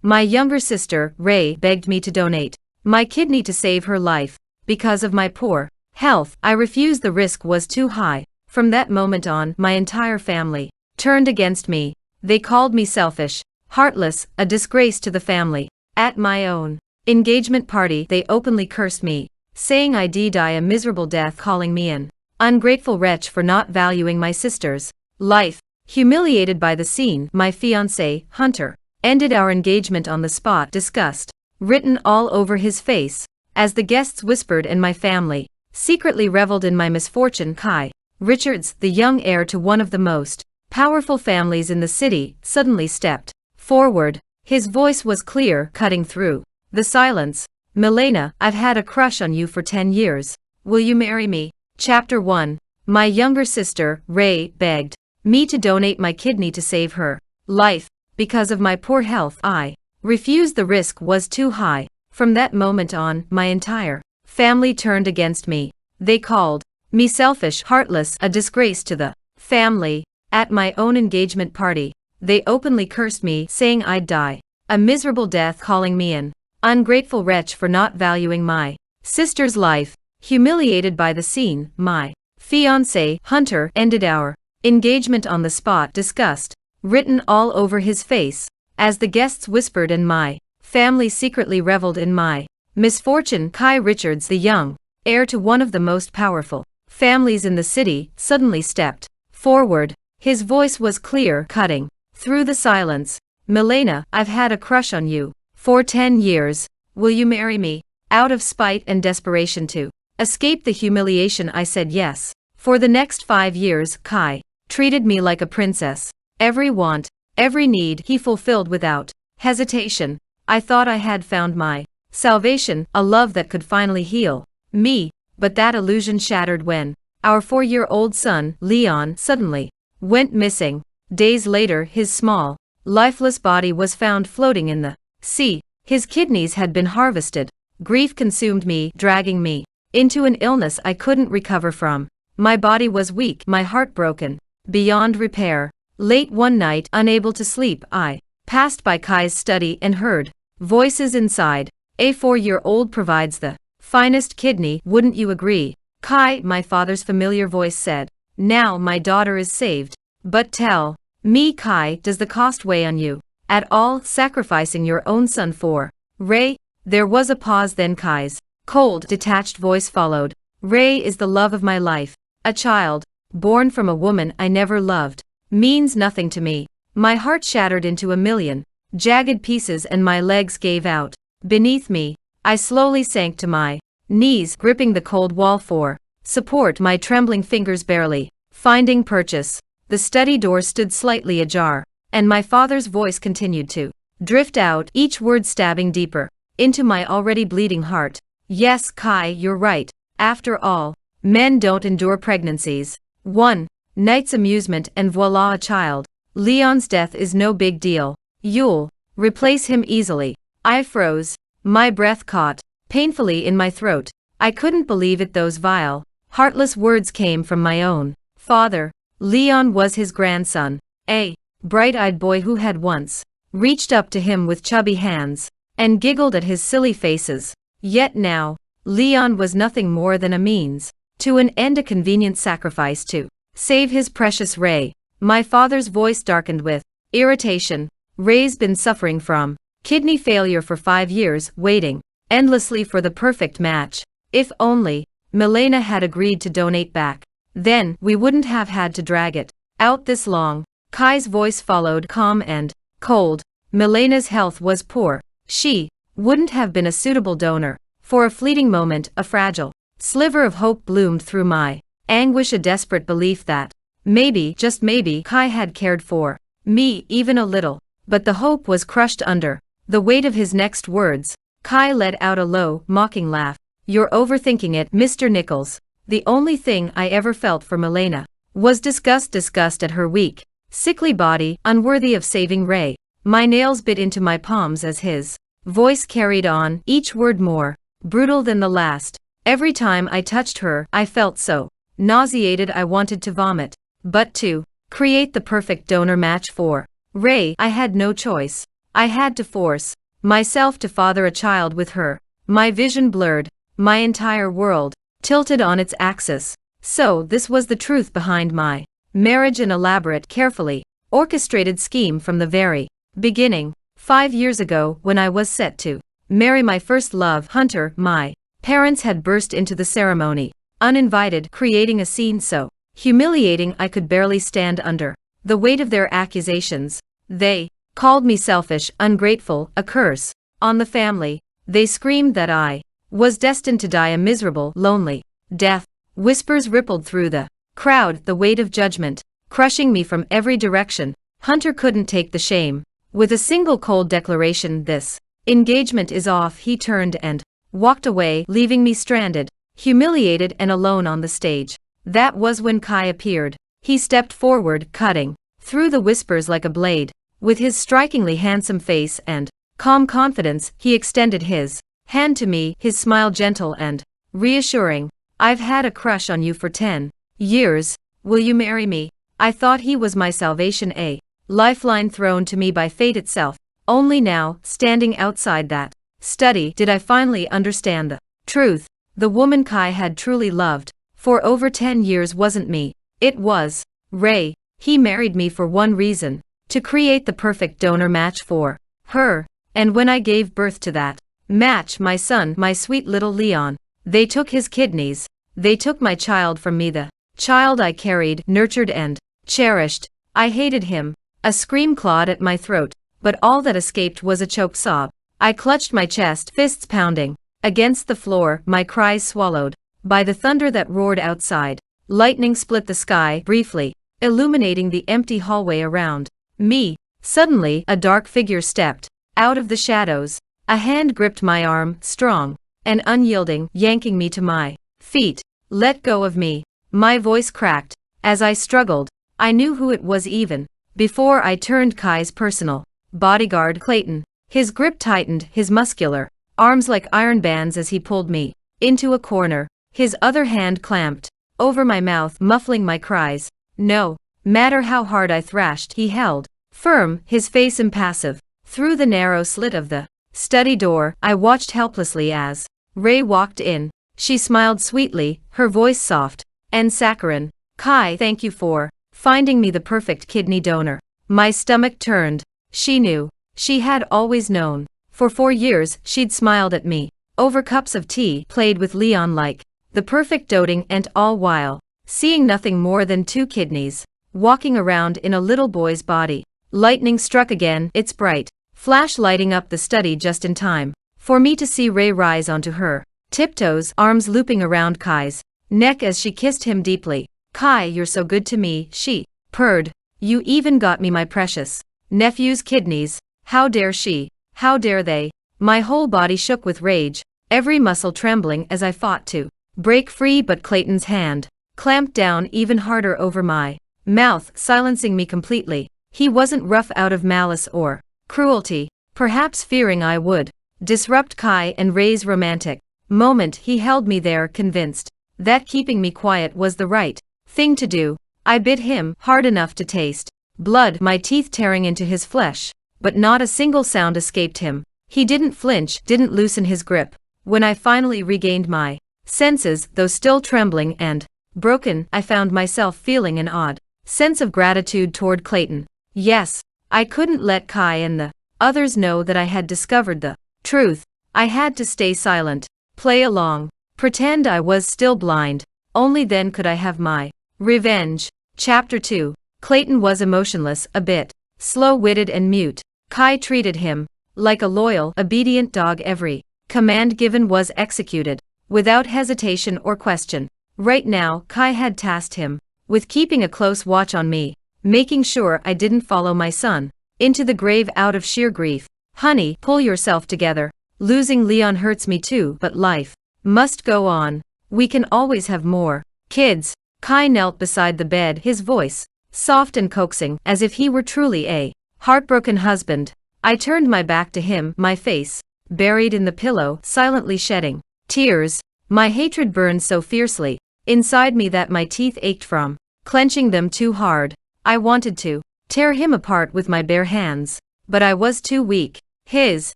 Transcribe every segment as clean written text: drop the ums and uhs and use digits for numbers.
My younger sister, Ray, begged me to donate my kidney to save her life. Because of my poor health, I refused. The risk was too high. From that moment on, my entire family turned against me. They called me selfish, heartless, a disgrace to the family. At my own engagement party, they openly cursed me, saying I'd die a miserable death, calling me an ungrateful wretch for not valuing my sister's life. Humiliated by the scene, my fiancé, Hunter, ended our engagement on the spot. Disgust written all over his face. As the guests whispered and my family secretly reveled in my misfortune, Kai Richards, the young heir to one of the most powerful families in the city, suddenly stepped forward. His voice was clear, cutting through the silence. Milena, I've had a crush on you for 10 years. Will you marry me? Chapter 1. My younger sister, Ray, begged me to donate my kidney to save her life. Because of my poor health, I refused. The risk was too high. From that moment on, my entire family turned against me. They called me selfish, heartless, a disgrace to the family. At my own engagement party, they openly cursed me, saying I'd die a miserable death, calling me an ungrateful wretch for not valuing my sister's life. Humiliated by the scene, my fiancé, Hunter, ended our engagement on the spot. Disgust written all over his face. As the guests whispered and my family secretly reveled in my misfortune, Kai Richards, the young heir to one of the most powerful families in the city, suddenly stepped forward. His voice was clear, cutting through the silence. Milena, I've had a crush on you for 10 years. Will you marry me? Out of spite and desperation to escape the humiliation, I said yes. For the next 5 years, Kai treated me like a princess. Every want, every need he fulfilled without hesitation. I thought I had found my salvation, a love that could finally heal me, but that illusion shattered when our 4-year-old son, Leon, suddenly went missing. Days later, his small, lifeless body was found floating in the sea. His kidneys had been harvested. Grief consumed me, dragging me into an illness I couldn't recover from. My body was weak, my heart broken beyond repair. Late one night, unable to sleep, I passed by Kai's study and heard voices inside. A 4-year-old provides the finest kidney, wouldn't you agree? Kai, my father's familiar voice said. Now my daughter is saved. But tell me, Kai, does the cost weigh on you at all, sacrificing your own son for Ray? There was a pause, then Kai's cold, detached voice followed. Ray is the love of my life. A child born from a woman I never loved means nothing to me. My heart shattered into a million jagged pieces and my legs gave out beneath me. I slowly sank to my knees, gripping the cold wall for support, my trembling fingers barely finding purchase. The study door stood slightly ajar, and my father's voice continued to drift out, each word stabbing deeper into my already bleeding heart. Yes, Kai, you're right. After all, men don't endure pregnancies. One night's amusement and voila, a child. Leon's death is no big deal. You'll replace him easily. I froze. My breath caught painfully in my throat. I couldn't believe it. Those vile, heartless words came from my own father. Leon was his grandson, a bright-eyed boy who had once reached up to him with chubby hands and giggled at his silly faces. Yet now, Leon was nothing more than a means to an end, a convenient sacrifice to save his precious Ray. My father's voice darkened with irritation. Ray's been suffering from kidney failure for 5 years, waiting endlessly for the perfect match. If only Milena had agreed to donate back, then we wouldn't have had to drag it out this long. Kai's voice followed, calm and cold. Milena's health was poor. She wouldn't have been a suitable donor. For a fleeting moment, a fragile sliver of hope bloomed through my anguish, a desperate belief that maybe, just maybe, Kai had cared for me even a little. But the hope was crushed under the weight of his next words. Kai let out a low, mocking laugh. You're overthinking it, Mr. Nichols. The only thing I ever felt for Milena was disgust at her weak, sickly body, unworthy of saving Ray. My nails bit into my palms as his voice carried on, each word more brutal than the last. Every time I touched her, I felt so nauseated I wanted to vomit. But to create the perfect donor match for Ray, I had no choice. I had to force myself to father a child with her. My vision blurred, my entire world tilted on its axis. So this was the truth behind my marriage, an elaborate, carefully orchestrated scheme from the very beginning. 5 years ago, when I was set to marry my first love, Hunter, my parents had burst into the ceremony, uninvited, creating a scene so humiliating I could barely stand under the weight of their accusations. They called me selfish, ungrateful, a curse on the family. They screamed that I was destined to die a miserable, lonely death. Whispers rippled through the crowd, the weight of judgment crushing me from every direction. Hunter couldn't take the shame. With a single cold declaration, "This engagement is off," he turned and walked away, leaving me stranded, humiliated and alone on the stage. That was when Kai appeared. He stepped forward, cutting through the whispers like a blade. With his strikingly handsome face and calm confidence, he extended his hand to me, his smile gentle and reassuring. "I've had a crush on you for 10 years. Will you marry me?" I thought he was my salvation, a lifeline thrown to me by fate itself. Only now, standing outside that study, did I finally understand the truth. The woman Kai had truly loved for over 10 years wasn't me. It was Ray. He married me for one reason: to create the perfect donor match for her. And when I gave birth to that match, my son, my sweet little Leon, they took his kidneys. They took my child from me, the child I carried, nurtured and cherished. I hated him. A scream clawed at my throat, but all that escaped was a choked sob. I clutched my chest, fists pounding against the floor, my cries swallowed by the thunder that roared outside. Lightning split the sky briefly, illuminating the empty hallway around me. Suddenly, a dark figure stepped out of the shadows. A hand gripped my arm, strong and unyielding, yanking me to my feet. "Let go of me." My voice cracked as I struggled. I knew who it was even before I turned Kai's personal bodyguard, Clayton. His grip tightened, his muscular arms like iron bands as he pulled me into a corner. His other hand clamped over my mouth, muffling my cries. No matter how hard I thrashed, he held firm, his face impassive. Through the narrow slit of the study door, I watched helplessly as Ray walked in. She smiled sweetly, her voice soft and saccharine. "Kai, thank you for finding me the perfect kidney donor." My stomach turned. She knew. She had always known. For 4 years, she'd smiled at me over cups of tea, played with Leon like the perfect doting, and all while seeing nothing more than 2 kidneys walking around in a little boy's body. Lightning struck again, its bright flash lighting up the study just in time for me to see Ray rise onto her tiptoes, arms looping around Kai's neck as she kissed him deeply. "Kai, you're so good to me," she purred. "You even got me my precious nephew's kidneys." How dare she? How dare they? My whole body shook with rage, every muscle trembling as I fought to break free, but Clayton's hand clamped down even harder over my mouth, silencing me completely. He wasn't rough out of malice or cruelty, perhaps fearing I would disrupt Kai and Ray's romantic moment. He held me there, convinced that keeping me quiet was the right thing to do. I bit him hard enough to taste blood, my teeth tearing into his flesh, but not a single sound escaped him. He didn't flinch, didn't loosen his grip. When I finally regained my senses, though still trembling and broken, I found myself feeling an odd sense of gratitude toward Clayton. Yes, I couldn't let Kai and the others know that I had discovered the truth. I had to stay silent, play along, pretend I was still blind. Only then could I have my revenge. Chapter 2. Clayton was emotionless, a bit slow-witted and mute. Kai treated him like a loyal, obedient dog. Every command given was executed without hesitation or question. Right now, Kai had tasked him with keeping a close watch on me, making sure I didn't follow my son into the grave out of sheer grief. "Honey, pull yourself together. Losing Leon hurts me too, but life must go on. We can always have more kids." Kai knelt beside the bed, his voice soft and coaxing, as if he were truly a heartbroken husband. I turned my back to him, my face buried in the pillow, silently shedding tears. My hatred burned so fiercely inside me that my teeth ached from clenching them too hard. I wanted to tear him apart with my bare hands, but I was too weak. His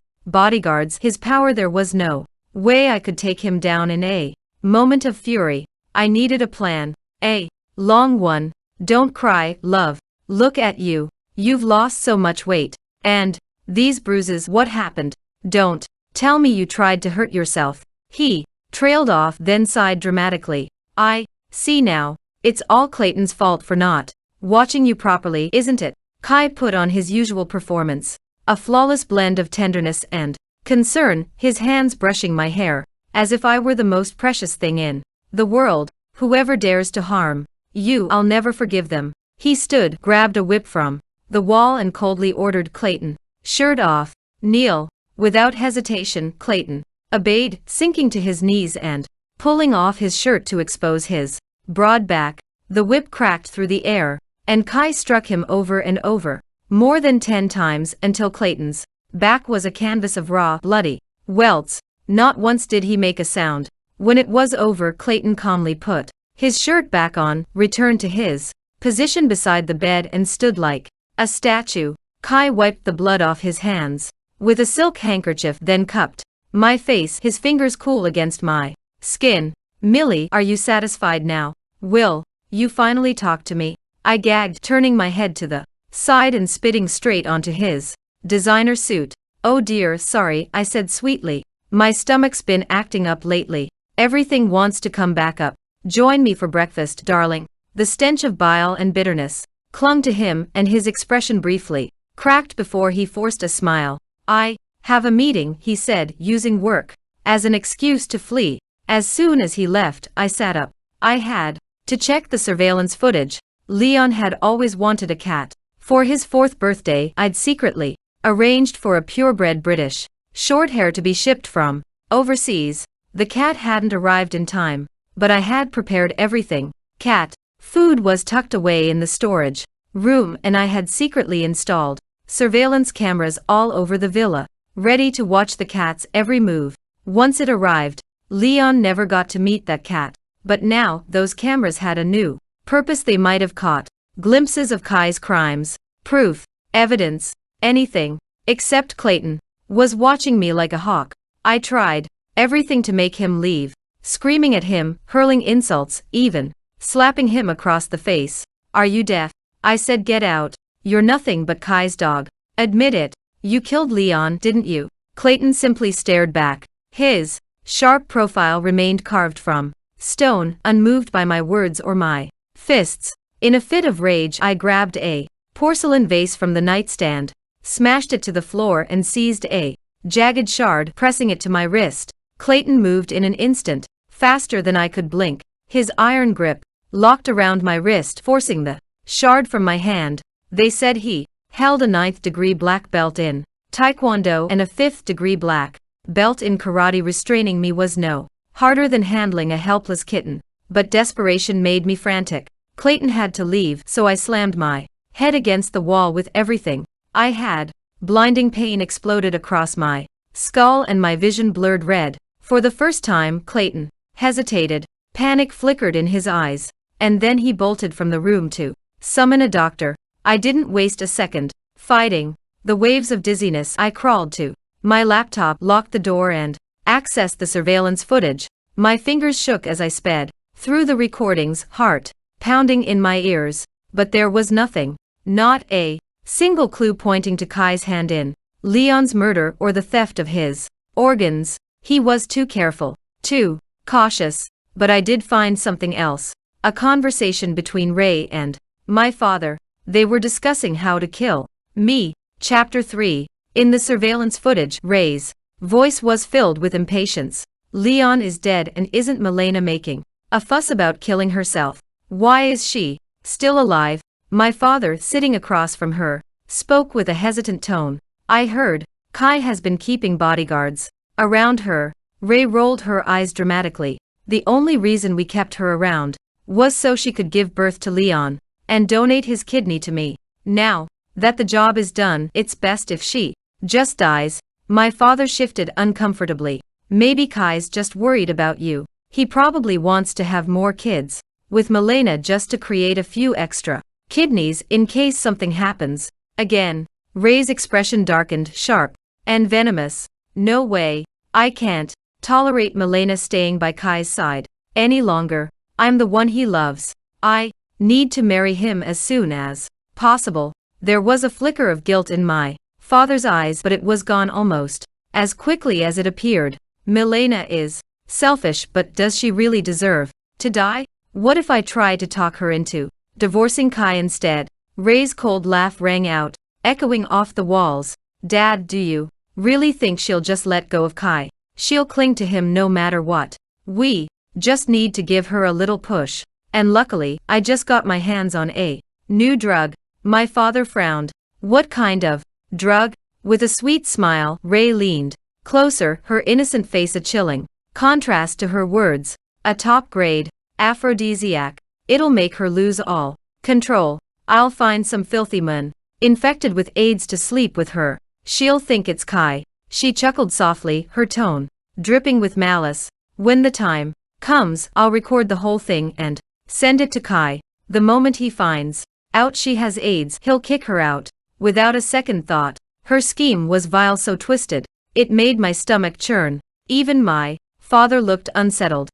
bodyguards, his power, there was no way I could take him down in a moment of fury. I needed a plan. A long one. Don't cry, love. Look at you. You've lost so much weight. And these bruises, what happened? Don't tell me you tried to hurt yourself. He trailed off, then sighed dramatically. I see now. It's all Clayton's fault for not watching you properly, isn't it? Kai put on his usual performance, a flawless blend of tenderness and concern, his hands brushing my hair, as if I were the most precious thing in the world. Whoever dares to harm you, I'll never forgive them. He stood, grabbed a whip from the wall and coldly ordered Clayton, shirt off. Kneel. Without hesitation, Clayton obeyed, sinking to his knees and pulling off his shirt to expose his broad back. The whip cracked through the air, and Kai struck him over and over, more than 10 times, until Clayton's back was a canvas of raw, bloody welts. Not once did he make a sound. When it was over, Clayton calmly put his shirt back on, returned to his position beside the bed and stood like a statue. Kai wiped the blood off his hands with a silk handkerchief, then cupped my face, his fingers cool against my skin. Millie, are you satisfied now? Will you finally talk to me? I gagged, turning my head to the side and spitting straight onto his designer suit. Oh dear, sorry, I said sweetly. My stomach's been acting up lately. Everything wants to come back up. Join me for breakfast, darling. The stench of bile and bitterness clung to him, and his expression briefly cracked before he forced a smile. I have a meeting, he said, using work as an excuse to flee. As soon as he left, I sat up. I had to check the surveillance footage. Leon had always wanted a cat. For his 4th birthday, I'd secretly arranged for a purebred British shorthair to be shipped from overseas. The cat hadn't arrived in time, but I had prepared everything. Cat food was tucked away in the storage room, and I had secretly installed surveillance cameras all over the villa, ready to watch the cat's every move. Once it arrived, Leon never got to meet that cat, but now those cameras had a new purpose. They might have caught glimpses of Kai's crimes, proof, evidence, anything, except Clayton was watching me like a hawk. I tried everything to make him leave, screaming at him, hurling insults, even slapping him across the face. Are you deaf? I said, get out. You're nothing but Kai's dog. Admit it. You killed Leon, didn't you? Clayton simply stared back. His sharp profile remained carved from stone, unmoved by my words or my fists. In a fit of rage, I grabbed a porcelain vase from the nightstand, smashed it to the floor, and seized a jagged shard, pressing it to my wrist. Clayton moved in an instant, faster than I could blink. His iron grip locked around my wrist, forcing the shard from my hand. They said he held a 9th-degree black belt in Taekwondo and a 5th-degree black belt in karate. Restraining me was no harder than handling a helpless kitten, but desperation made me frantic. Clayton had to leave, so I slammed my head against the wall with everything I had. Blinding pain exploded across my skull and my vision blurred red. For the first time, Clayton hesitated. Panic flickered in his eyes, and then he bolted from the room to summon a doctor. I didn't waste a second fighting the waves of dizziness. I crawled to my laptop, locked the door, and accessed the surveillance footage. My fingers shook as I sped through the recordings, heart pounding in my ears, but there was nothing, not a single clue pointing to Kai's hand in Leon's murder or the theft of his organs. He was too careful, too cautious. But I did find something else. A conversation between Ray and my father. They were discussing how to kill me. Chapter 3. In the surveillance footage, Ray's voice was filled with impatience. Leon is dead, and isn't Milena making a fuss about killing herself? Why is she still alive? My father, sitting across from her, spoke with a hesitant tone. I heard Kai has been keeping bodyguards around her. Ray rolled her eyes dramatically. The only reason we kept her around was so she could give birth to Leon and donate his kidney to me. Now that the job is done, it's best if she just dies. My father shifted uncomfortably. Maybe Kai's just worried about you. He probably wants to have more kids with Milena just to create a few extra kidneys in case something happens again. Ray's expression darkened, sharp and venomous. No way. I can't tolerate Milena staying by Kai's side any longer. I'm the one he loves. I need to marry him as soon as possible. There was a flicker of guilt in my father's eyes, but it was gone almost as quickly as it appeared. Milena is selfish, but does she really deserve to die? What if I try to talk her into divorcing Kai instead? Ray's cold laugh rang out, echoing off the walls. Dad, do you really think she'll just let go of Kai? She'll cling to him no matter what. We just need to give her a little push. And luckily, I just got my hands on a new drug. My father frowned. What kind of drug? With a sweet smile, Ray leaned closer, her innocent face a chilling contrast to her words. A top-grade aphrodisiac. It'll make her lose all control. I'll find some filthy man infected with AIDS to sleep with her. She'll think it's Kai. She chuckled softly, her tone dripping with malice. When the time comes, I'll record the whole thing and send it to Kai. The moment he finds out she has AIDS, he'll kick her out without a second thought. Her scheme was vile, so twisted, it made my stomach churn. Even my father looked unsettled.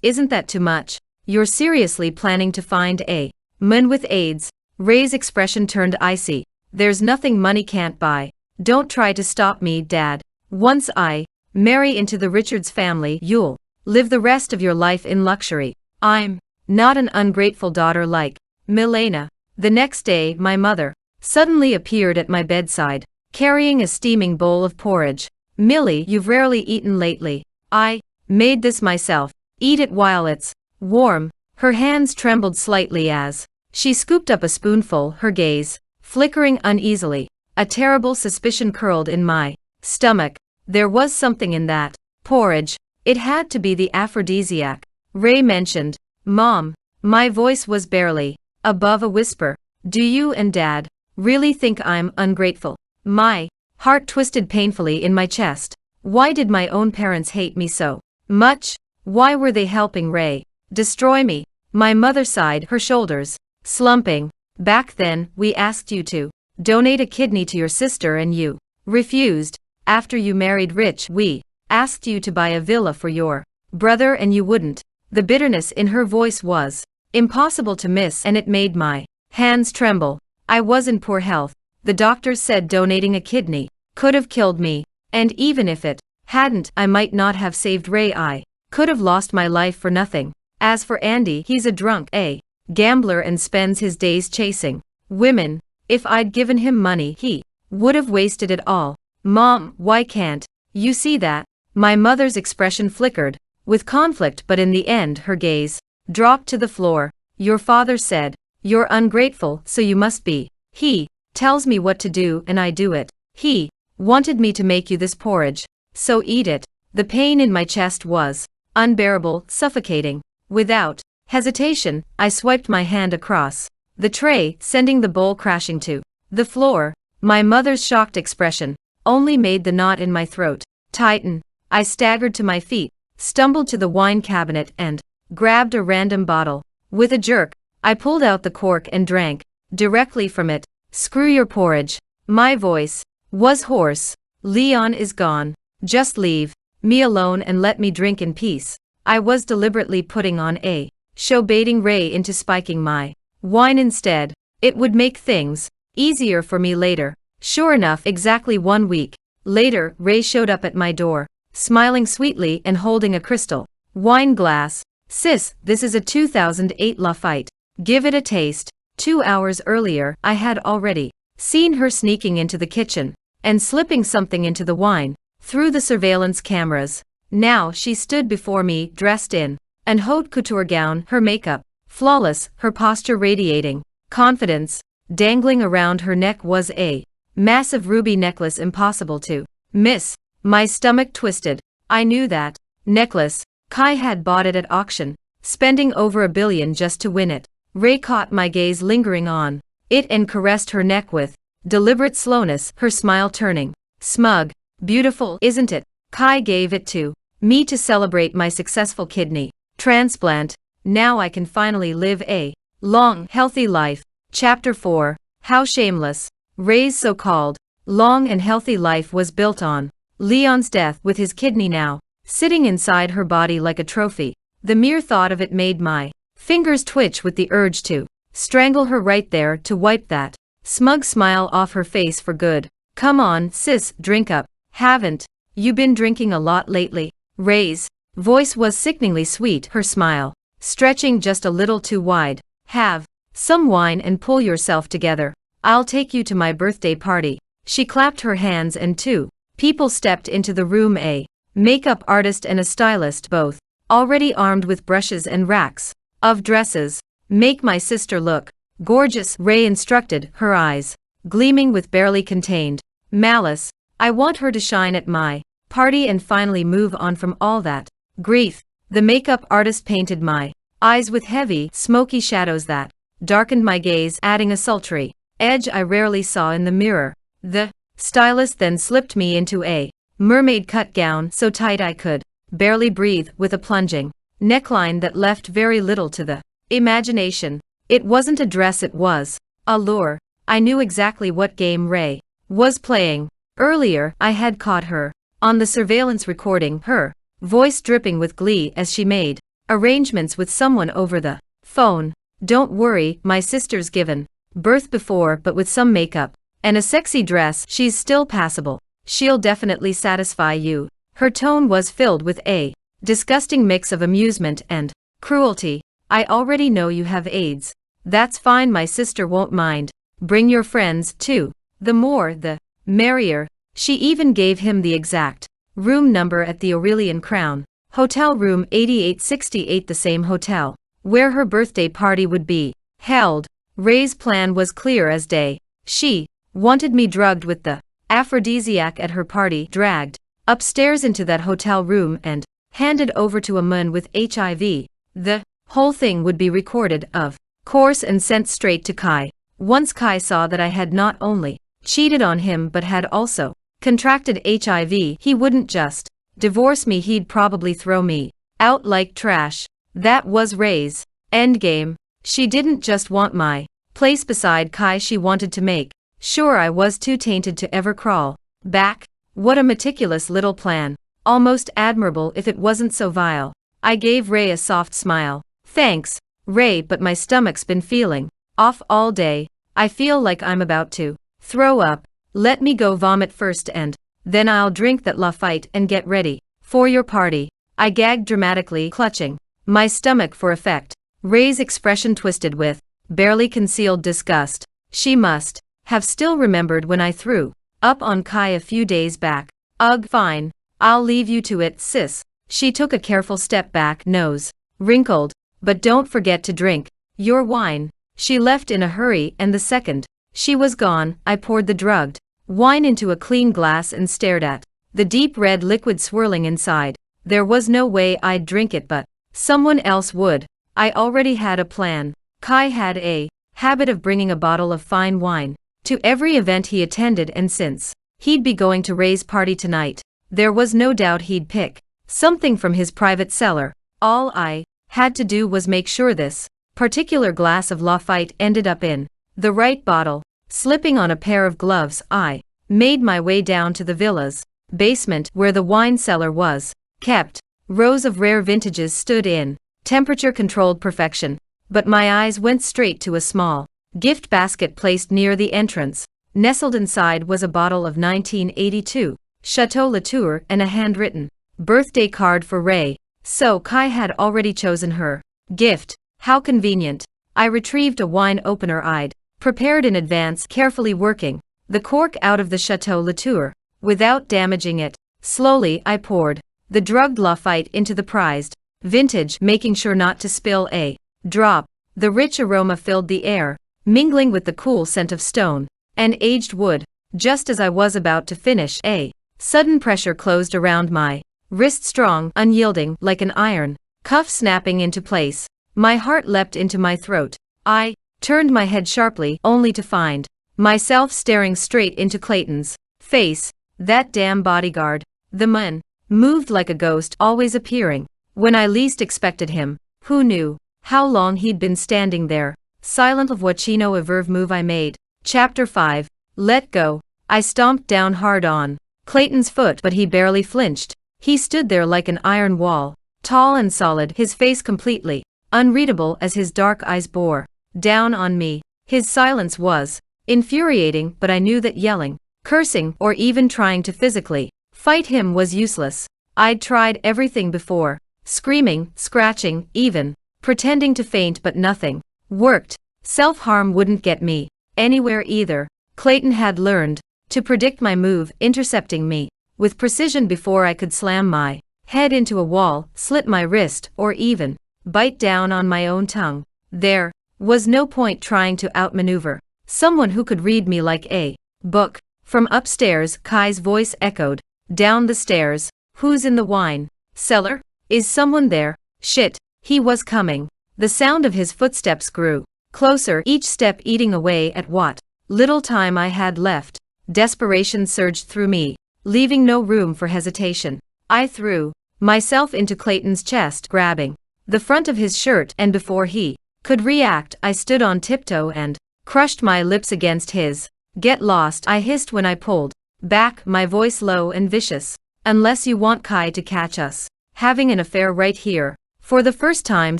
Isn't that too much? You're seriously planning to find a man with AIDS? Ray's expression turned icy. There's nothing money can't buy. Don't try to stop me, Dad. Once I marry into the Richards family, you'll live the rest of your life in luxury. I'm not an ungrateful daughter like Milena. The next day, my mother suddenly appeared at my bedside, carrying a steaming bowl of porridge. Millie, you've rarely eaten lately. I made this myself. Eat it while it's warm. Her hands trembled slightly as she scooped up a spoonful, her gaze flickering uneasily. A terrible suspicion curled in my stomach. There was something in that porridge. It had to be the aphrodisiac Ray mentioned. Mom, my voice was barely above a whisper. Do you and Dad really think I'm ungrateful? My heart twisted painfully in my chest. Why did my own parents hate me so much? Why were they helping Ray destroy me? My mother sighed, her shoulders slumping. Back then, we asked you to donate a kidney to your sister and you refused. After you married Rich, we asked you to buy a villa for your brother and you wouldn't. The bitterness in her voice was impossible to miss, and it made my hands tremble. I was in poor health. The doctors said donating a kidney could have killed me. And even if it hadn't, I might not have saved Ray. I could have lost my life for nothing. As for Andy, he's a drunk, a gambler, and spends his days chasing women. If I'd given him money, he would have wasted it all. Mom, why can't you see that? My mother's expression flickered with conflict, but in the end her gaze dropped to the floor. Your father said, you're ungrateful, so you must be. He tells me what to do and I do it. He wanted me to make you this porridge, so eat it. The pain in my chest was unbearable, suffocating. Without hesitation, I swiped my hand across the tray, sending the bowl crashing to the floor. My mother's shocked expression only made the knot in my throat tighten. I staggered to my feet, stumbled to the wine cabinet and grabbed a random bottle. With a jerk, I pulled out the cork and drank directly from it. Screw your porridge. My voice was hoarse. Leon is gone. Just leave me alone and let me drink in peace. I was deliberately putting on a show, baiting Ray into spiking my wine instead. It would make things easier for me later. Sure enough, exactly 1 week later, Ray showed up at my door, smiling sweetly and holding a crystal wine glass. Sis, this is a 2008 Lafite. Give it a taste. 2 hours earlier, I had already seen her sneaking into the kitchen and slipping something into the wine through the surveillance cameras. Now she stood before me, dressed in an haute couture gown, her makeup flawless, her posture radiating confidence. Dangling around her neck was a massive ruby necklace impossible to miss. My stomach twisted. I knew that necklace. Kai had bought it at auction, spending over $1 billion just to win it. Ray caught my gaze lingering on it and caressed her neck with deliberate slowness, her smile turning smug. Beautiful, isn't it? Kai gave it to me to celebrate my successful kidney transplant. Now I can finally live a long, healthy life. Chapter 4. How shameless. Ray's so-called long and healthy life was built on Leon's death, with his kidney now sitting inside her body like a trophy. The mere thought of it made my fingers twitch with the urge to strangle her right there, to wipe that smug smile off her face for good. Come on, sis, drink up. Haven't you been drinking a lot lately? Ray's voice was sickeningly sweet, her smile stretching just a little too wide. Have some wine and pull yourself together. I'll take you to my birthday party. She clapped her hands and two people stepped into the room, a makeup artist and a stylist, both already armed with brushes and racks of dresses. Make my sister look gorgeous, Ray instructed, her eyes gleaming with barely contained malice. I want her to shine at my party and finally move on from all that grief. The makeup artist painted my eyes with heavy, smoky shadows that darkened my gaze, adding a sultry edge I rarely saw in the mirror. The stylist then slipped me into a mermaid cut gown so tight I could barely breathe, with a plunging neckline that left very little to the imagination. It wasn't a dress, it was a lure. I knew exactly what game Ray was playing. Earlier, I had caught her on the surveillance recording, her voice dripping with glee as she made arrangements with someone over the phone. Don't worry, my sister's given birth before, but with some makeup and a sexy dress, she's still passable. She'll definitely satisfy you. Her tone was filled with a disgusting mix of amusement and cruelty. I already know you have AIDS. That's fine, my sister won't mind. Bring your friends too. The more the merrier. She even gave him the exact room number at the Aurelian Crown Hotel, room 8868, the same hotel where her birthday party would be held. Ray's plan was clear as day. She wanted me drugged with the aphrodisiac at her party, dragged upstairs into that hotel room and handed over to a man with HIV. The whole thing would be recorded, of course, and sent straight to Kai. Once Kai saw that I had not only cheated on him but had also contracted HIV, he wouldn't just divorce me, he'd probably throw me out like trash. That was Ray's endgame. She didn't just want my place beside Kai, she wanted to make sure I was too tainted to ever crawl back. What a meticulous little plan. Almost admirable if it wasn't so vile. I gave Ray a soft smile. Thanks, Ray, but my stomach's been feeling off all day. I feel like I'm about to throw up. Let me go vomit first and then I'll drink that Lafite and get ready for your party. I gagged dramatically, clutching my stomach for effect. Ray's expression twisted with barely concealed disgust. She must have still remembered when I threw up on Kai a few days back. Ugh, fine. I'll leave you to it, sis. She took a careful step back, nose wrinkled. But don't forget to drink your wine. She left in a hurry, and the second she was gone, I poured the drugged wine into a clean glass and stared at the deep red liquid swirling inside. There was no way I'd drink it, but someone else would. I already had a plan. Kai had a habit of bringing a bottle of fine wine to every event he attended, and since he'd be going to Ray's party tonight, there was no doubt he'd pick something from his private cellar. All I had to do was make sure this particular glass of Lafite ended up in the right bottle. Slipping on a pair of gloves, I made my way down to the villa's basement where the wine cellar was kept. Rows of rare vintages stood in temperature-controlled perfection, but my eyes went straight to a small gift basket placed near the entrance. Nestled inside was a bottle of 1982 Chateau Latour and a handwritten birthday card for Ray. So Kai had already chosen her gift. How convenient. I retrieved a wine opener I'd prepared in advance, carefully working the cork out of the Chateau Latour without damaging it. Slowly I poured the drugged Lafite into the prized vintage, making sure not to spill a drop. The rich aroma filled the air, mingling with the cool scent of stone and aged wood. Just as I was about to finish, a sudden pressure closed around my wrist, strong, unyielding, like an iron cuff snapping into place. My heart leapt into my throat. I turned my head sharply, only to find myself staring straight into Clayton's face. That damn bodyguard. The man moved like a ghost, always appearing when I least expected him. Who knew how long he'd been standing there, silent of what chino a verve move I made. Chapter 5. Let go. I stomped down hard on Clayton's foot, but he barely flinched. He stood there like an iron wall, tall and solid, his face completely unreadable as his dark eyes bore down on me. His silence was infuriating, but I knew that yelling, cursing, or even trying to physically fight him was useless. I'd tried everything before, screaming, scratching, even pretending to faint, but nothing worked. Self-harm wouldn't get me anywhere either. Clayton had learned to predict my move, intercepting me with precision before I could slam my head into a wall, slit my wrist, or even bite down on my own tongue. There was no point trying to outmaneuver someone who could read me like a book. From upstairs, Kai's voice echoed down the stairs. Who's in the wine cellar? Is someone there? Shit, he was coming. The sound of his footsteps grew closer, each step eating away at what little time I had left. Desperation surged through me, leaving no room for hesitation. I threw myself into Clayton's chest, grabbing the front of his shirt, and before he could react, I stood on tiptoe and crushed my lips against his. Get lost, I hissed when I pulled back, my voice low and vicious. Unless you want Kai to catch us having an affair right here. For the first time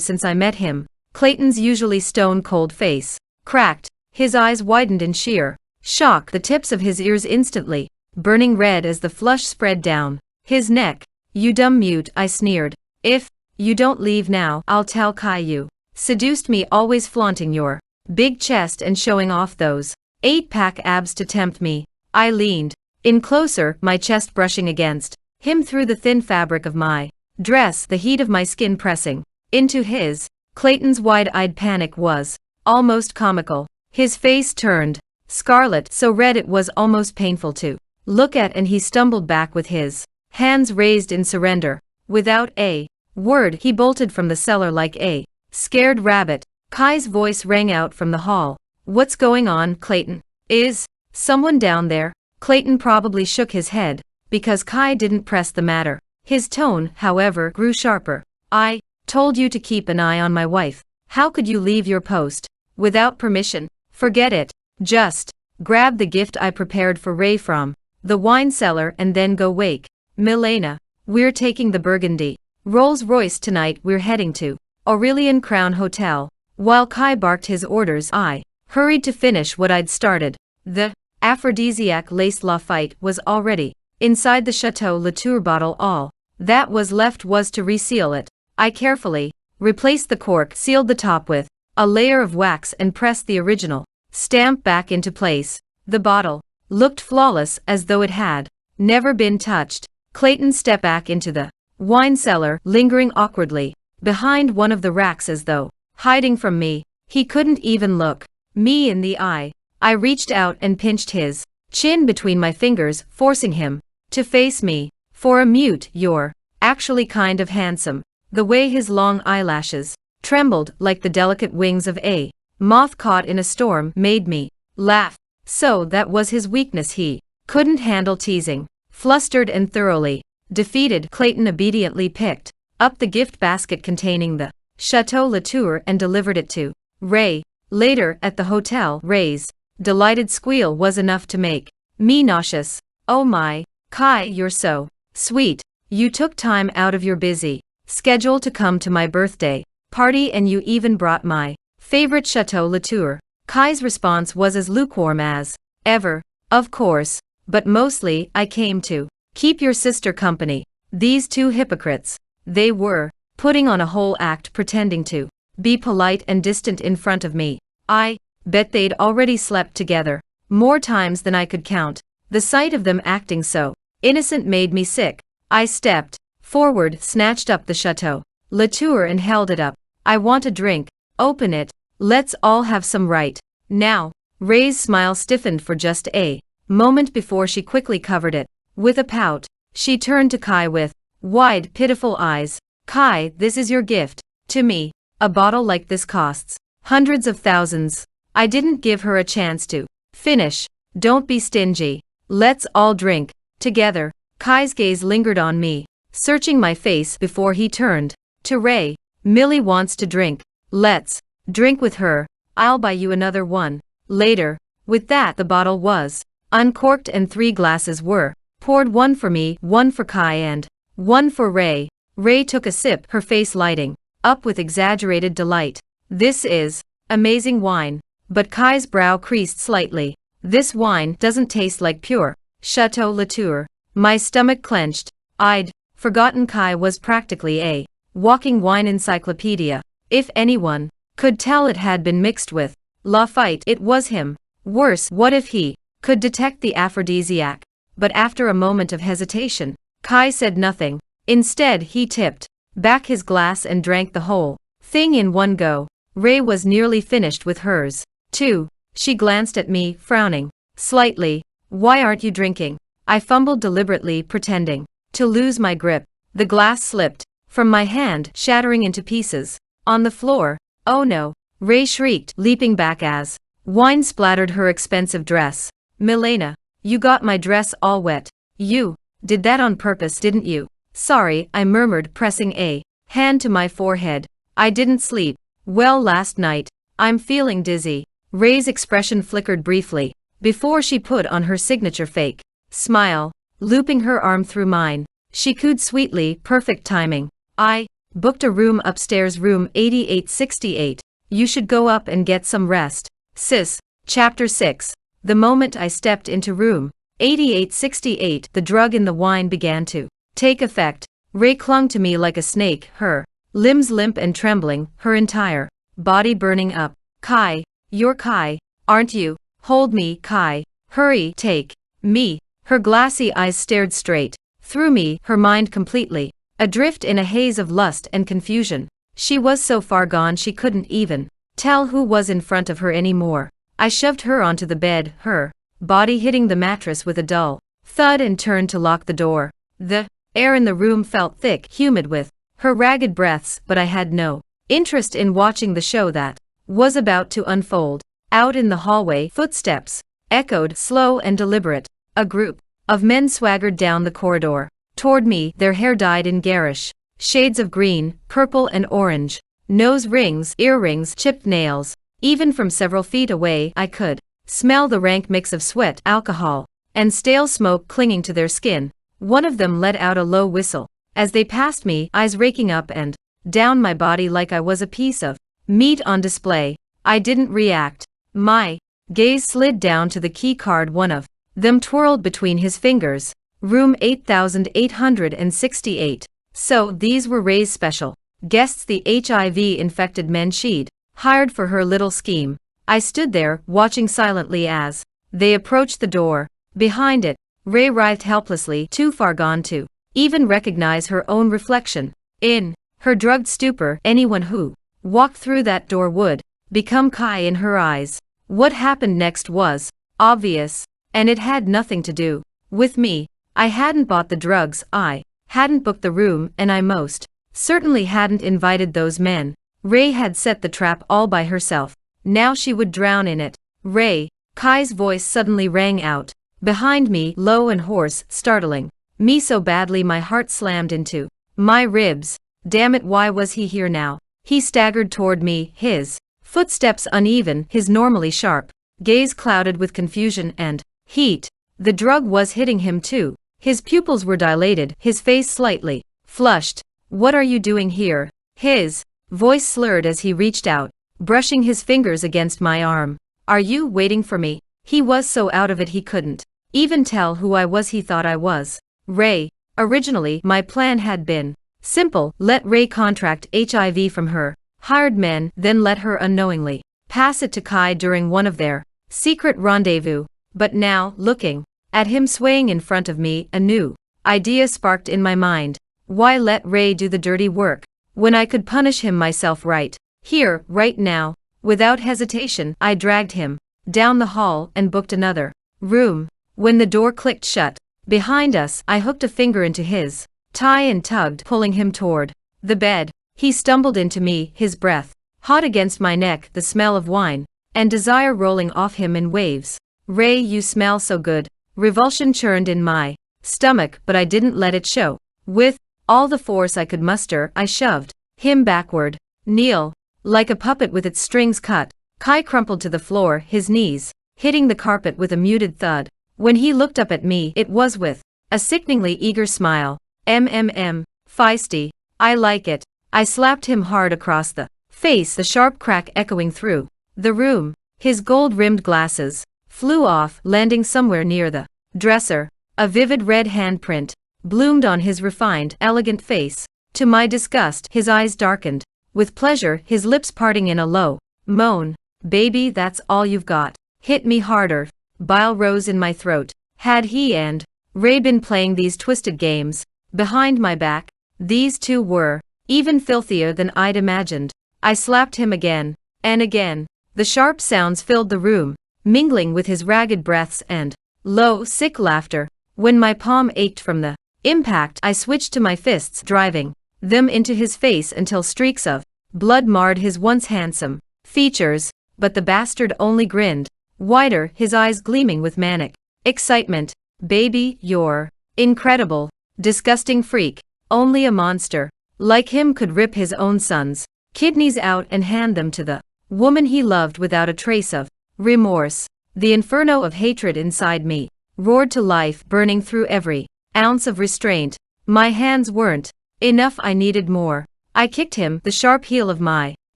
since I met him, Clayton's usually stone-cold face cracked. His eyes widened in sheer shock, the tips of his ears instantly burning red as the flush spread down his neck. You dumb mute, I sneered. If you don't leave now, I'll tell Kai you seduced me, always flaunting your big chest and showing off those 8-pack abs to tempt me. I leaned in closer, my chest brushing against him through the thin fabric of my dress, the heat of my skin pressing into his. Clayton's wide-eyed panic was almost comical. His face turned scarlet, so red it was almost painful to look at, and he stumbled back with his hands raised in surrender. Without a word, he bolted from the cellar like a scared rabbit. Kai's voice rang out from the hall. What's going on, Clayton? Is someone down there? Clayton probably shook his head, because Kai didn't press the matter. His tone, however, grew sharper. I told you to keep an eye on my wife. How could you leave your post without permission? Forget it. Just grab the gift I prepared for Ray from the wine cellar and then go wake Milena. We're taking the Burgundy Rolls-Royce tonight. We're heading to Aurelian Crown Hotel. While Kai barked his orders, I hurried to finish what I'd started. The aphrodisiac lace Lafite was already inside the Chateau Latour bottle. All that was left was to reseal it. I carefully replaced the cork, sealed the top with a layer of wax, and pressed the original stamp back into place. The bottle looked flawless, as though it had never been touched. Clayton stepped back into the wine cellar, lingering awkwardly behind one of the racks as though hiding from me. He couldn't even look me in the eye. I reached out and pinched his chin between my fingers, forcing him to face me. For a mute, you're actually kind of handsome. The way his long eyelashes trembled like the delicate wings of a moth caught in a storm made me laugh. So that was his weakness. He couldn't handle teasing. Flustered and thoroughly defeated, Clayton obediently picked up the gift basket containing the Chateau Latour and delivered it to Ray. Later, at the hotel, Ray's delighted squeal was enough to make me nauseous. Oh my, Kai, you're so sweet. You took time out of your busy schedule to come to my birthday party, and you even brought my favorite Chateau Latour. Kai's response was as lukewarm as ever. Of course, but mostly, I came to keep your sister company. These two hypocrites. They were putting on a whole act, pretending to be polite and distant in front of me. I bet they'd already slept together more times than I could count. The sight of them acting so innocent made me sick. I stepped forward, snatched up the Chateau Latour and held it up. I want a drink. Open it. Let's all have some right now. Ray's smile stiffened for just a moment before she quickly covered it with a pout. She turned to Kai with wide, pitiful eyes. Kai, this is your gift to me. A bottle like this costs hundreds of thousands. I didn't give her a chance to finish. Don't be stingy. Let's all drink together. Kai's gaze lingered on me, searching my face before he turned to Ray. Millie wants to drink. Let's drink with her. I'll buy you another one later. With that, the bottle was uncorked and 3 glasses were poured, one for me, one for Kai and one for Ray. Ray took a sip, her face lighting up with exaggerated delight. This is amazing wine. But Kai's brow creased slightly. This wine doesn't taste like pure Chateau Latour. My stomach clenched. I'd forgotten Kai was practically a walking wine encyclopedia. If anyone could tell it had been mixed with Lafite, it was him. Worse, what if he could detect the aphrodisiac? But after a moment of hesitation, Kai said nothing. Instead, he tipped back his glass and drank the whole thing in one go. Ray was nearly finished with hers, too. She glanced at me, frowning slightly. Why aren't you drinking? I fumbled deliberately, pretending to lose my grip. The glass slipped from my hand, shattering into pieces on the floor. Oh no, Ray shrieked, leaping back as wine splattered her expensive dress. Milena, you got my dress all wet. You did that on purpose, didn't you? Sorry, I murmured, pressing a hand to my forehead. I didn't sleep well last night. I'm feeling dizzy. Ray's expression flickered briefly before she put on her signature fake smile, looping her arm through mine. She cooed sweetly, perfect timing. I booked a room upstairs, room 8868. You should go up and get some rest, sis. Chapter 6. The moment I stepped into room 8868, the drug in the wine began to take effect. Ray clung to me like a snake, her limbs limp and trembling, her entire body burning up. Kai, you're Kai, aren't you? Hold me, Kai. Hurry, take me. Her glassy eyes stared straight through me, her mind completely adrift in a haze of lust and confusion. She was so far gone she couldn't even tell who was in front of her anymore. I shoved her onto the bed, her body hitting the mattress with a dull thud, and turned to lock the door. The air in the room felt thick, humid with her ragged breaths, but I had no interest in watching the show that was about to unfold. Out in the hallway, footsteps echoed, slow and deliberate. A group of men swaggered down the corridor toward me, their hair dyed in garish shades of green, purple and orange. Nose rings, earrings, chipped nails. Even from several feet away, I could smell the rank mix of sweat, alcohol, and stale smoke clinging to their skin. One of them let out a low whistle as they passed me, eyes raking up and down my body like I was a piece of meat on display. I didn't react. My gaze slid down to the key card one of them twirled between his fingers. Room 8868. So these were Ray's special guests, the HIV-infected men she'd hired for her little scheme. I stood there, watching silently as they approached the door. Behind it, Ray writhed helplessly, too far gone to even recognize her own reflection. In her drugged stupor, anyone who walked through that door would become Kai in her eyes. What happened next was obvious, and it had nothing to do with me. I hadn't bought the drugs, I hadn't booked the room, and I most certainly hadn't invited those men. Ray had set the trap all by herself. Now she would drown in it. Ray, Kai's voice suddenly rang out behind me, low and hoarse, startling me so badly my heart slammed into my ribs. Damn it, why was he here now? He staggered toward me, his footsteps uneven, his normally sharp gaze clouded with confusion and heat. The drug was hitting him too. His pupils were dilated, his face slightly flushed. What are you doing here? His voice slurred as he reached out, brushing his fingers against my arm. Are you waiting for me? He was so out of it he couldn't even tell who I was. He thought I was Ray. Originally, my plan had been simple: let Ray contract HIV from her hired men, then let her unknowingly pass it to Kai during one of their secret rendezvous. But now, looking at him swaying in front of me, a new idea sparked in my mind. Why let Ray do the dirty work when I could punish him myself right here, right now? Without hesitation, I dragged him down the hall and booked another room. When the door clicked shut behind us, I hooked a finger into his tie and tugged, pulling him toward the bed. He stumbled into me, his breath hot against my neck, the smell of wine and desire rolling off him in waves. Ray, you smell so good. Revulsion churned in my stomach, but I didn't let it show. With all the force I could muster, I shoved him backward. Kneel. Like a puppet with its strings cut, Kai crumpled to the floor, his knees hitting the carpet with a muted thud. When he looked up at me, it was with a sickeningly eager smile. Feisty. I like it. I slapped him hard across the face, the sharp crack echoing through the room. His gold-rimmed glasses flew off, landing somewhere near the dresser. A vivid red handprint bloomed on his refined, elegant face. To my disgust, his eyes darkened. With pleasure, his lips parting in a low moan. Baby, that's all you've got. Hit me harder. Bile rose in my throat. Had he and Ray been playing these twisted games behind my back? These two were even filthier than I'd imagined. I slapped him again and again. The sharp sounds filled the room, mingling with his ragged breaths and low, sick laughter. When my palm ached from the impact, I switched to my fists, driving them into his face until streaks of blood marred his once handsome features, but the bastard only grinned wider, his eyes gleaming with manic excitement. Baby, you're incredible. Disgusting freak. Only a monster like him could rip his own son's kidneys out and hand them to the woman he loved without a trace of remorse. The inferno of hatred inside me roared to life, burning through every ounce of restraint. My hands weren't enough, I needed more. I kicked him, the sharp heel of my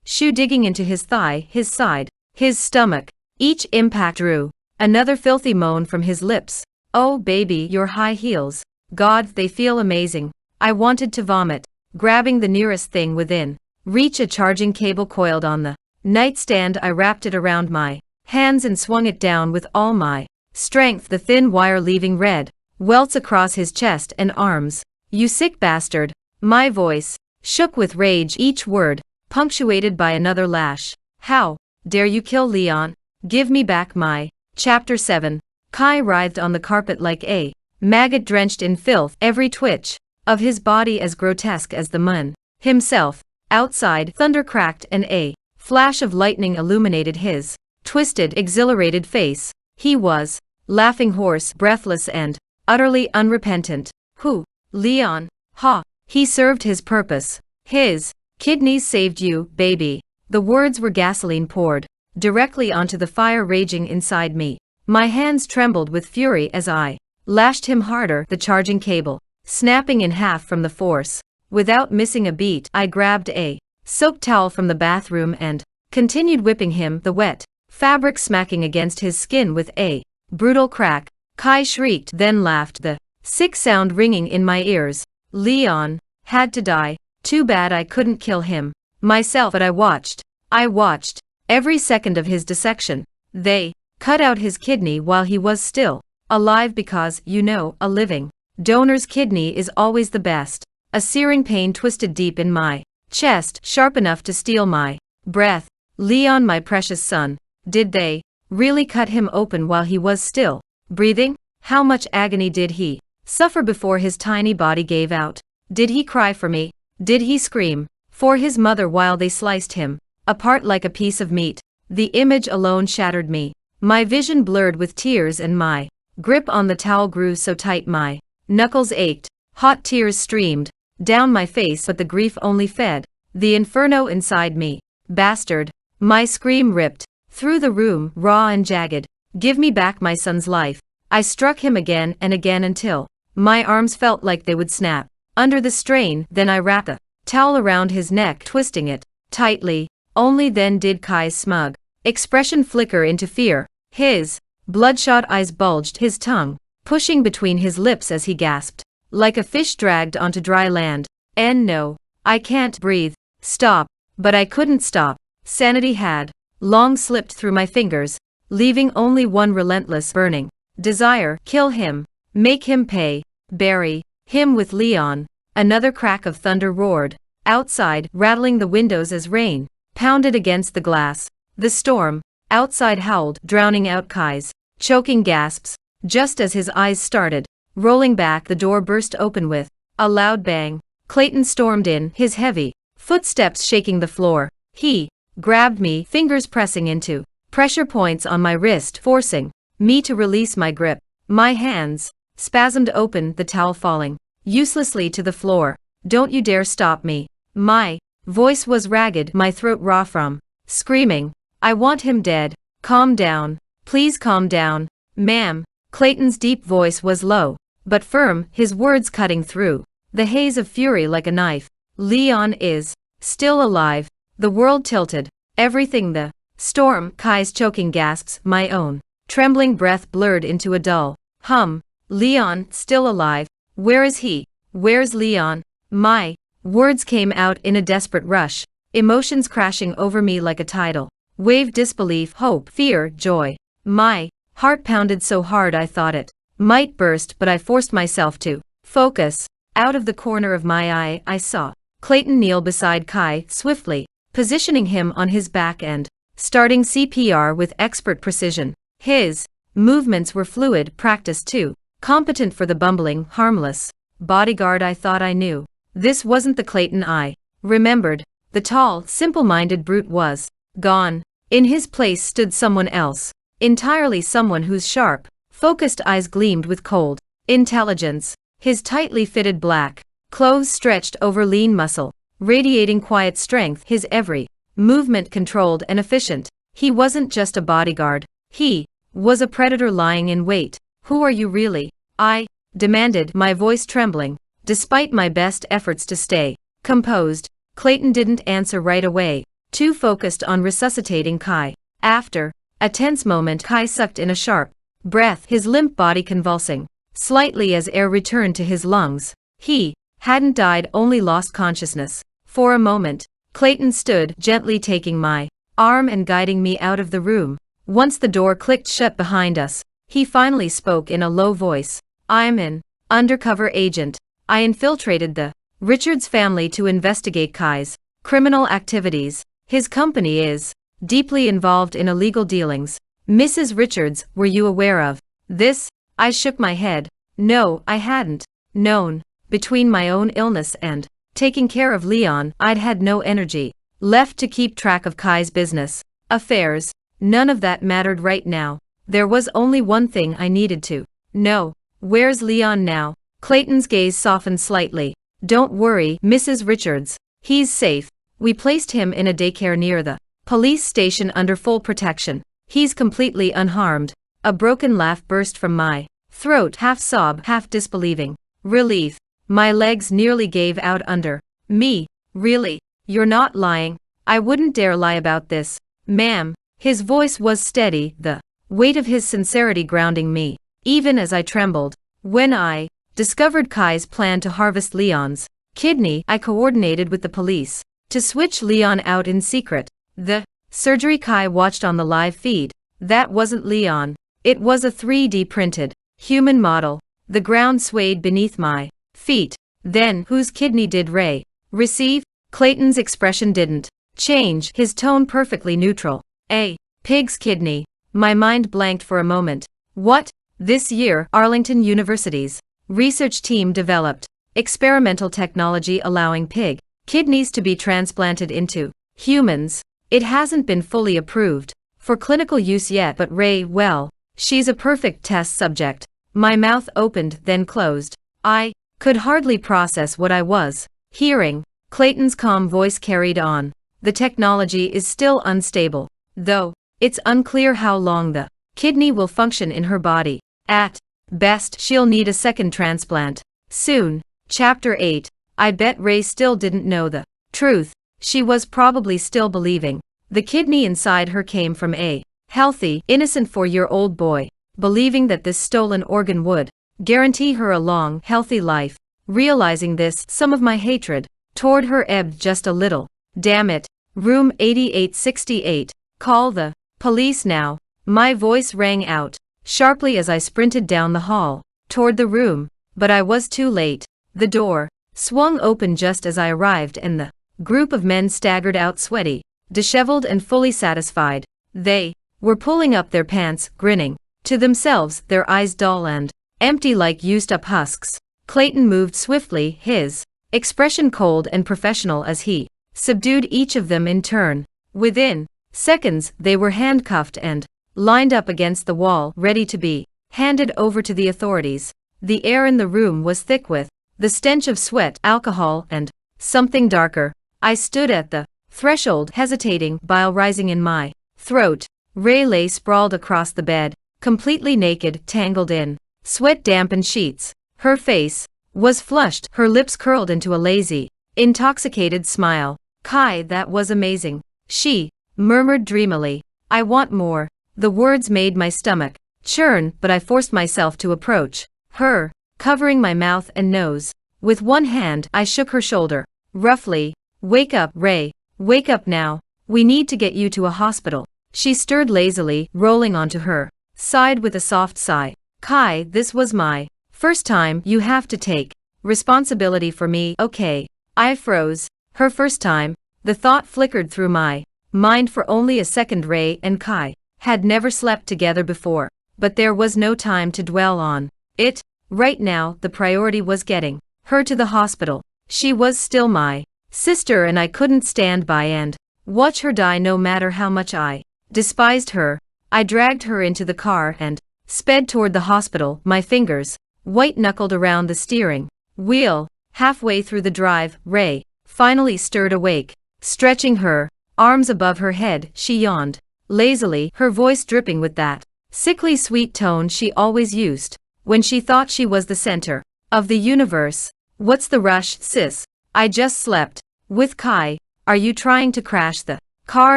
shoe digging into his thigh, his side, his stomach. Each impact drew another filthy moan from his lips. Oh baby, your high heels. God, they feel amazing. I wanted to vomit. Grabbing the nearest thing within reach, a charging cable coiled on the nightstand, I wrapped it around my hands and swung it down with all my strength, the thin wire leaving red welts across his chest and arms. You sick bastard. My voice shook with rage, each word punctuated by another lash. How dare you kill Leon? Give me back my... Chapter 7. Kai writhed on the carpet like a maggot drenched in filth, every twitch of his body as grotesque as the man himself. Outside, thunder cracked and a flash of lightning illuminated his twisted, exhilarated face. He was laughing, hoarse, breathless, and utterly unrepentant. Who? Leon. Ha! He served his purpose. His kidneys saved you, baby. The words were gasoline poured directly onto the fire raging inside me. My hands trembled with fury as I lashed him harder, the charging cable snapping in half from the force. Without missing a beat, I grabbed a soaked towel from the bathroom and continued whipping him, the wet fabric smacking against his skin with a brutal crack. Kai shrieked, then laughed, the sick sound ringing in my ears. Leon had to die. Too bad I couldn't kill him myself, but I watched every second of his dissection. They cut out his kidney while he was still alive because, you know, a living donor's kidney is always the best. A searing pain twisted deep in my chest, sharp enough to steal my breath. Leon, my precious son. Did they really cut him open while he was still breathing? How much agony did he suffer before his tiny body gave out? Did he cry for me? Did he scream for his mother while they sliced him apart like a piece of meat? The image alone shattered me. My vision blurred with tears and my grip on the towel grew so tight my knuckles ached. Hot tears streamed down my face, but the grief only fed the inferno inside me. Bastard! My scream ripped through the room, raw and jagged. Give me back my son's life. I struck him again and again until my arms felt like they would snap under the strain. Then I wrapped a towel around his neck, twisting it tightly. Only then did Kai's smug expression flicker into fear. His bloodshot eyes bulged, his tongue pushing between his lips as he gasped, like a fish dragged onto dry land. And no, I can't breathe. Stop. But I couldn't stop. Sanity had long slipped through my fingers, leaving only one relentless burning desire. Kill him. Make him pay. Bury him with Leon. Another crack of thunder roared outside, rattling the windows as rain pounded against the glass. The storm outside howled, drowning out Kai's choking gasps. Just as his eyes started rolling back, the door burst open with a loud bang. Clayton stormed in, his heavy footsteps shaking the floor. He grabbed me, fingers pressing into pressure points on my wrist, forcing me to release my grip. My hands spasmed open, the towel falling uselessly to the floor. Don't you dare stop me. My voice was ragged, my throat raw from screaming. I want him dead. Calm down. Please calm down. Ma'am. Clayton's deep voice was low, but firm, his words cutting through the haze of fury like a knife. Leon is still alive. The world tilted. Everything the storm, Kai's choking gasps, my own trembling breath blurred into a dull hum. Leon, still alive. Where is he? Where's Leon? My words came out in a desperate rush, emotions crashing over me like a tidal wave. Disbelief, hope, fear, joy. My heart pounded so hard I thought it might burst, but I forced myself to focus. Out of the corner of my eye, I saw Clayton kneel beside Kai, swiftly positioning him on his back and starting CPR with expert precision. His movements were fluid, practiced too, competent for the bumbling, harmless bodyguard I thought I knew. This wasn't the Clayton I remembered. The tall, simple-minded brute was gone. In his place stood someone else, entirely someone whose sharp, focused eyes gleamed with cold intelligence. His tightly fitted black clothes stretched over lean muscle, radiating quiet strength, his every movement controlled and efficient. He wasn't just a bodyguard. He was a predator lying in wait. Who are you really? I demanded, my voice trembling, despite my best efforts to stay composed. Clayton didn't answer right away, too focused on resuscitating Kai. After a tense moment, Kai sucked in a sharp breath, his limp body convulsing slightly as air returned to his lungs. He hadn't died, only lost consciousness. For a moment, Clayton stood, gently taking my arm and guiding me out of the room. Once the door clicked shut behind us, he finally spoke in a low voice. I'm an undercover agent. I infiltrated the Richards family to investigate Kai's criminal activities. His company is deeply involved in illegal dealings. Mrs. Richards, were you aware of this? I shook my head. No, I hadn't known. Between my own illness and taking care of Leon, I'd had no energy left to keep track of Kai's business affairs. None of that mattered right now. There was only one thing I needed to know. Where's Leon now? Clayton's gaze softened slightly. Don't worry, Mrs. Richards. He's safe. We placed him in a daycare near the police station under full protection. He's completely unharmed. A broken laugh burst from my throat, half sob, half disbelieving relief. My legs nearly gave out under me. Really? You're not lying? I wouldn't dare lie about this, ma'am. His voice was steady, the weight of his sincerity grounding me, even as I trembled. When I discovered Kai's plan to harvest Leon's kidney, I coordinated with the police to switch Leon out in secret. The surgery Kai watched on the live feed, that wasn't Leon. It was a 3D printed human model. The ground swayed beneath my feet. Then, whose kidney did Ray receive? Clayton's expression didn't change, his tone perfectly neutral. A pig's kidney. My mind blanked for a moment. What? This year, Arlington University's research team developed experimental technology allowing pig kidneys to be transplanted into humans. It hasn't been fully approved for clinical use yet, but Ray, well, she's a perfect test subject. My mouth opened, then closed. I could hardly process what I was hearing. Clayton's calm voice carried on. The technology is still unstable, though. It's unclear how long the kidney will function in her body. At best, she'll need a second transplant soon. Chapter 8. I bet Ray still didn't know the truth. She was probably still believing the kidney inside her came from a healthy, innocent 4-year-old boy, believing that this stolen organ would guarantee her a long, healthy life. Realizing this, some of my hatred toward her ebbed just a little. Damn it. Room 8868. Call the police now. My voice rang out sharply as I sprinted down the hall toward the room, but I was too late. The door swung open just as I arrived and the group of men staggered out, sweaty, disheveled and fully satisfied. They were pulling up their pants, grinning to themselves, their eyes dull and empty like used-up husks. Clayton moved swiftly, his expression cold and professional as he subdued each of them in turn. Within seconds, they were handcuffed and lined up against the wall, ready to be handed over to the authorities. The air in the room was thick with the stench of sweat, alcohol, and something darker. I stood at the threshold, hesitating, bile rising in my throat. Ray lay sprawled across the bed, completely naked, tangled in sweat-dampened sheets. Her face was flushed, her lips curled into a lazy, intoxicated smile. Kai, that was amazing, she murmured dreamily. I want more. The words made my stomach churn, but I forced myself to approach her, covering my mouth and nose. With one hand, I shook her shoulder roughly. Wake up, Ray. Wake up now. We need to get you to a hospital. She stirred lazily, rolling onto her side with a soft sigh. Kai, this was my first time. You have to take responsibility for me, okay? I froze. Her first time. The thought flickered through my mind for only a second. Ray and Kai had never slept together before, but there was no time to dwell on it. Right now, the priority was getting her to the hospital. She was still my sister and I couldn't stand by and watch her die no matter how much I despised her. I dragged her into the car and sped toward the hospital, my fingers white-knuckled around the steering wheel. Halfway through the drive, Ray finally stirred awake. Stretching her arms above her head, she yawned lazily, her voice dripping with that sickly sweet tone she always used when she thought she was the center of the universe. What's the rush, sis? I just slept with Kai. Are you trying to crash the car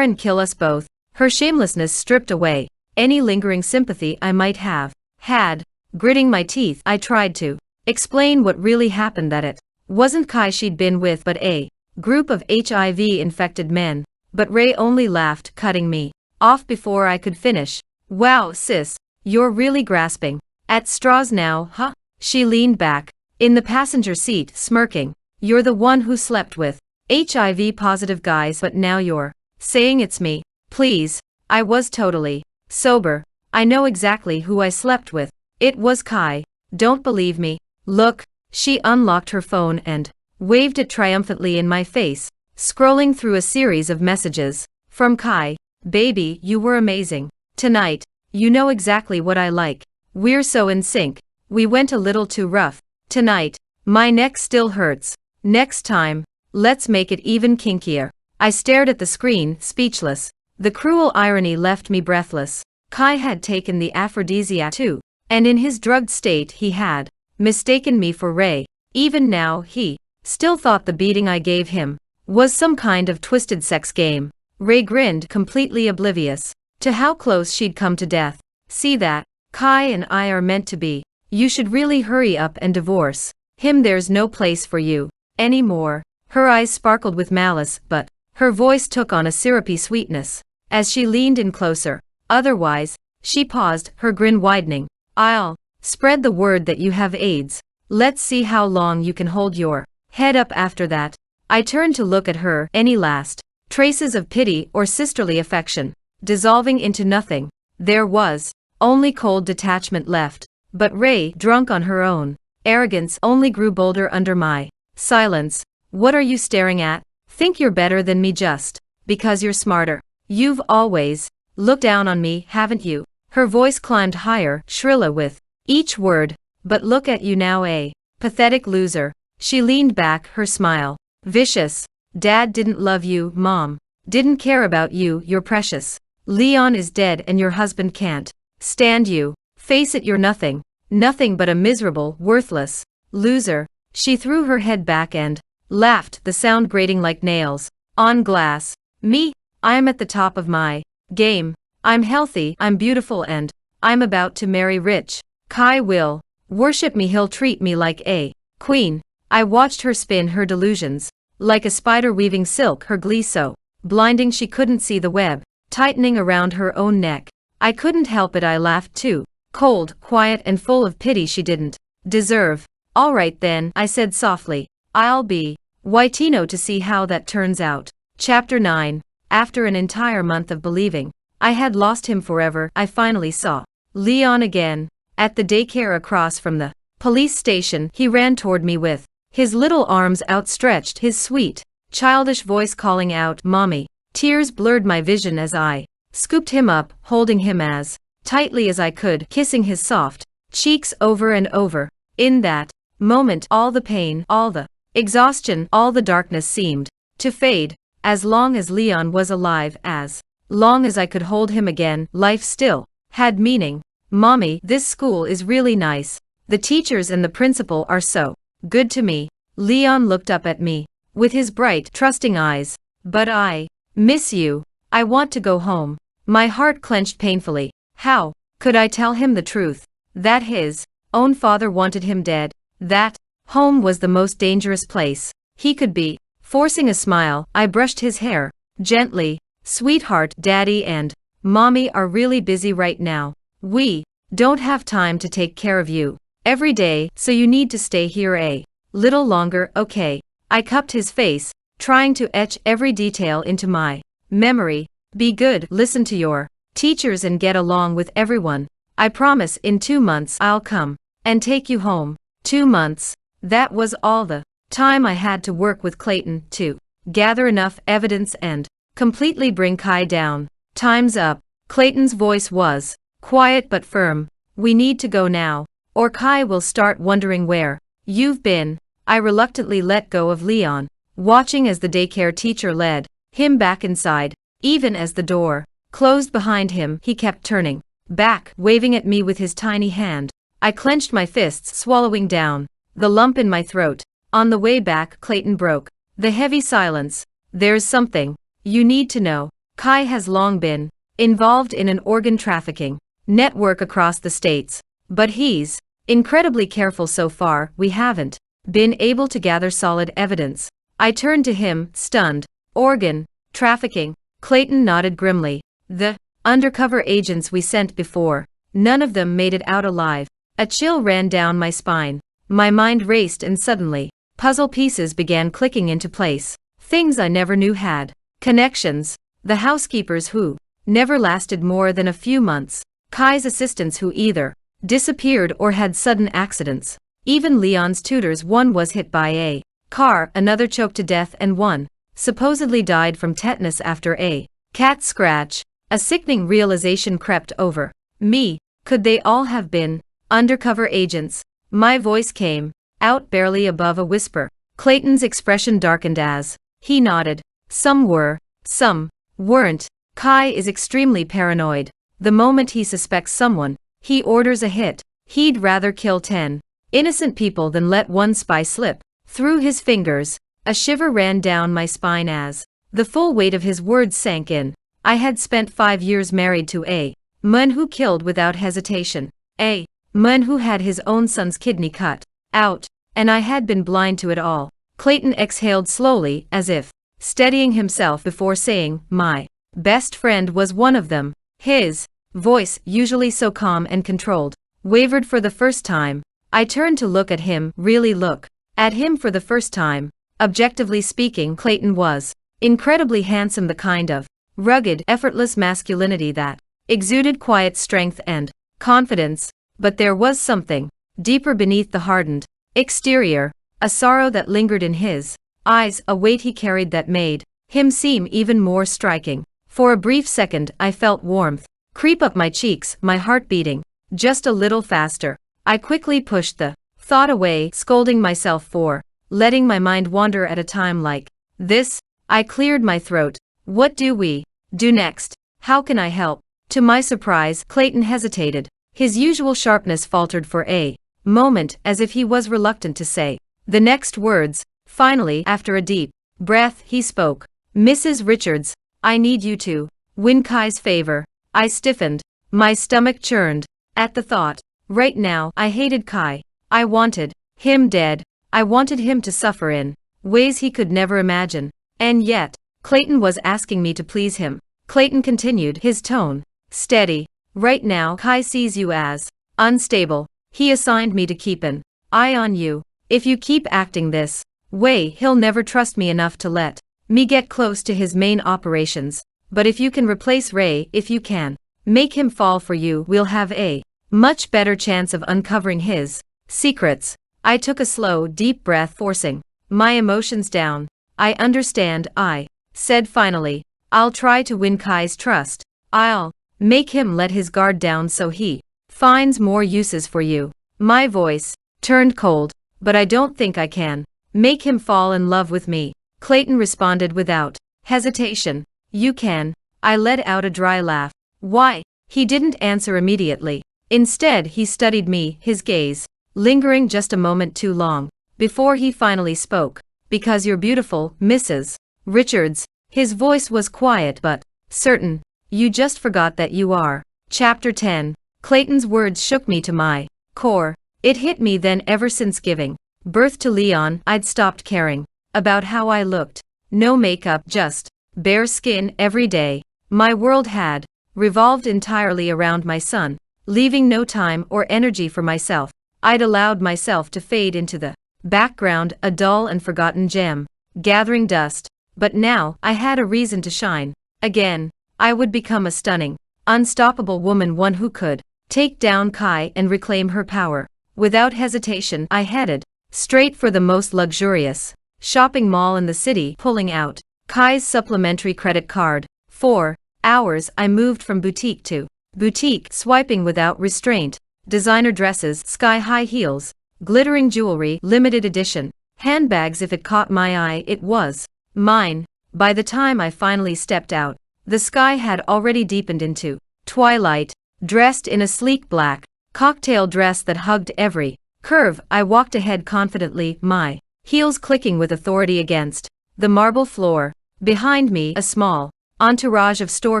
and kill us both? Her shamelessness stripped away any lingering sympathy I might have had. Gritting my teeth, I tried to explain what really happened, that it wasn't Kai she'd been with but a group of HIV-infected men. But Ray only laughed, cutting me off before I could finish. Wow, sis, you're really grasping at straws now, huh? She leaned back in the passenger seat, smirking. You're the one who slept with HIV-positive guys, but now you're saying it's me. Please, I was totally sober. I know exactly who I slept with. It was Kai. Don't believe me? Look. She unlocked her phone and waved it triumphantly in my face, scrolling through a series of messages from Kai. Baby, you were amazing tonight. You know exactly what I like. We're so in sync. We went a little too rough tonight. My neck still hurts. Next time, let's make it even kinkier. I stared at the screen, speechless. The cruel irony left me breathless. Kai had taken the aphrodisiac too, and in his drugged state he had mistaken me for Ray. Even now, he still thought the beating I gave him was some kind of twisted sex game. Ray grinned, completely oblivious to how close she'd come to death. See that? Kai and I are meant to be. You should really hurry up and divorce him. There's no place for you anymore. Her eyes sparkled with malice, but her voice took on a syrupy sweetness as she leaned in closer. Otherwise, she paused, her grin widening. I'll spread the word that you have AIDS. Let's see how long you can hold your head up after that. I turned to look at her, any last traces of pity or sisterly affection dissolving into nothing. There was only cold detachment left. But Ray, drunk on her own arrogance, only grew bolder under my silence. What are you staring at? Think you're better than me just because you're smarter? You've always looked down on me, haven't you? Her voice climbed higher, shriller with each word. But look at you now, a pathetic loser. She leaned back, her smile vicious. Dad didn't love you, Mom didn't care about you, you're precious. Leon is dead and your husband can't stand you. Face it, you're nothing. Nothing but a miserable, worthless loser. She threw her head back and laughed, the sound grating like nails on glass. Me? I'm at the top of my game. I'm healthy, I'm beautiful, and I'm about to marry rich. Kai will worship me, he'll treat me like a queen. I watched her spin her delusions like a spider weaving silk, her glee so blinding she couldn't see the web tightening around her own neck. I couldn't help it, I laughed too. Cold, quiet, and full of pity she didn't deserve. All right then, I said softly. I'll be Waitino to see how that turns out. Chapter 9. After an entire month of believing I had lost him forever, I finally saw Leon again. At the daycare across from the police station, he ran toward me with his little arms outstretched, his sweet, childish voice calling out, Mommy. Tears blurred my vision as I scooped him up, holding him as tightly as I could, kissing his soft cheeks over and over. In that moment, all the pain, all the exhaustion, all the darkness seemed to fade. As long as Leon was alive, as long as I could hold him again, life still had meaning. Mommy, this school is really nice. The teachers and the principal are so good to me. Leon looked up at me with his bright, trusting eyes. But I miss you. I want to go home. My heart clenched painfully. How could I tell him the truth? That his own father wanted him dead. That home was the most dangerous place he could be. Forcing a smile, I brushed his hair gently. Sweetheart, Daddy and Mommy are really busy right now. We don't have time to take care of you every day, so you need to stay here a little longer, okay? I cupped his face, trying to etch every detail into my memory. Be good, listen to your teachers and get along with everyone. I promise in 2 months I'll come and take you home. 2 months. That was all the time I had to work with Clayton to gather enough evidence and completely bring Kai down. Time's up. Clayton's voice was quiet but firm. We need to go now, or Kai will start wondering where you've been. I reluctantly let go of Leon, watching as the daycare teacher led him back inside. Even as the door closed behind him, he kept turning back, waving at me with his tiny hand. I clenched my fists, swallowing down the lump in my throat. On the way back, Clayton broke the heavy silence. There's something you need to know. Kai has long been involved in an organ trafficking network across the states, but he's incredibly careful so far. We haven't been able to gather solid evidence. I turned to him, stunned. Organ trafficking? Clayton nodded grimly. The undercover agents we sent before, none of them made it out alive. A chill ran down my spine. My mind raced and suddenly, puzzle pieces began clicking into place. Things I never knew had connections. The housekeepers who never lasted more than a few months. Kai's assistants who either disappeared or had sudden accidents. Even Leon's tutors, one was hit by a car, another choked to death, and one supposedly died from tetanus after a cat scratch. A sickening realization crept over me. Could they all have been undercover agents? My voice came out barely above a whisper. Clayton's expression darkened as he nodded. Some were, some weren't. Kai is extremely paranoid. The moment he suspects someone, he orders a hit. He'd rather kill 10 innocent people than let one spy slip through his fingers. A shiver ran down my spine as the full weight of his words sank in. I had spent 5 years married to a man who killed without hesitation. A man who had his own son's kidney cut out, and I had been blind to it all. Clayton exhaled slowly, as if steadying himself before saying, my best friend was one of them. His voice, usually so calm and controlled, wavered for the first time. I turned to look at him, really look at him for the first time. Objectively speaking, Clayton was incredibly handsome, the kind of rugged, effortless masculinity that exuded quiet strength and confidence. But there was something deeper beneath the hardened exterior, a sorrow that lingered in his eyes, a weight he carried that made him seem even more striking. For a brief second, I felt warmth creep up my cheeks, my heart beating just a little faster. I quickly pushed the thought away, scolding myself for letting my mind wander at a time like this. I cleared my throat. What do we do next? How can I help? To my surprise, Clayton hesitated. His usual sharpness faltered for a moment, as if he was reluctant to say the next words. Finally, after a deep breath, he spoke. Mrs. Richards, I need you to win Kai's favor. I stiffened. My stomach churned at the thought. Right now, I hated Kai. I wanted him dead. I wanted him to suffer in ways he could never imagine. And yet, Clayton was asking me to please him. Clayton continued, his tone steady. Right now, Kai sees you as unstable. He assigned me to keep an eye on you. If you keep acting this way, he'll never trust me enough to let me get close to his main operations. But if you can replace Ray, if you can make him fall for you, we'll have a much better chance of uncovering his secrets. I took a slow, deep breath, forcing my emotions down. I understand, I said finally. I'll try to win Kai's trust. I'll make him let his guard down so he finds more uses for you. My voice turned cold. But I don't think I can make him fall in love with me. Clayton responded without hesitation. You can. I let out a dry laugh. Why? He didn't answer immediately. Instead, he studied me, his gaze lingering just a moment too long before he finally spoke. Because you're beautiful, Mrs. Richards. His voice was quiet but certain. You just forgot that you are. Chapter 10. Clayton's words shook me to my core. It hit me then, ever since giving birth to Leon, I'd stopped caring about how I looked. No makeup, just bare skin every day. My world had revolved entirely around my son, leaving no time or energy for myself. I'd allowed myself to fade into the background, a dull and forgotten gem, gathering dust. But now, I had a reason to shine. Again, I would become a stunning, unstoppable woman, one who could take down Kai and reclaim her power. Without hesitation, I headed straight for the most luxurious shopping mall in the city, pulling out Kai's supplementary credit card. For hours, I moved from boutique to boutique, swiping without restraint. Designer dresses, sky-high heels, glittering jewelry, limited edition handbags. If it caught my eye, it was mine. By the time I finally stepped out, the sky had already deepened into twilight. Dressed in a sleek black cocktail dress that hugged every curve, I walked ahead confidently, my heels clicking with authority against the marble floor. Behind me, a small entourage of store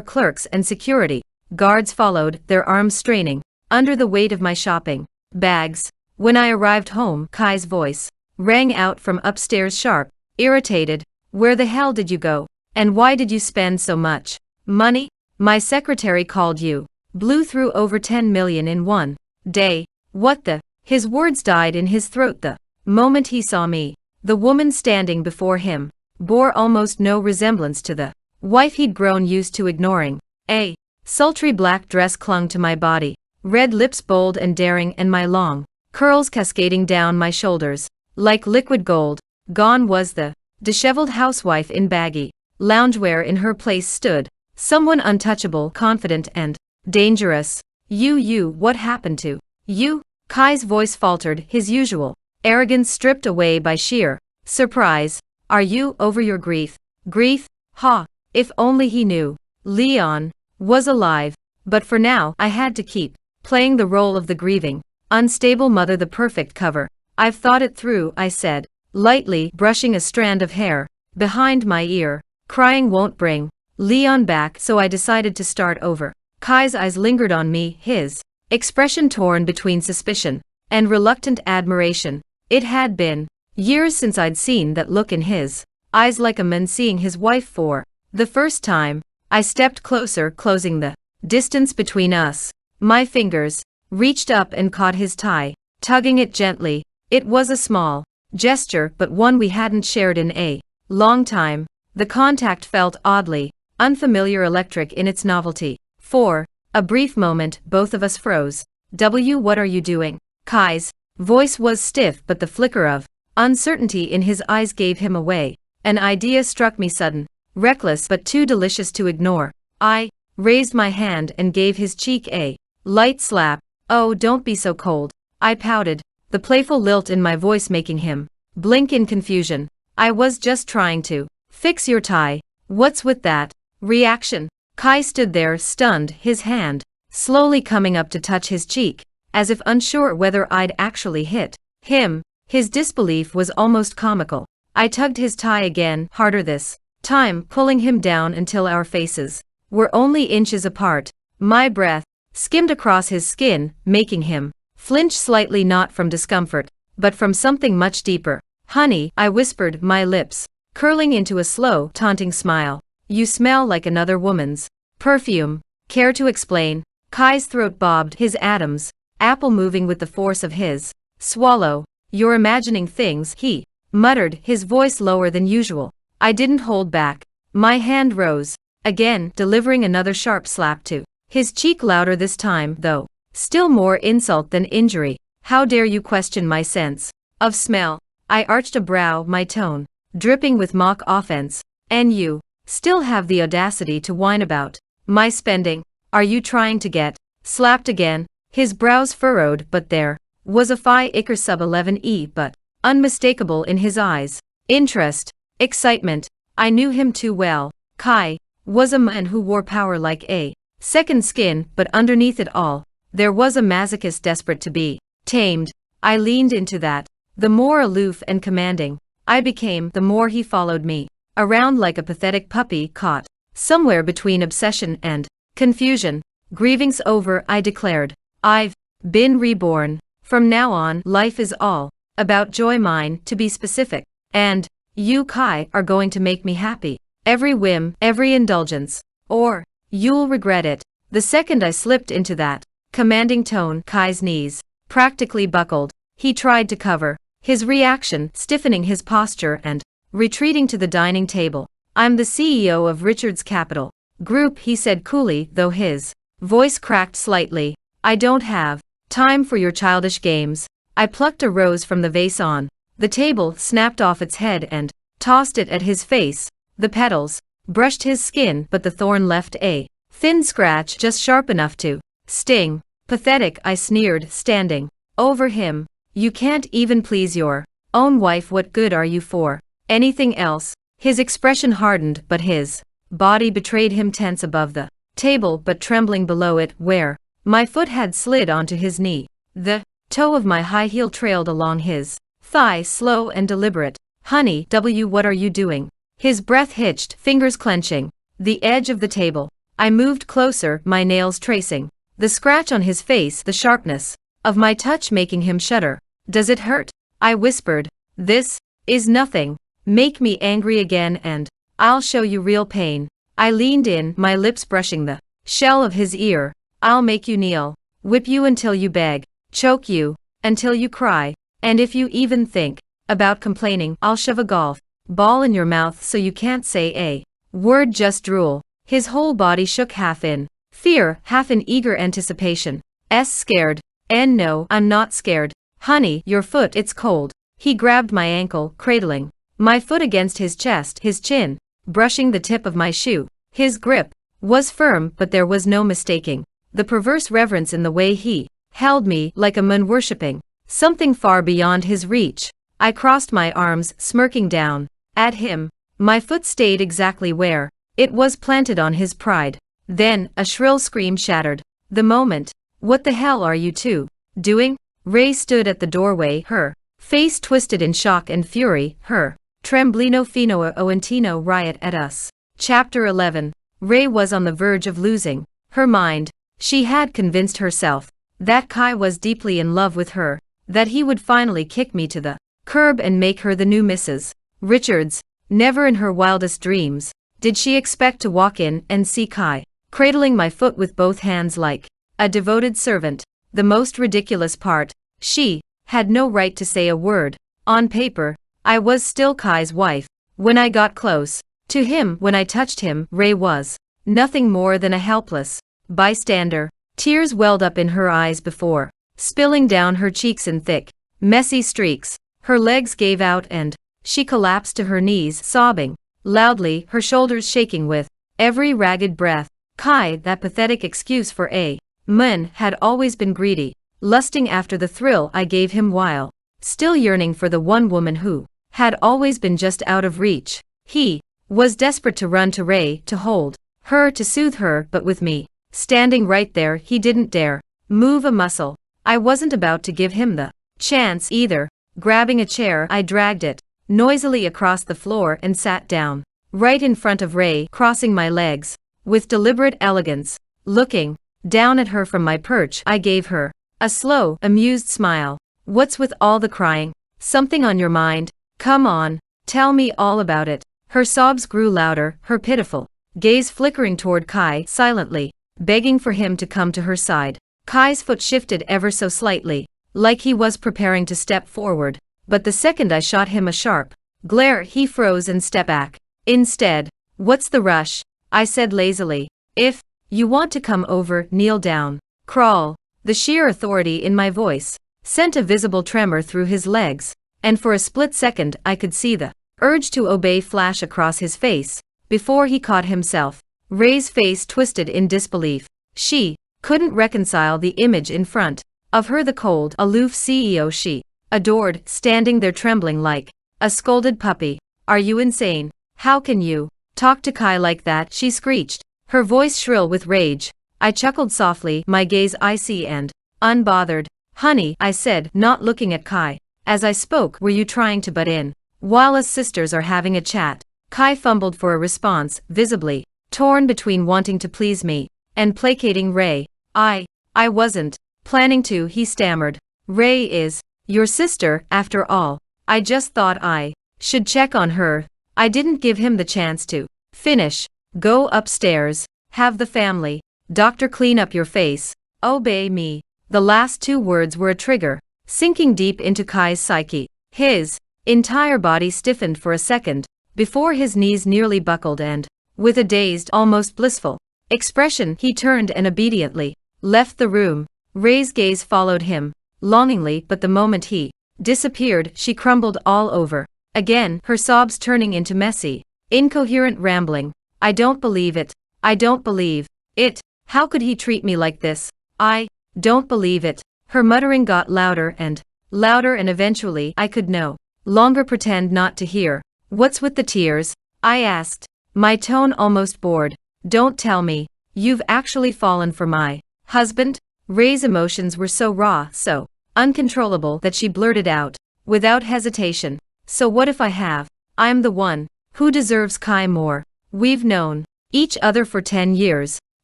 clerks and security guards followed, their arms straining under the weight of my shopping bags. When I arrived home, Kai's voice rang out from upstairs, sharp, irritated. Where the hell did you go? And why did you spend so much money? My secretary called you. Blew through over 10 million in one day. What the? His words died in his throat the moment he saw me. The woman standing before him bore almost no resemblance to the wife he'd grown used to ignoring. A sultry black dress clung to my body, red lips bold and daring, and my long curls cascading down my shoulders like liquid gold. Gone was the disheveled housewife. In baggy loungewear in her place stood someone untouchable, confident and dangerous. You, what happened to you? Kai's voice faltered, his usual arrogance stripped away by sheer surprise. Are you over your grief? Grief? Ha! If only he knew. Leon was alive. But for now, I had to keep playing the role of the grieving, unstable mother, the perfect cover. I've thought it through, I said, lightly brushing a strand of hair behind my ear. Crying won't bring Leon back, so I decided to start over. Kai's eyes lingered on me, his expression torn between suspicion and reluctant admiration. It had been years since I'd seen that look in his eyes, like a man seeing his wife for the first time. I stepped closer, closing the distance between us. My fingers reached up and caught his tie, tugging it gently. It was a small gesture, but one we hadn't shared in a long time. The contact felt oddly unfamiliar, electric in its novelty. For a brief moment, both of us froze. What are you doing? Kai's voice was stiff, but the flicker of uncertainty in his eyes gave him away. An idea struck me, sudden, reckless, but too delicious to ignore. I raised my hand and gave his cheek a light slap. Oh, don't be so cold, I pouted, the playful lilt in my voice making him blink in confusion. I was just trying to fix your tie. What's with that reaction? Kai stood there, stunned, his hand slowly coming up to touch his cheek, as if unsure whether I'd actually hit him. His disbelief was almost comical. I tugged his tie again, harder this time, pulling him down until our faces were only inches apart. My breath skimmed across his skin, making him flinch slightly, not from discomfort, but from something much deeper. Honey, I whispered, my lips curling into a slow, taunting smile. You smell like another woman's perfume. Care to explain? Kai's throat bobbed, his atoms apple moving with the force of his swallow. You're imagining things, he muttered, his voice lower than usual. I didn't hold back. My hand rose again, delivering another sharp slap to his cheek, louder this time, though still more insult than injury. How dare you question my sense of smell? I arched a brow, my tone dripping with mock offense. And you still have the audacity to whine about my spending? Are you trying to get slapped again? His brows furrowed, but there was a Phi Ichor sub 11E but unmistakable in his eyes. Interest, excitement. I knew him too well. Kai was a man who wore power like a second skin, but underneath it all, There was a masochist desperate to be tamed. I leaned into that. The more aloof and commanding I became, the more he followed me around like a pathetic puppy caught somewhere between obsession and confusion. Grieving's over, I declared. I've been reborn. From now on, life is all about joy, mine, to be specific. And you, Kai, are going to make me happy. Every whim, every indulgence. Or you'll regret it. The second I slipped into that commanding tone, Kai's knees practically buckled. He tried to cover his reaction, stiffening his posture and retreating to the dining table. I'm the CEO of Richard's Capital Group, he said coolly, though his voice cracked slightly. I don't have time for your childish games. I plucked a rose from the vase on the table, snapped off its head and tossed it at his face. The petals brushed his skin, but the thorn left a thin scratch just sharp enough to sting. Pathetic, I sneered, standing over him. You can't even please your own wife. What good are you for anything else? His expression hardened, but his body betrayed him, tense above the table but trembling below it, where my foot had slid onto his knee. The toe of my high heel trailed along his thigh, slow and deliberate. Honey, what are you doing? His breath hitched, fingers clenching the edge of the table. I moved closer, my nails tracing the scratch on his face, the sharpness of my touch making him shudder. Does it hurt? I whispered. This is nothing. Make me angry again and I'll show you real pain. I leaned in, my lips brushing the shell of his ear. I'll make you kneel, whip you until you beg, choke you until you cry, and if you even think about complaining, I'll shove a golf ball in your mouth so you can't say a word, just drool. His whole body shook, half in fear, half in eager anticipation. Scared? And no, I'm not scared. Honey, your foot, it's cold. He grabbed my ankle, cradling my foot against his chest, his chin brushing the tip of my shoe. His grip was firm, but there was no mistaking the perverse reverence in the way he held me, like a man worshipping something far beyond his reach. I crossed my arms, smirking down at him. My foot stayed exactly where it was planted, on his pride. Then, a shrill scream shattered the moment. What the hell are you two doing? Ray stood at the doorway, her face twisted in shock and fury, her tremblino fino oentino riot at us. Chapter 11. Ray was on the verge of losing her mind. She had convinced herself that Kai was deeply in love with her, that he would finally kick me to the curb and make her the new Mrs. Richards. Never in her wildest dreams did she expect to walk in and see Kai cradling my foot with both hands like a devoted servant. The most ridiculous part, she had no right to say a word. On paper, I was still Kai's wife. When I got close to him, when I touched him, Ray was nothing more than a helpless bystander. Tears welled up in her eyes before spilling down her cheeks in thick, messy streaks. Her legs gave out and she collapsed to her knees, sobbing loudly, her shoulders shaking with every ragged breath. Kai, that pathetic excuse for a man, had always been greedy, lusting after the thrill I gave him while still yearning for the one woman who had always been just out of reach. He was desperate to run to Ray, to hold her, to soothe her, but with me standing right there, he didn't dare move a muscle. I wasn't about to give him the chance either. Grabbing a chair, I dragged it noisily across the floor and sat down right in front of Ray, crossing my legs with deliberate elegance. Looking down at her from my perch, I gave her a slow, amused smile. What's with all the crying? Something on your mind? Come on, tell me all about it. Her sobs grew louder, her pitiful gaze flickering toward Kai, silently begging for him to come to her side. Kai's foot shifted ever so slightly, like he was preparing to step forward, but the second I shot him a sharp glare, he froze and stepped back. Instead, what's the rush? I said lazily. If you want to come over, kneel down, crawl. The sheer authority in my voice sent a visible tremor through his legs, and for a split second I could see the urge to obey flash across his face, before he caught himself. Ray's face twisted in disbelief. She couldn't reconcile the image in front of her, the cold, aloof CEO she adored, standing there trembling like a scolded puppy. Are you insane? How can you talk to Kai like that? She screeched, her voice shrill with rage. I chuckled softly, my gaze icy and unbothered. Honey, I said, not looking at Kai. As I spoke, were you trying to butt in? While us sisters are having a chat. Kai fumbled for a response, visibly torn between wanting to please me and placating Ray. I wasn't planning to, he stammered. Ray is your sister, after all. I just thought I should check on her. I didn't give him the chance to finish. Go upstairs. Have the family doctor clean up your face. Obey me. The last two words were a trigger, sinking deep into Kai's psyche. His entire body stiffened for a second, before his knees nearly buckled and, with a dazed, almost blissful expression, he turned and obediently left the room. Ray's gaze followed him, longingly, but the moment he disappeared, she crumbled all over again, her sobs turning into messy, incoherent rambling. I don't believe it. I don't believe it. How could he treat me like this? I don't believe it. Her muttering got louder and louder, and eventually I could no longer pretend not to hear. What's with the tears? I asked, my tone almost bored. Don't tell me you've actually fallen for my husband? Ray's emotions were so raw, so uncontrollable that she blurted out, without hesitation. So what if I have? I'm the one who deserves Kai more. We've known each other for 10 years.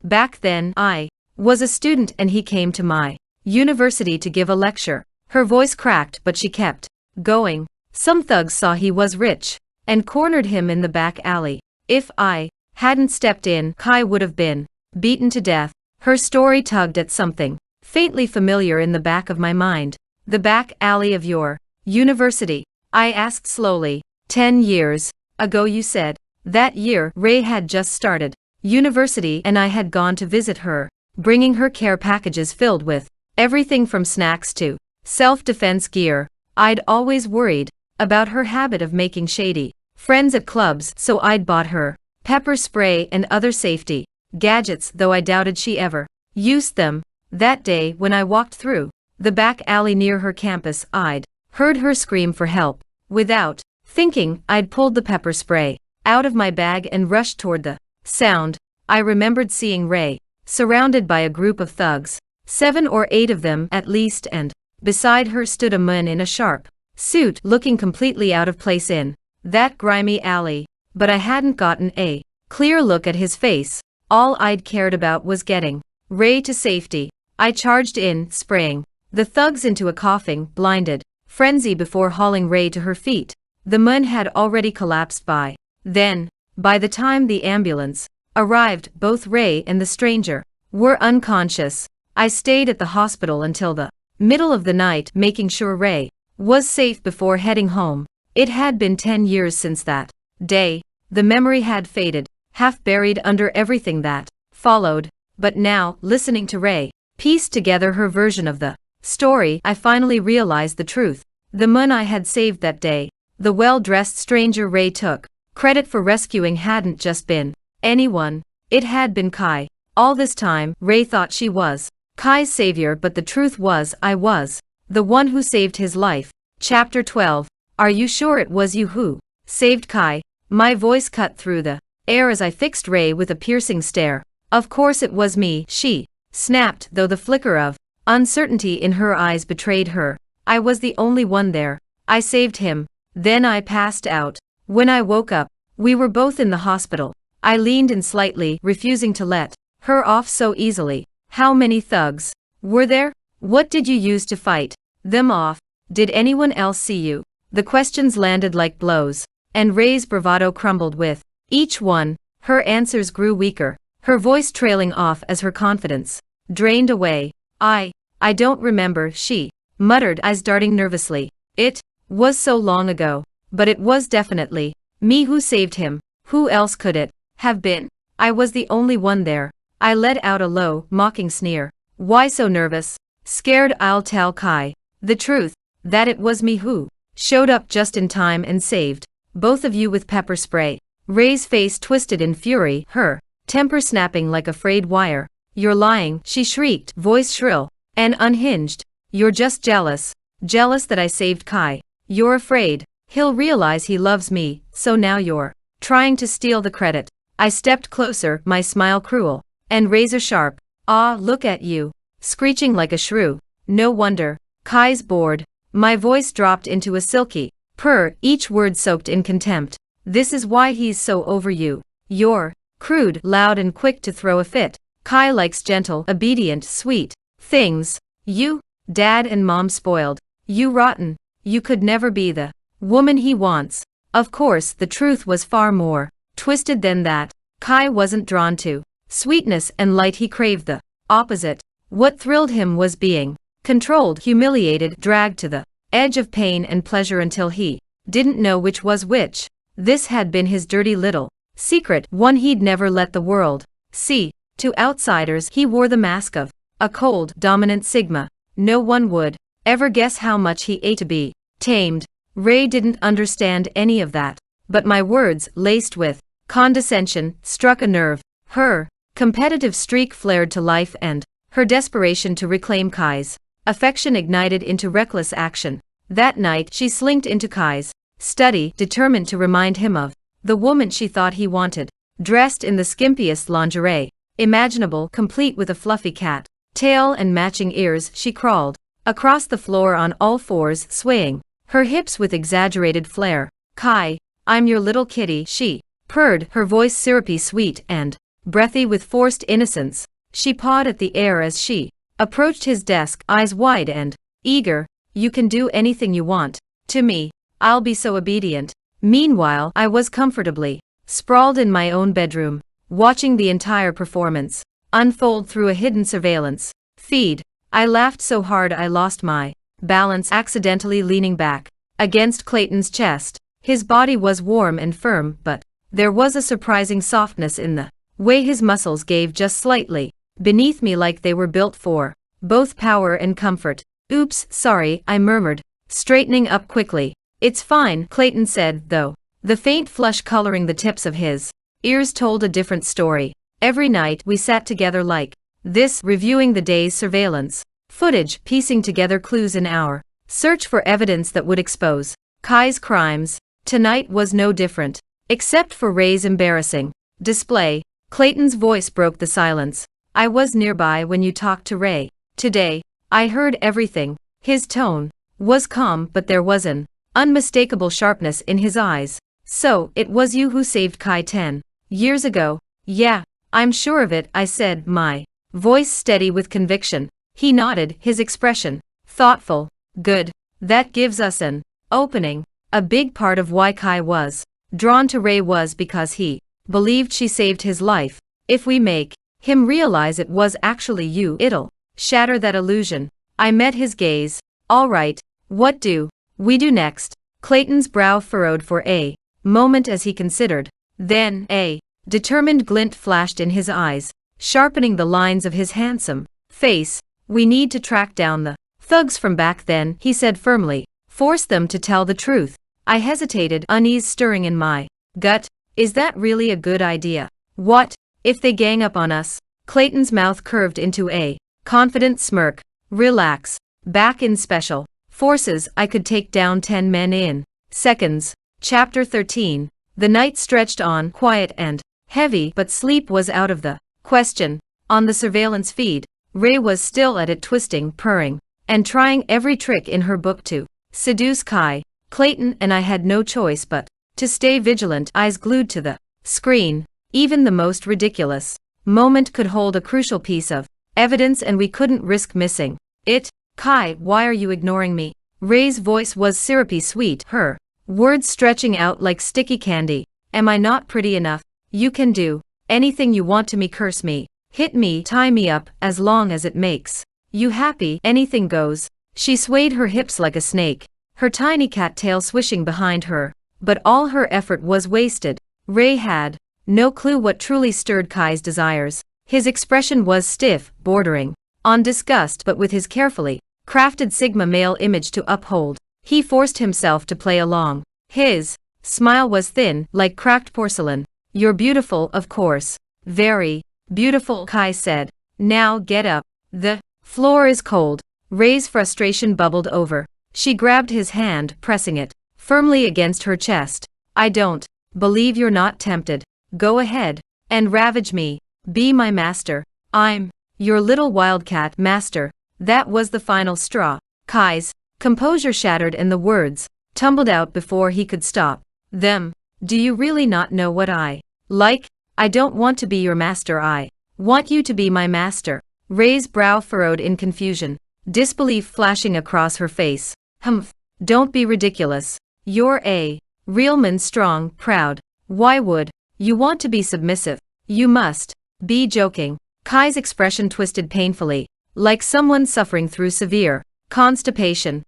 Back then, I was a student and he came to my university to give a lecture. Her voice cracked, but she kept going. Some thugs saw he was rich and cornered him in the back alley. If I hadn't stepped in, Kai would have been beaten to death. Her story tugged at something faintly familiar in the back of my mind. The back alley of your university? I asked slowly. 10 years ago, you said. That year, Ray had just started university and I had gone to visit her, bringing her care packages filled with everything from snacks to self-defense gear. I'd always worried about her habit of making shady friends at clubs, so I'd bought her pepper spray and other safety gadgets, though I doubted she ever used them. That day, when I walked through the back alley near her campus, I'd heard her scream for help. Without thinking, I'd pulled the pepper spray out of my bag and rushed toward the sound. I remembered seeing Ray surrounded by a group of thugs, 7 or 8 of them at least, and beside her stood a man in a sharp suit, looking completely out of place in that grimy alley. But I hadn't gotten a clear look at his face. All I'd cared about was getting Ray to safety. I charged in, spraying the thugs into a coughing, blinded frenzy before hauling Ray to her feet. The man had already collapsed by then. By the time the ambulance arrived, both Ray and the stranger were unconscious. I stayed at the hospital until the middle of the night, making sure Ray was safe before heading home. It had been 10 years since that day. The memory had faded, half buried under everything that followed. But now, listening to Ray piece together her version of the story, I finally realized the truth. The man I had saved that day, the well-dressed stranger Ray took credit for rescuing, hadn't just been anyone. It had been Kai. All this time, Ray thought she was Kai's savior, but the truth was I was the one who saved his life. Chapter 12. Are you sure it was you who saved Kai? My voice cut through the air as I fixed Ray with a piercing stare. Of course it was me, she snapped, though the flicker of uncertainty in her eyes betrayed her. I was the only one there. I saved him. Then I passed out. When I woke up, we were both in the hospital. I leaned in slightly, refusing to let her off so easily. How many thugs were there? What did you use to fight them off? Did anyone else see you? The questions landed like blows, and Ray's bravado crumbled with each one. Her answers grew weaker, her voice trailing off as her confidence drained away. I don't remember, she muttered, eyes darting nervously. It was so long ago, but it was definitely me who saved him. Who else could it have been? I was the only one there. I let out a low, mocking sneer. Why so nervous? Scared I'll tell Kai the truth, that it was me who showed up just in time and saved both of you with pepper spray. Ray's face twisted in fury, her temper snapping like a frayed wire. You're lying, she shrieked, voice shrill and unhinged. You're just jealous. Jealous that I saved Kai. You're afraid he'll realize he loves me, so now you're trying to steal the credit. I stepped closer, my smile cruel and razor sharp. Ah, look at you. Screeching like a shrew. No wonder. Kai's bored. My voice dropped into a silky purr, each word soaked in contempt. This is why he's so over you. You're crude, loud and quick to throw a fit. Kai likes gentle, obedient, sweet things. You, dad and mom spoiled. You rotten. You could never be the woman he wants. Of course, the truth was far more twisted than that. Kai wasn't drawn to sweetness and light, he craved the opposite. What thrilled him was being controlled, humiliated, dragged to the edge of pain and pleasure until he didn't know which was which. This had been his dirty little secret, one he'd never let the world see. To outsiders, he wore the mask of a cold, dominant Sigma. No one would ever guess how much he ate to be tamed. Ray didn't understand any of that, but my words, laced with condescension, struck a nerve. Her competitive streak flared to life, and her desperation to reclaim Kai's affection ignited into reckless action. That night, she slinked into Kai's study, determined to remind him of the woman she thought he wanted. Dressed in the skimpiest lingerie imaginable, complete with a fluffy cat tail and matching ears, she crawled across the floor on all fours, swaying her hips with exaggerated flair. Kai, I'm your little kitty, she purred, her voice syrupy sweet and breathy with forced innocence. She pawed at the air as she approached his desk, eyes wide and eager. You can do anything you want to me. I'll be so obedient. Meanwhile, I was comfortably sprawled in my own bedroom, watching the entire performance unfold through a hidden surveillance feed. I laughed so hard I lost my balance, accidentally leaning back against Clayton's chest. His body was warm and firm, but there was a surprising softness in the way his muscles gave just slightly beneath me, like they were built for both power and comfort. Oops, sorry, I murmured, straightening up quickly. It's fine, Clayton said, though the faint flush coloring the tips of his ears told a different story. Every night we sat together like this, reviewing the day's surveillance footage, piecing together clues in our search for evidence that would expose Kai's crimes. Tonight was no different, except for Ray's embarrassing display. Clayton's voice broke the silence. I was nearby when you talked to Ray today. I heard everything. His tone was calm, but there was an unmistakable sharpness in his eyes. So, it was you who saved Kai 10 years ago? Yeah, I'm sure of it, I said, my voice steady with conviction. He nodded, his expression thoughtful. Good. That gives us an opening. A big part of why Kai was drawn to Ray was because he believed she saved his life. If we make him realize it was actually you, it'll shatter that illusion. I met his gaze. All right, what do we do next? Clayton's brow furrowed for a moment as he considered. Then, a determined glint flashed in his eyes, sharpening the lines of his handsome face. We need to track down the thugs from back then, he said firmly. Force them to tell the truth. I hesitated, unease stirring in my gut. Is that really a good idea? What if they gang up on us? Clayton's mouth curved into a confident smirk. Relax. Back in special forces, I could take down 10 men in seconds. Chapter 13. The night stretched on, quiet and heavy, but sleep was out of the question. On the surveillance feed, Ray was still at it, twisting, purring, and trying every trick in her book to seduce Kai. Clayton and I had no choice but to stay vigilant, eyes glued to the screen. Even the most ridiculous moment could hold a crucial piece of evidence, and we couldn't risk missing it. Kai, why are you ignoring me? Ray's voice was syrupy sweet, her words stretching out like sticky candy. Am I not pretty enough? You can do anything you want to me, curse me, hit me, tie me up, as long as it makes you happy, anything goes. She swayed her hips like a snake, her tiny cat tail swishing behind her, but all her effort was wasted. Ray had no clue what truly stirred Kai's desires. His expression was stiff, bordering on disgust, but with his carefully crafted Sigma male image to uphold, he forced himself to play along. His smile was thin, like cracked porcelain. You're beautiful, of course. Very beautiful, Kai said. Now get up. The floor is cold. Ray's frustration bubbled over. She grabbed his hand, pressing it firmly against her chest. I don't believe you're not tempted. Go ahead and ravage me. Be my master. I'm your little wildcat master. That was the final straw. Kai's composure shattered and the words tumbled out before he could stop them. Do you really not know what I like? I don't want to be your master, I want you to be my master. Ray's brow furrowed in confusion, disbelief flashing across her face. Humph, don't be ridiculous. You're a real man, strong, proud. Why would you want to be submissive? You must be joking. Kai's expression twisted painfully, like someone suffering through severe constipation.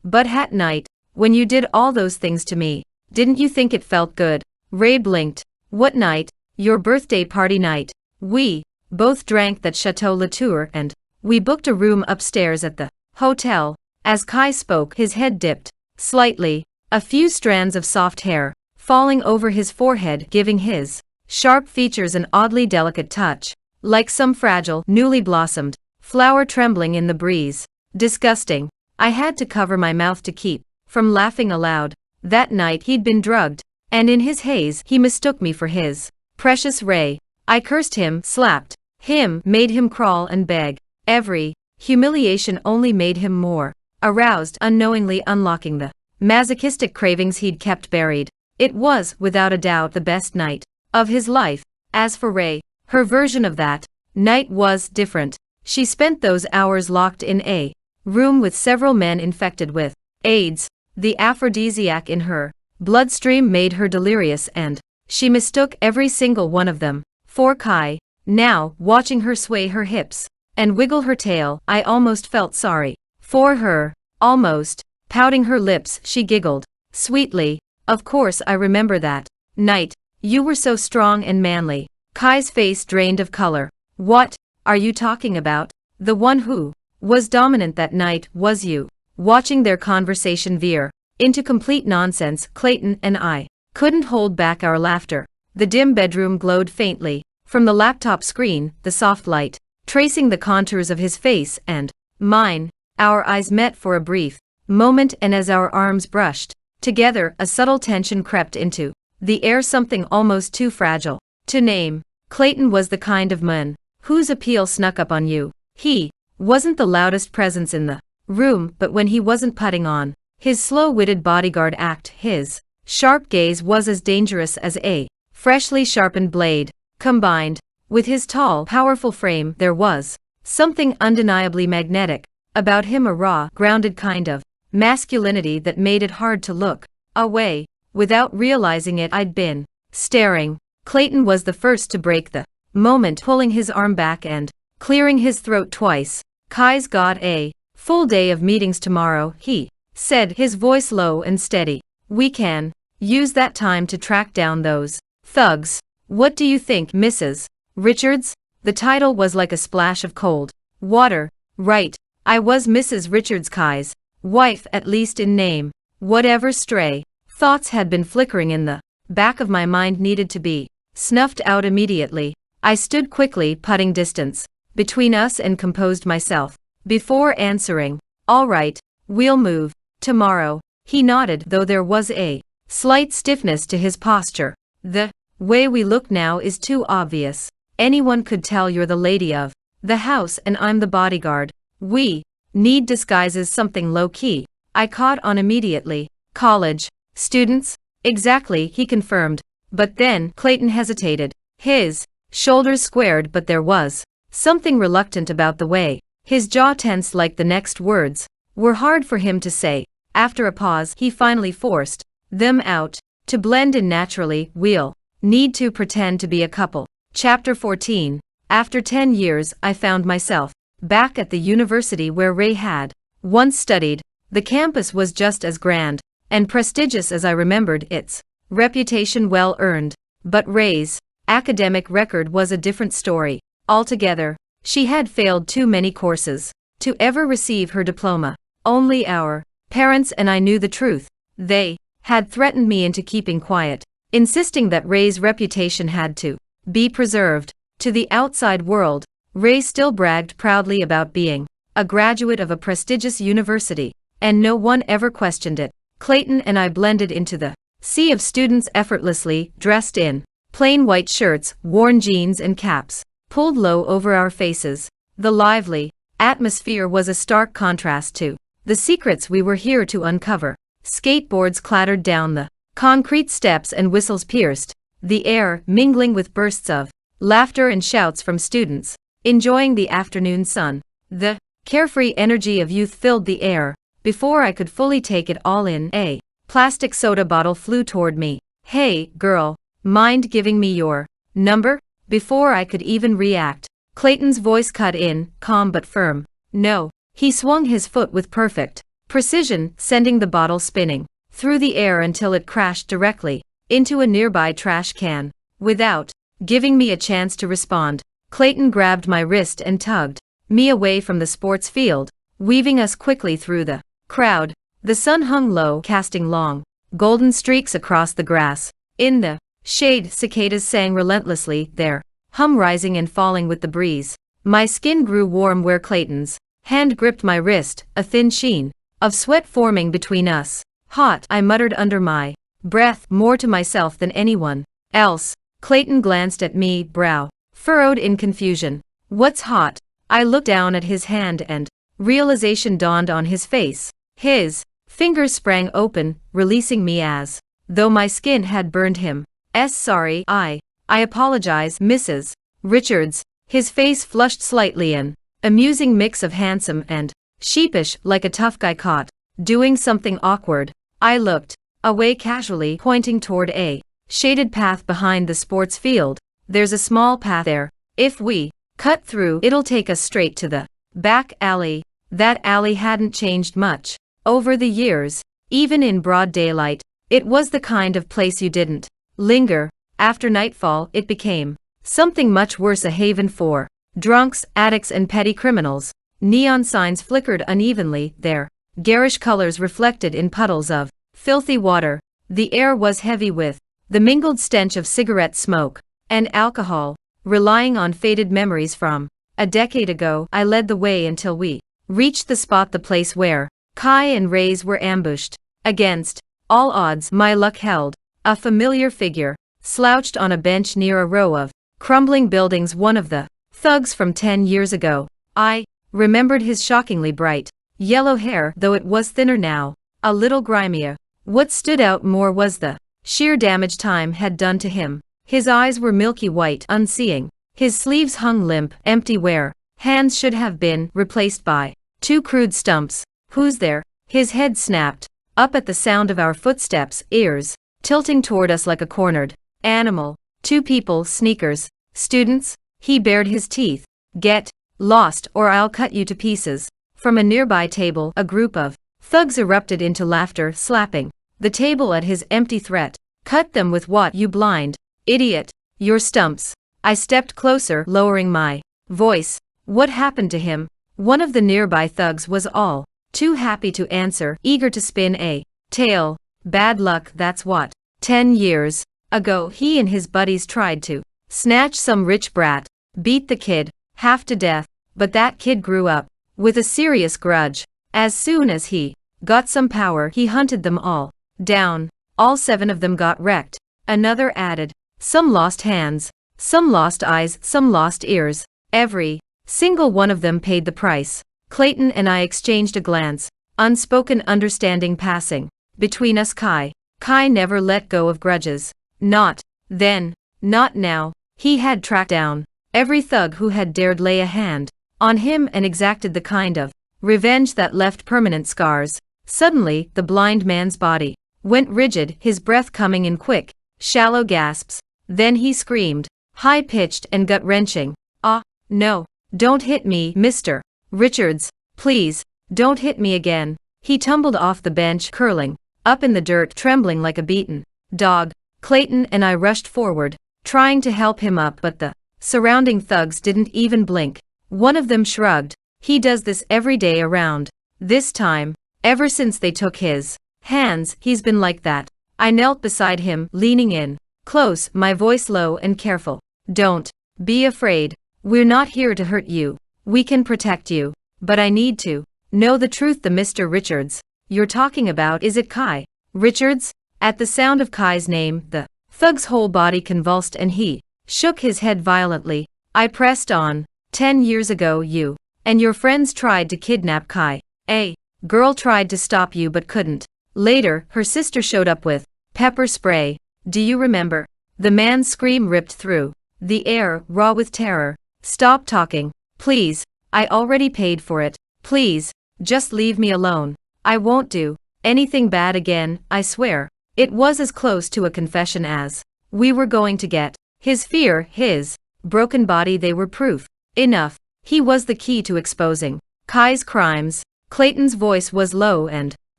But at night, when you did all those things to me, didn't you think it felt good? Ray blinked. What night? Your birthday party night. We both drank that Chateau Latour and we booked a room upstairs at the hotel. As Kai spoke, his head dipped slightly, a few strands of soft hair falling over his forehead giving his sharp features an oddly delicate touch, like some fragile, newly blossomed flower trembling in the breeze. Disgusting. I had to cover my mouth to keep from laughing aloud. That night he'd been drugged, and in his haze he mistook me for his precious Ray. I cursed him, slapped him, made him crawl and beg. Every humiliation only made him more aroused, unknowingly unlocking the masochistic cravings he'd kept buried. It was, without a doubt, the best night of his life. As for Ray, her version of that night was different. She spent those hours locked in a room with several men infected with AIDS. The aphrodisiac in her bloodstream made her delirious, and she mistook every single one of them for Kai. Now, watching her sway her hips and wiggle her tail, I almost felt sorry for her. Almost. Pouting her lips, she giggled sweetly. Of course I remember that night. You were so strong and manly. Kai's face drained of color. What are you talking about? The one who was dominant that night was you. Watching their conversation veer into complete nonsense, Clayton and I couldn't hold back our laughter. The dim bedroom glowed faintly from the laptop screen, the soft light tracing the contours of his face and mine. Our eyes met for a brief moment, and as our arms brushed together, a subtle tension crept into the air, something almost too fragile to name. Clayton was the kind of man whose appeal snuck up on you. He wasn't the loudest presence in the room, but when he wasn't putting on his slow-witted bodyguard act, his sharp gaze was as dangerous as a freshly sharpened blade. Combined with his tall, powerful frame, there was something undeniably magnetic about him, a raw, grounded kind of masculinity that made it hard to look away. Without realizing it, I'd been staring. Clayton was the first to break the moment, pulling his arm back and clearing his throat twice. Kai's got a full day of meetings tomorrow, he said, his voice low and steady. We can use that time to track down those thugs. What do you think, Mrs. Richards? The title was like a splash of cold water. Right. I was Mrs. Richards, Kai's wife, at least in name. Whatever stray thoughts had been flickering in the back of my mind needed to be snuffed out immediately. I stood quickly, putting distance between us, and composed myself before answering. All right, we'll move tomorrow. He nodded, though there was a slight stiffness to his posture. The way we look now is too obvious. Anyone could tell you're the lady of the house and I'm the bodyguard. We need disguises, something low-key. I caught on immediately. College students? Exactly, he confirmed. But then Clayton hesitated. His shoulders squared, but there was something reluctant about the way his jaw tensed, like the next words were hard for him to say. After a pause, he finally forced them out. To blend in naturally, we'll need to pretend to be a couple. Chapter 14. After 10 years, I found myself back at the university where Ray had once studied. The campus was just as grand and prestigious as I remembered its reputation, well earned. But Ray's academic record was a different story altogether. She had failed too many courses to ever receive her diploma. Only our parents and I knew the truth. They had threatened me into keeping quiet, insisting that Ray's reputation had to be preserved. To the outside world, Ray still bragged proudly about being a graduate of a prestigious university, and no one ever questioned it. Clayton and I blended into the sea of students effortlessly, dressed in plain white shirts, worn jeans and caps. pulled low over our faces. The lively atmosphere was a stark contrast to the secrets we were here to uncover. Skateboards clattered down the concrete steps and whistles pierced the air, mingling with bursts of laughter and shouts from students enjoying the afternoon sun. The carefree energy of youth filled the air. Before I could fully take it all in, a plastic soda bottle flew toward me. "Hey, girl, mind giving me your number?" Before I could even react, Clayton's voice cut in, calm but firm. "No." He swung his foot with perfect precision, sending the bottle spinning through the air until it crashed directly into a nearby trash can. Without giving me a chance to respond, Clayton grabbed my wrist and tugged me away from the sports field, weaving us quickly through the crowd. The sun hung low, casting long, golden streaks across the grass. In the shade, cicadas sang relentlessly, their hum rising and falling with the breeze. My skin grew warm where Clayton's hand gripped my wrist, a thin sheen of sweat forming between us. "Hot," I muttered under my breath, more to myself than anyone else. Clayton glanced at me, brow furrowed in confusion. "What's hot?" I looked down at his hand and realization dawned on his face. His fingers sprang open, releasing me as though my skin had burned him. Sorry, I apologize, Mrs. Richards." His face flushed slightly, an amusing mix of handsome and sheepish, like a tough guy caught doing something awkward. I looked away casually, pointing toward a shaded path behind the sports field. "There's a small path there. If we cut through, it'll take us straight to the back alley." That alley hadn't changed much over the years. Even in broad daylight, it was the kind of place you didn't linger. After nightfall, it became something much worse, a haven for drunks, addicts, and petty criminals. Neon signs flickered unevenly, their garish colors reflected in puddles of filthy water. The air was heavy with the mingled stench of cigarette smoke and alcohol. Relying on faded memories from a decade ago, I led the way until we reached the spot, the place where Kai and Reyes were ambushed. Against all odds, my luck held. A familiar figure slouched on a bench near a row of crumbling buildings, one of the thugs from 10 years ago. I remembered his shockingly bright yellow hair, though it was thinner now, a little grimier. What stood out more was the sheer damage time had done to him. His eyes were milky white, unseeing. His sleeves hung limp, empty where hands should have been, replaced by two crude stumps. "Who's there?" His head snapped up at the sound of our footsteps, ears tilting toward us like a cornered animal. "Two people, sneakers. Students." He bared his teeth. "Get lost or I'll cut you to pieces." From a nearby table, a group of thugs erupted into laughter, slapping the table at his empty threat. "Cut them with what, you blind idiot? Your stumps." I stepped closer, lowering my voice. "What happened to him?" One of the nearby thugs was all too happy to answer, eager to spin a tale. "Bad luck, that's what. 10 years ago, he and his buddies tried to snatch some rich brat, beat the kid half to death, but that kid grew up with a serious grudge. As soon as he got some power, he hunted them all down. All 7 of them got wrecked." Another added. "Some lost hands, some lost eyes, some lost ears. Every single one of them paid the price." Clayton and I exchanged a glance, unspoken understanding passing between us. Kai never let go of grudges. Not then, not now. He had tracked down every thug who had dared lay a hand on him and exacted the kind of revenge that left permanent scars. Suddenly, the blind man's body went rigid, his breath coming in quick, shallow gasps. Then he screamed, high-pitched and gut-wrenching. "Ah, no, don't hit me, Mr. Richards. Please, don't hit me again." He tumbled off the bench, curling up in the dirt, trembling like a beaten dog. Clayton and I rushed forward, trying to help him up, but the surrounding thugs didn't even blink. One of them shrugged. "He does this every day around this time. Ever since they took his hands, he's been like that." I knelt beside him, leaning in close, my voice low and careful. "Don't be afraid. We're not here to hurt you. We can protect you. But I need to know the truth. The Mr. Richards you're talking about, is it Kai Richards?" At the sound of Kai's name, the thug's whole body convulsed and he shook his head violently. I pressed on. 10 years ago you and your friends tried to kidnap Kai. A girl tried to stop you but couldn't. Later, her sister showed up with pepper spray. Do you remember? The man's scream ripped through the air, raw with terror. Stop talking, please. I already paid for it. Please, just leave me alone. I won't do anything bad again, I swear. It was as close to a confession as we were going to get. His fear, his broken body, they were proof enough. He was the key to exposing Kai's crimes. Clayton's voice was low and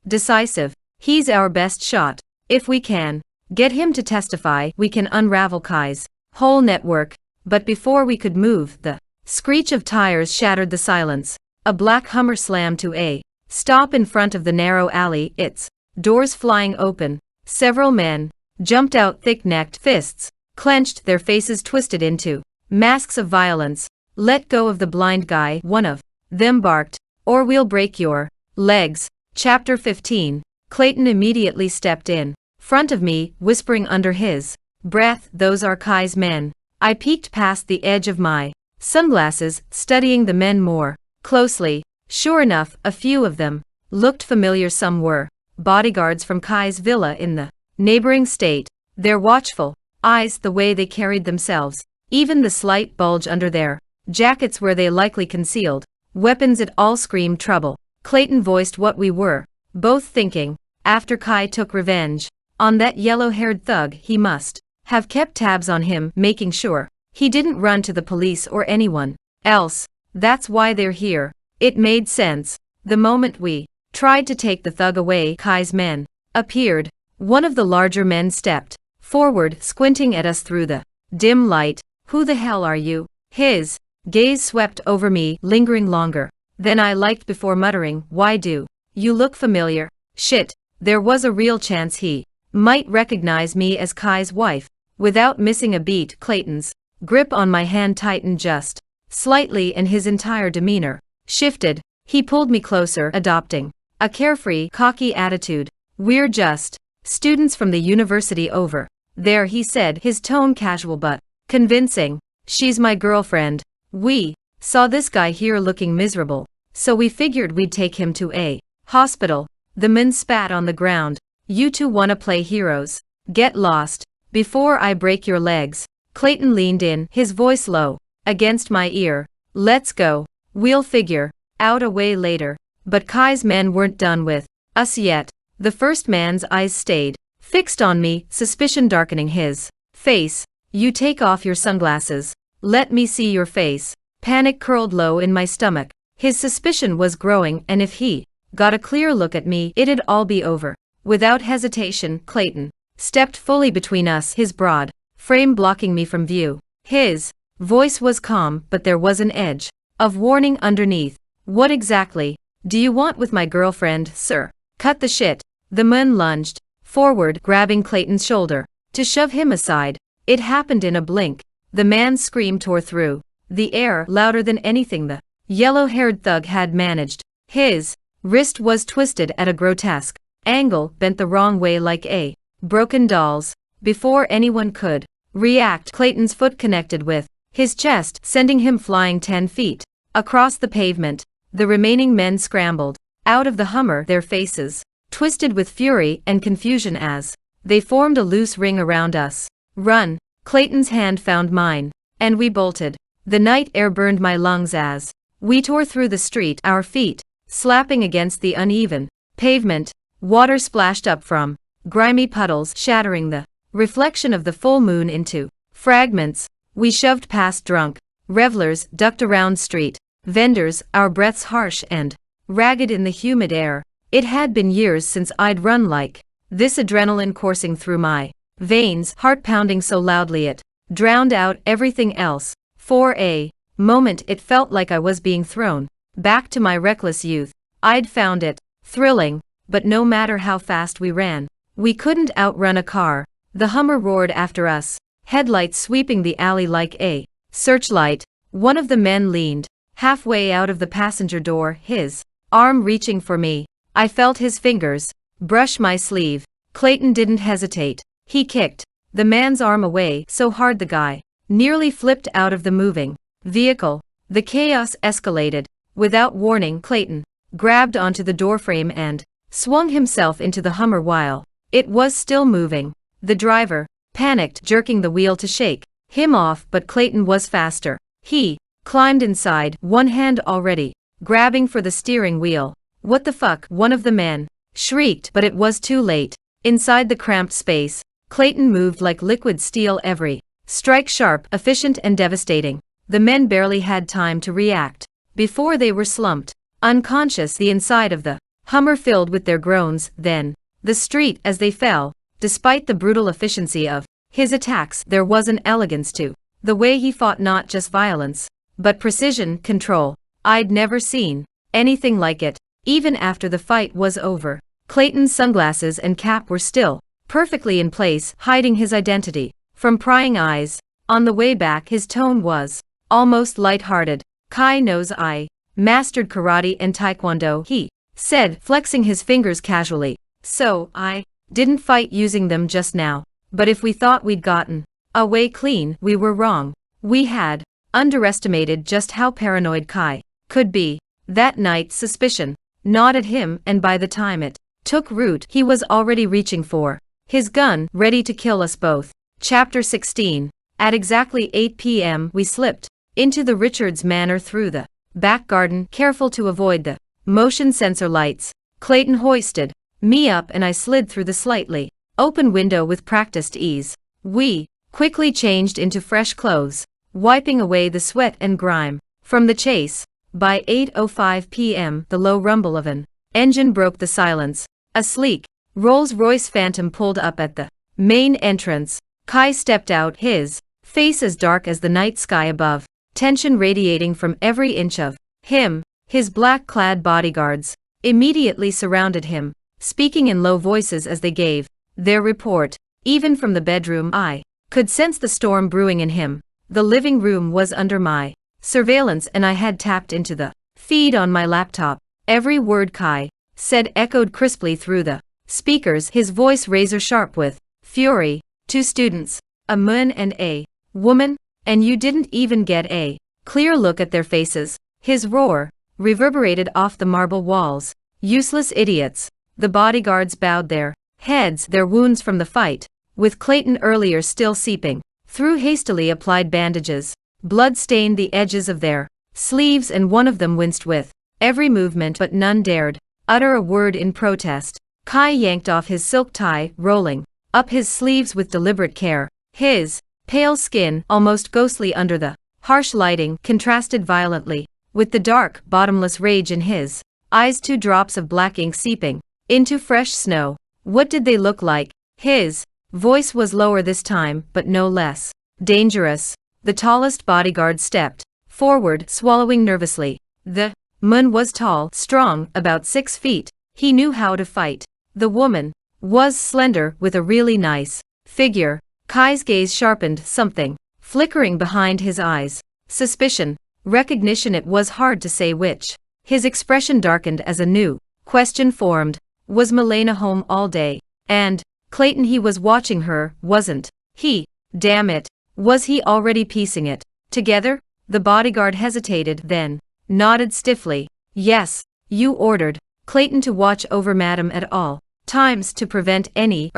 decisive. He's our best shot. If we can get him to testify, we can unravel Kai's whole network. But before we could move, the screech of tires shattered the silence. A black Hummer slammed to a stop in front of the narrow alley, its doors flying open. Several men jumped out, thick-necked, fists clenched, their faces twisted into masks of violence. Let go of the blind guy, one of them barked, or we'll break your legs. Chapter 15. Clayton immediately stepped in front of me, whispering under his breath, "Those are Kai's men." I peeked past the edge of my sunglasses, studying the men more closely. Sure enough, a few of them looked familiar. Some were bodyguards from Kai's villa in the neighboring state. Their watchful eyes, the way they carried themselves, even the slight bulge under their jackets where they likely concealed weapons, it all screamed trouble. Clayton voiced what we were both thinking. After Kai took revenge on that yellow-haired thug, he must have kept tabs on him, making sure he didn't run to the police or anyone else. That's why they're here. It made sense. The moment we tried to take the thug away, Kai's men appeared. One of the larger men stepped forward, squinting at us through the dim light. "Who the hell are you?" His gaze swept over me, lingering longer than I liked before muttering, "Why do you look familiar?" Shit, there was a real chance he might recognize me as Kai's wife. Without missing a beat, Clayton's grip on my hand tightened just slightly and his entire demeanor shifted. He pulled me closer, adopting a carefree, cocky attitude. "We're just students from the university over there," he said, his tone casual but convincing. "She's my girlfriend. We saw this guy here looking miserable, so we figured we'd take him to a hospital." The men spat on the ground. "You two wanna play heroes? Get lost before I break your legs." Clayton leaned in, his voice low against my ear. "Let's go. We'll figure out a way later." But Kai's men weren't done with us yet. The first man's eyes stayed fixed on me, suspicion darkening his face. "You take off your sunglasses. Let me see your face." Panic curled low in my stomach. His suspicion was growing, and if he got a clear look at me, it'd all be over. Without hesitation, Clayton stepped fully between us, his broad frame blocking me from view. His voice was calm, but there was an edge of warning underneath. "What exactly do you want with my girlfriend, sir?" "Cut the shit." The man lunged forward, grabbing Clayton's shoulder to shove him aside. It happened in a blink. The man's scream tore through the air, louder than anything the yellow-haired thug had managed. His wrist was twisted at a grotesque angle, bent the wrong way like a broken doll's. Before anyone could react, Clayton's foot connected with his chest, sending him flying 10 feet across the pavement. The remaining men scrambled out of the Hummer, their faces twisted with fury and confusion as they formed a loose ring around us. "Run!" Clayton's hand found mine, and we bolted. The night air burned my lungs as we tore through the street, our feet slapping against the uneven pavement. Water splashed up from grimy puddles, shattering the reflection of the full moon into fragments. We shoved past drunk revelers, ducked around street vendors, our breaths harsh and ragged in the humid air. It had been years since I'd run like this, adrenaline coursing through my veins, heart pounding so loudly it drowned out everything else. For a moment it felt like I was being thrown back to my reckless youth. I'd found it thrilling, but no matter how fast we ran, we couldn't outrun a car. The Hummer roared after us, headlights sweeping the alley like a searchlight. One of the men leaned halfway out of the passenger door, his arm reaching for me. I felt his fingers brush my sleeve. Clayton didn't hesitate. He kicked the man's arm away so hard the guy nearly flipped out of the moving vehicle. The chaos escalated. Without warning, Clayton grabbed onto the doorframe and swung himself into the Hummer while it was still moving. The driver panicked, jerking the wheel to shake him off, but Clayton was faster. He climbed inside, one hand already grabbing for the steering wheel. "What the fuck?" one of the men shrieked, but it was too late. Inside the cramped space, Clayton moved like liquid steel, every strike sharp, efficient and devastating. The men barely had time to react before they were slumped unconscious, the inside of the Hummer filled with their groans, then the street as they fell. Despite the brutal efficiency of his attacks, there was an elegance to the way he fought, not just violence, but precision, control. I'd never seen anything like it. Even after the fight was over, Clayton's sunglasses and cap were still perfectly in place, hiding his identity from prying eyes. On the way back, his tone was almost light-hearted. "Kai knows I mastered karate and taekwondo," he said, flexing his fingers casually. "So, I didn't fight using them just now. But if we thought we'd gotten away clean, we were wrong. We had underestimated just how paranoid Kai could be." That night, suspicion gnawed at him, and by the time it took root, he was already reaching for his gun, ready to kill us both. Chapter 16. At exactly 8 p.m., we slipped into the Richards Manor through the back garden, careful to avoid the motion sensor lights. Clayton hoisted me up and I slid through the slightly open window with practiced ease. We quickly changed into fresh clothes, wiping away the sweat and grime from the chase. By 8:05 p.m., the low rumble of an engine broke the silence. A sleek Rolls-Royce Phantom pulled up at the main entrance. Kai stepped out, his face as dark as the night sky above, tension radiating from every inch of him. His black-clad bodyguards immediately surrounded him, speaking in low voices as they gave their report. Even from the bedroom, I could sense the storm brewing in him. The living room was under my surveillance and I had tapped into the feed on my laptop. Every word Kai said echoed crisply through the speakers, his voice razor-sharp with fury. "2 students, a man and a woman, and you didn't even get a clear look at their faces." His roar reverberated off the marble walls. "Useless idiots." The bodyguards bowed their heads, their wounds from the fight, with Clayton earlier still seeping through hastily applied bandages. Blood stained the edges of their sleeves and one of them winced with every movement, but none dared utter a word in protest. Kai yanked off his silk tie, rolling up his sleeves with deliberate care. His pale skin, almost ghostly under the harsh lighting, contrasted violently with the dark, bottomless rage in his eyes, 2 drops of black ink seeping into fresh snow. "What did they look like?" His voice was lower this time, but no less dangerous. The tallest bodyguard stepped forward, swallowing nervously. The man was tall, strong, about 6 feet. He knew how to fight. The woman was slender, with a really nice figure. Kai's gaze sharpened, something flickering behind his eyes. Suspicion, recognition, it was hard to say which. His expression darkened as a new question formed. Was Milena home all day? And Clayton, he was watching her, wasn't he? Damn it. Was he already piecing it together? The bodyguard hesitated, then nodded stiffly. "Yes, you ordered Clayton to watch over Madam at all times to prevent any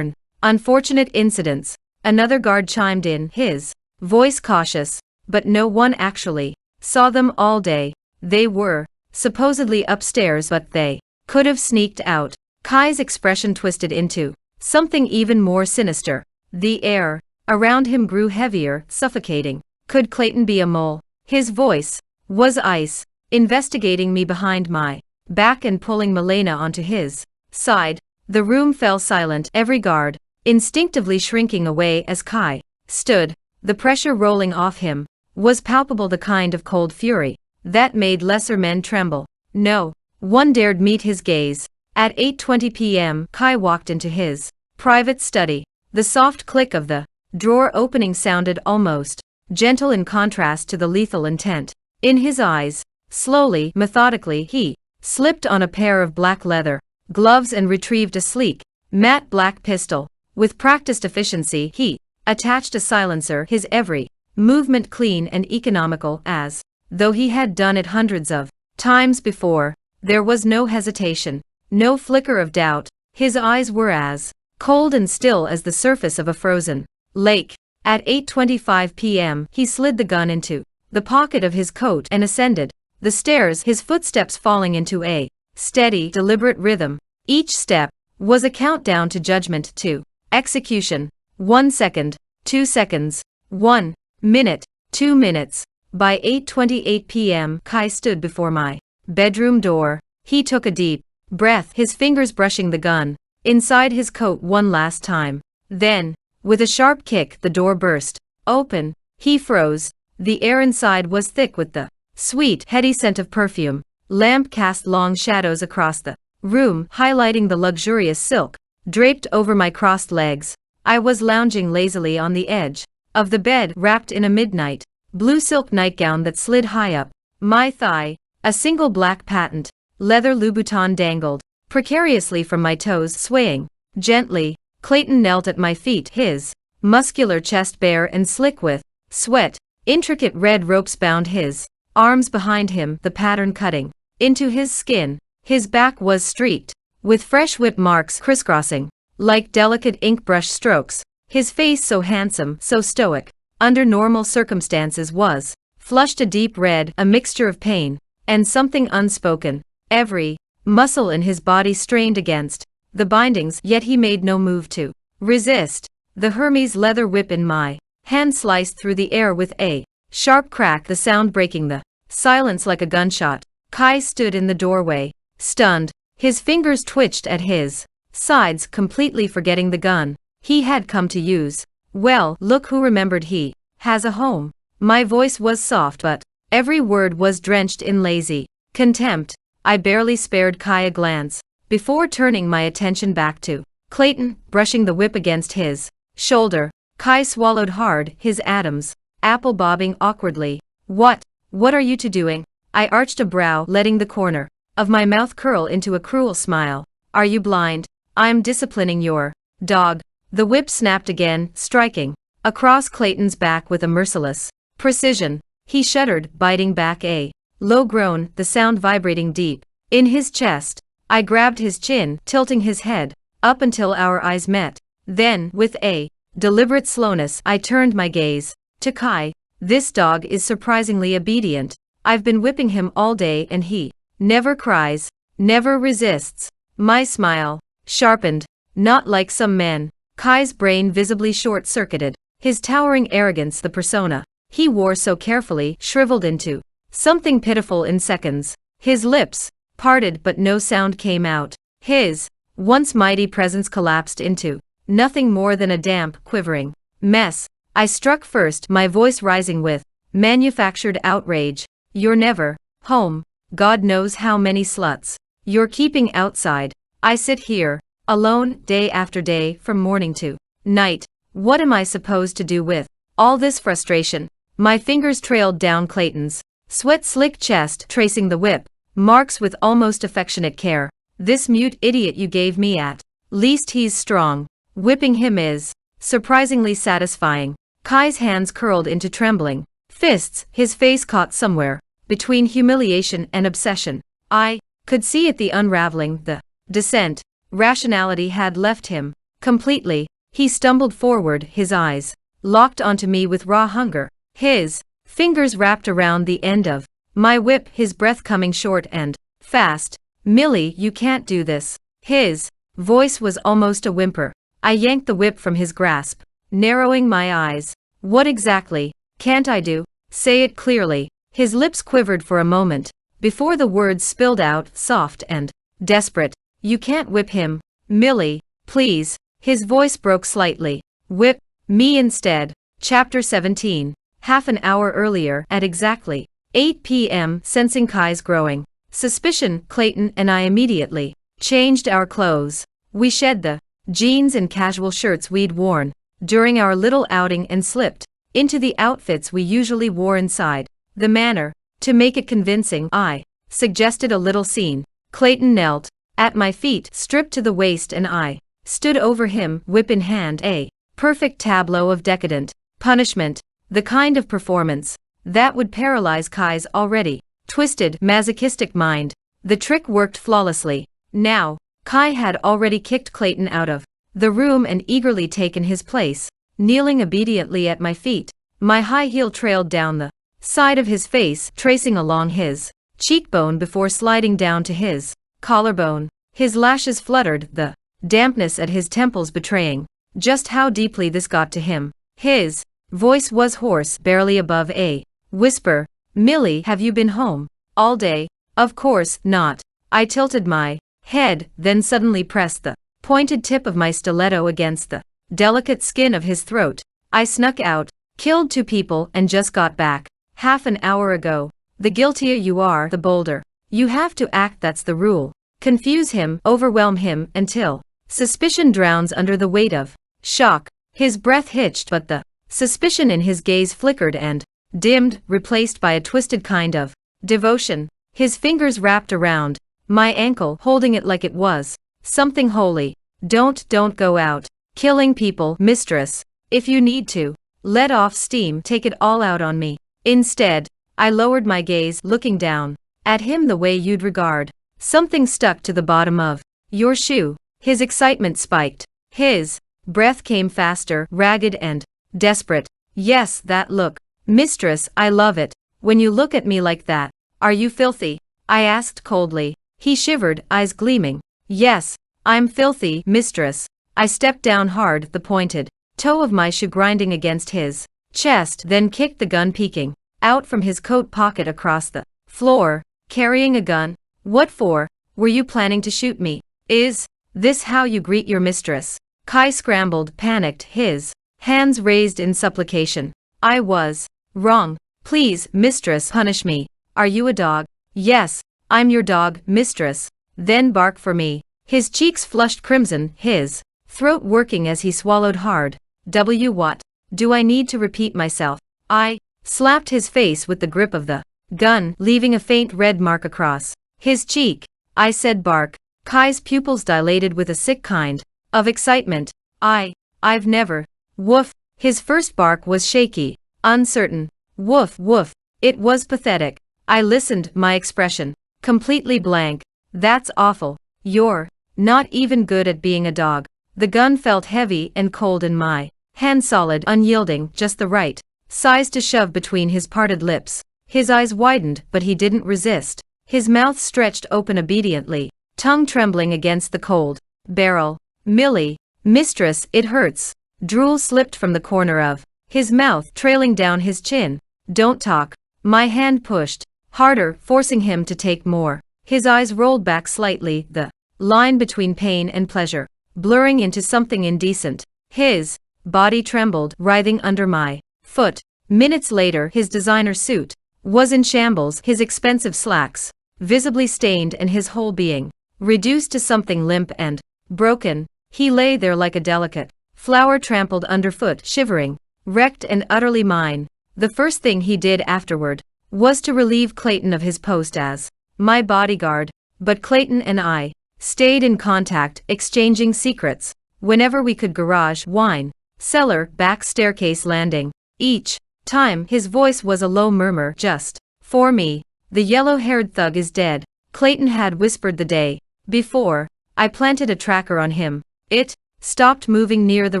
unfortunate incidents." Another guard chimed in, his voice cautious. "But no one actually saw them all day. They were supposedly upstairs, but they could have sneaked out." Kai's expression twisted into something even more sinister. The air around him grew heavier, suffocating. Could Clayton be a mole? His voice was ice, investigating me behind my back and pulling Milena onto his side. The room fell silent, every guard instinctively shrinking away as Kai stood. The pressure rolling off him was palpable, the kind of cold fury that made lesser men tremble. No one dared meet his gaze. At 8:20 p.m., Kai walked into his private study. The soft click of the drawer opening sounded almost gentle in contrast to the lethal intent in his eyes. Slowly, methodically, he slipped on a pair of black leather gloves and retrieved a sleek, matte black pistol. With practiced efficiency, he attached a silencer, his every movement clean and economical as though he had done it hundreds of times before. There was no hesitation, no flicker of doubt. His eyes were as cold and still as the surface of a frozen lake. At 8:25 p.m. he slid the gun into the pocket of his coat and ascended the stairs, his footsteps falling into a steady, deliberate rhythm. Each step was a countdown to judgment, to execution. 1 second, 2 seconds, 1 minute, 2 minutes. By 8:28 p.m. Kai stood before my bedroom door. He took a deep breath, his fingers brushing the gun inside his coat one last time. Then, with a sharp kick, the door burst open. He froze. The air inside was thick with the sweet, heady scent of perfume. Lamp cast long shadows across the room, highlighting the luxurious silk draped over my crossed legs. I was lounging lazily on the edge of the bed, wrapped in a midnight blue silk nightgown that slid high up my thigh. A single black patent leather Louboutin dangled precariously from my toes, swaying gently. Clayton knelt at my feet, his muscular chest bare and slick with sweat. Intricate red ropes bound his arms behind him, the pattern cutting into his skin. His back was streaked with fresh whip marks crisscrossing like delicate ink brush strokes. His face, so handsome, so stoic, under normal circumstances, was flushed a deep red, a mixture of pain and something unspoken. Every muscle in his body strained against the bindings, yet he made no move to resist. The Hermes leather whip in my hand sliced through the air with a sharp crack, the sound breaking the silence like a gunshot. Kai stood in the doorway, stunned. His fingers twitched at his sides, completely forgetting the gun he had come to use. Well, look who remembered he has a home. My voice was soft, but every word was drenched in lazy contempt. I barely spared Kai a glance before turning my attention back to Clayton, brushing the whip against his shoulder. Kai swallowed hard, his Adam's apple bobbing awkwardly. What are you two doing? I arched a brow, letting the corner of my mouth curl into a cruel smile. Are you blind? I'm disciplining your dog. The whip snapped again, striking across Clayton's back with a merciless precision. He shuddered, biting back a low groan, the sound vibrating deep in his chest. I grabbed his chin, tilting his head up until our eyes met. Then, with a deliberate slowness, I turned my gaze to Kai. This dog is surprisingly obedient. I've been whipping him all day and he never cries, never resists. My smile sharpened. Not like some men. Kai's brain visibly short-circuited. His towering arrogance, the persona he wore so carefully, shriveled into something pitiful in seconds. His lips parted, but no sound came out. His once mighty presence collapsed into nothing more than a damp, quivering mess. I struck first, my voice rising with manufactured outrage. You're never home. God knows how many sluts you're keeping outside. I sit here, alone, day after day, from morning to night. What am I supposed to do with all this frustration? My fingers trailed down Clayton's sweat-slick chest, tracing the whip marks with almost affectionate care. This mute idiot you gave me, at least he's strong. Whipping him is surprisingly satisfying. Kai's hands curled into trembling fists, his face caught somewhere between humiliation and obsession. I could see it, the unraveling, the descent. Rationality had left him completely. He stumbled forward, his eyes locked onto me with raw hunger. His fingers wrapped around the end of my whip, his breath coming short and fast. Millie, you can't do this. His voice was almost a whimper. I yanked the whip from his grasp, narrowing my eyes. What exactly can't I do? Say it clearly. His lips quivered for a moment before the words spilled out, soft and desperate. You can't whip him, Millie, please. His voice broke slightly. Whip me instead. Chapter 17. Half an hour earlier, at exactly 8 p.m., sensing Kai's growing suspicion, Clayton and I immediately changed our clothes. We shed the jeans and casual shirts we'd worn during our little outing and slipped into the outfits we usually wore inside the manor. To make it convincing, I suggested a little scene. Clayton knelt at my feet, stripped to the waist, and I stood over him, whip in hand, a perfect tableau of decadent punishment. The kind of performance that would paralyze Kai's already twisted, masochistic mind. The trick worked flawlessly. Now, Kai had already kicked Clayton out of the room and eagerly taken his place, kneeling obediently at my feet. My high heel trailed down the side of his face, tracing along his cheekbone before sliding down to his collarbone. His lashes fluttered, the dampness at his temples betraying just how deeply this got to him. His voice was hoarse, barely above a whisper. "Millie, have you been home all day?" "Of course not." I tilted my head, then suddenly pressed the pointed tip of my stiletto against the delicate skin of his throat. "I snuck out, killed 2 people and just got back half an hour ago." The guiltier you are, the bolder you have to act, that's the rule. Confuse him, overwhelm him, until suspicion drowns under the weight of shock. His breath hitched, but the suspicion in his gaze flickered and dimmed, replaced by a twisted kind of devotion. His fingers wrapped around my ankle, holding it like it was something holy. Don't go out killing people, mistress. If you need to let off steam, take it all out on me." Instead, I lowered my gaze, looking down at him the way you'd regard something stuck to the bottom of your shoe. His excitement spiked. His breath came faster, ragged and desperate. "Yes, that look. Mistress, I love it. When you look at me like that." "Are you filthy?" I asked coldly. He shivered, eyes gleaming. "Yes, I'm filthy, mistress." I stepped down hard, the pointed toe of my shoe grinding against his chest, then kicked the gun peeking out from his coat pocket across the floor. "Carrying a gun? What for? Were you planning to shoot me? Is this how you greet your mistress?" Kai scrambled, panicked, his hands raised in supplication. "I was wrong. Please, mistress, punish me." "Are you a dog?" "Yes, I'm your dog, mistress." "Then bark for me." His cheeks flushed crimson, his throat working as he swallowed hard. What? Do I need to repeat myself?" I slapped his face with the grip of the gun, leaving a faint red mark across his cheek. I said bark. Kai's pupils dilated with a sick kind of excitement. I've never. Woof. His first bark was shaky, uncertain. Woof, woof. It was pathetic. I listened, my expression completely blank. "That's awful. You're not even good at being a dog." The gun felt heavy and cold in my hand, solid, unyielding, just the right size to shove between his parted lips. His eyes widened, but he didn't resist. His mouth stretched open obediently, tongue trembling against the cold barrel. "Millie, mistress, it hurts." Drool slipped from the corner of his mouth, trailing down his chin. "Don't talk." My hand pushed harder, forcing him to take more. His eyes rolled back slightly, the line between pain and pleasure blurring into something indecent. His body trembled, writhing under my foot. Minutes later, his designer suit was in shambles, his expensive slacks visibly stained and his whole being reduced to something limp and broken. He lay there like a delicate flower trampled underfoot, shivering, wrecked and utterly mine. The first thing he did afterward was to relieve Clayton of his post as my bodyguard, but Clayton and I stayed in contact, exchanging secrets whenever we could. Garage, wine, cellar, back staircase, landing. Each time, his voice was a low murmur, "Just for me. The yellow-haired thug is dead." Clayton had whispered the day before. I planted a tracker on him. It stopped moving near the